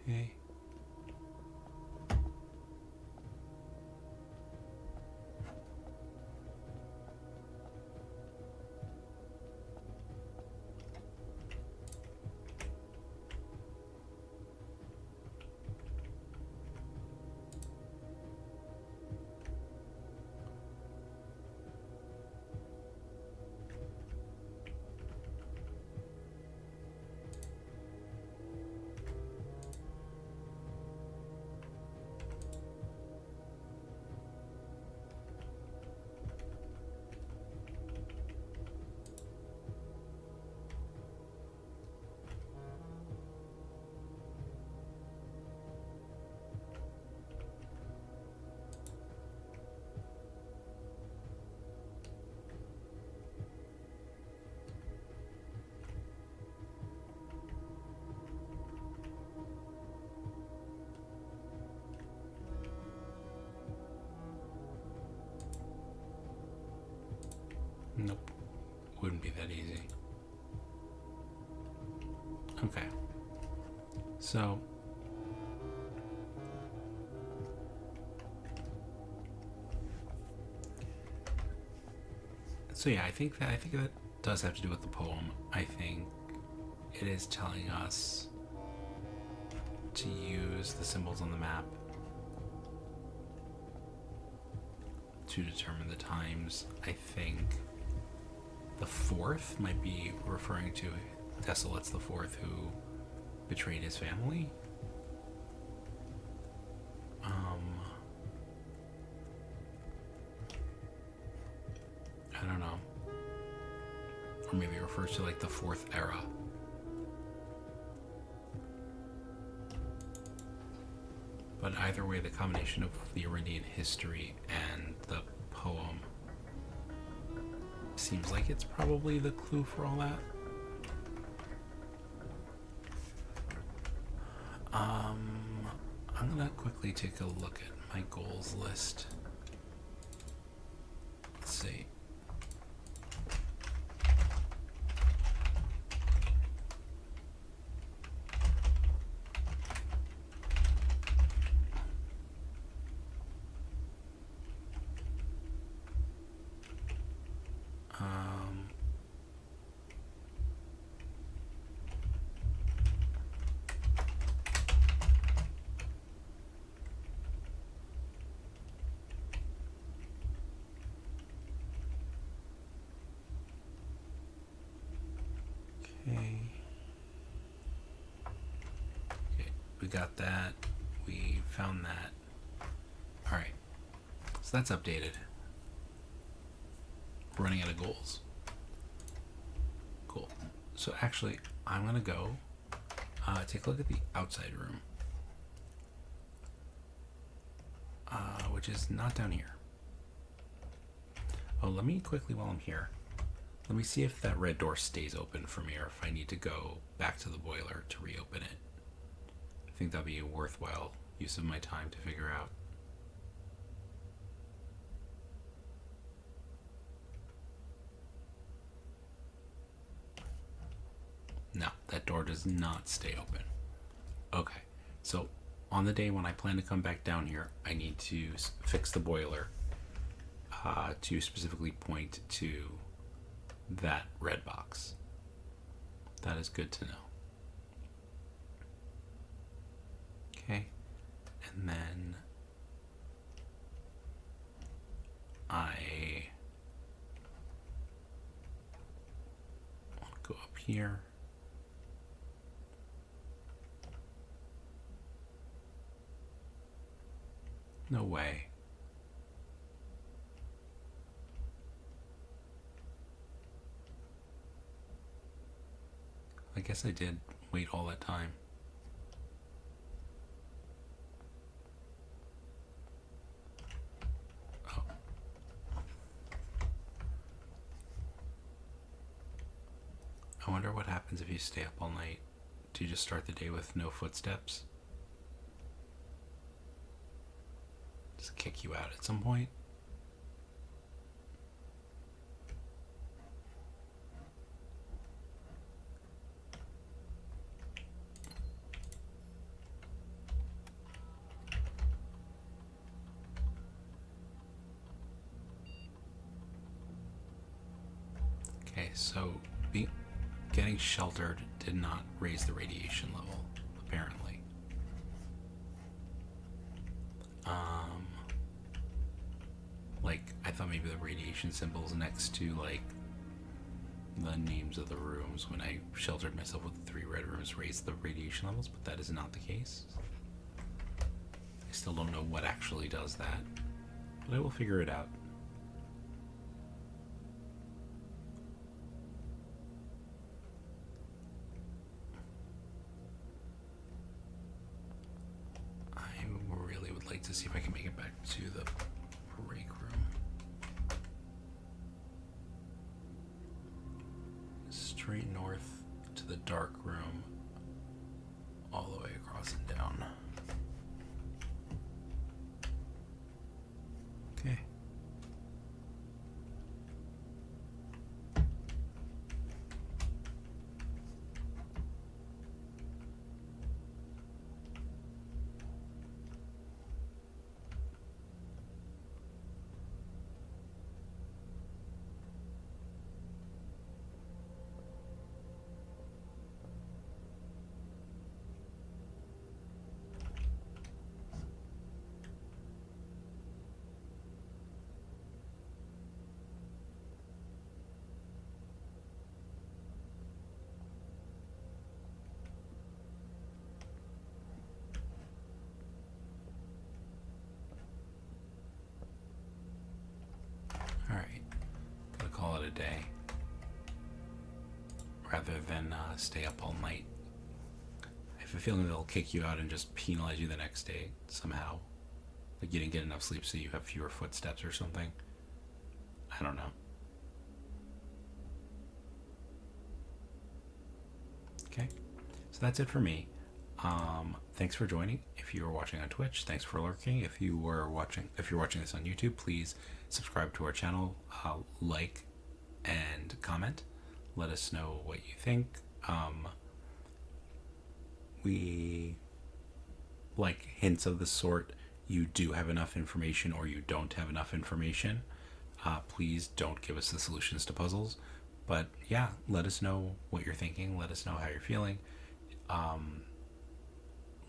Okay. Nope. Wouldn't be that easy. Okay. So yeah, I think that does have to do with the poem. I think it is telling us to use the symbols on the map to determine the times. I think the fourth might be referring to Desolat's the fourth who betrayed his family. I don't know. Or maybe it refers to like the fourth era. But either way, the combination of the Irindian history and the poem seems like it's probably the clue for all that. I'm gonna quickly take a look at my goals list. Let's see. Okay, we got that. We found that. All right, so that's updated. We're running out of goals. Cool. So actually, I'm gonna go take a look at the outside room, which is not down here. Oh, let me quickly, while I'm here, let me see if that red door stays open for me or if I need to go back to the boiler to reopen it. I think that'd be a worthwhile use of my time to figure out. No, that door does not stay open. Okay, so on the day when I plan to come back down here, I need to fix the boiler to specifically point to that red box. That is good to know. Okay, and then I want to go up here. No way. I guess I did wait all that time. Oh. I wonder what happens if you stay up all night. Do you just start the day with no footsteps? Does it kick you out at some point? Okay, so getting sheltered did not raise the radiation level, apparently. Like, I thought maybe the radiation symbols next to, like, the names of the rooms when I sheltered myself with the 3 red rooms raised the radiation levels, but that is not the case. I still don't know what actually does that, but I will figure it out. I really would like to see if I can make it back to the break room. Straight north to the dark room, all the way across and down. Okay. Alright, gotta call it a day. Rather than stay up all night. I have a feeling they'll kick you out and just penalize you the next day somehow. Like you didn't get enough sleep so you have fewer footsteps or something. I don't know. Okay, so that's it for me. Thanks for joining. If you are watching on Twitch, thanks for lurking. If you're watching this on YouTube, please subscribe to our channel, like, and comment. Let us know what you think. We like hints of the sort. You do have enough information or you don't have enough information. Please don't give us the solutions to puzzles. But yeah, let us know what you're thinking. Let us know how you're feeling.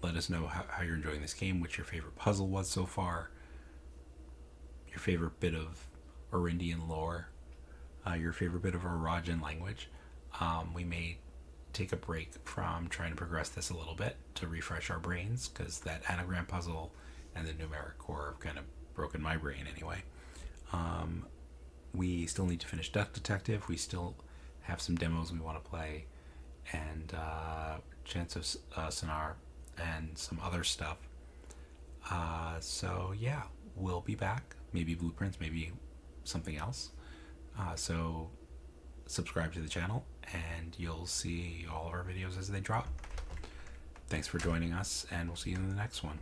Let us know how you're enjoying this game, what your favorite puzzle was so far, your favorite bit of Orindian lore, your favorite bit of Arajan language. We may take a break from trying to progress this a little bit to refresh our brains, because that anagram puzzle and the numeric core have kind of broken my brain anyway. We still need to finish Duck Detective. We still have some demos we want to play, and Chance of Sonar, and some other stuff. So yeah, we'll be back. Maybe blueprints, maybe something else. So subscribe to the channel and you'll see all of our videos as they drop. Thanks for joining us, and we'll see you in the next one.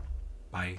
Bye.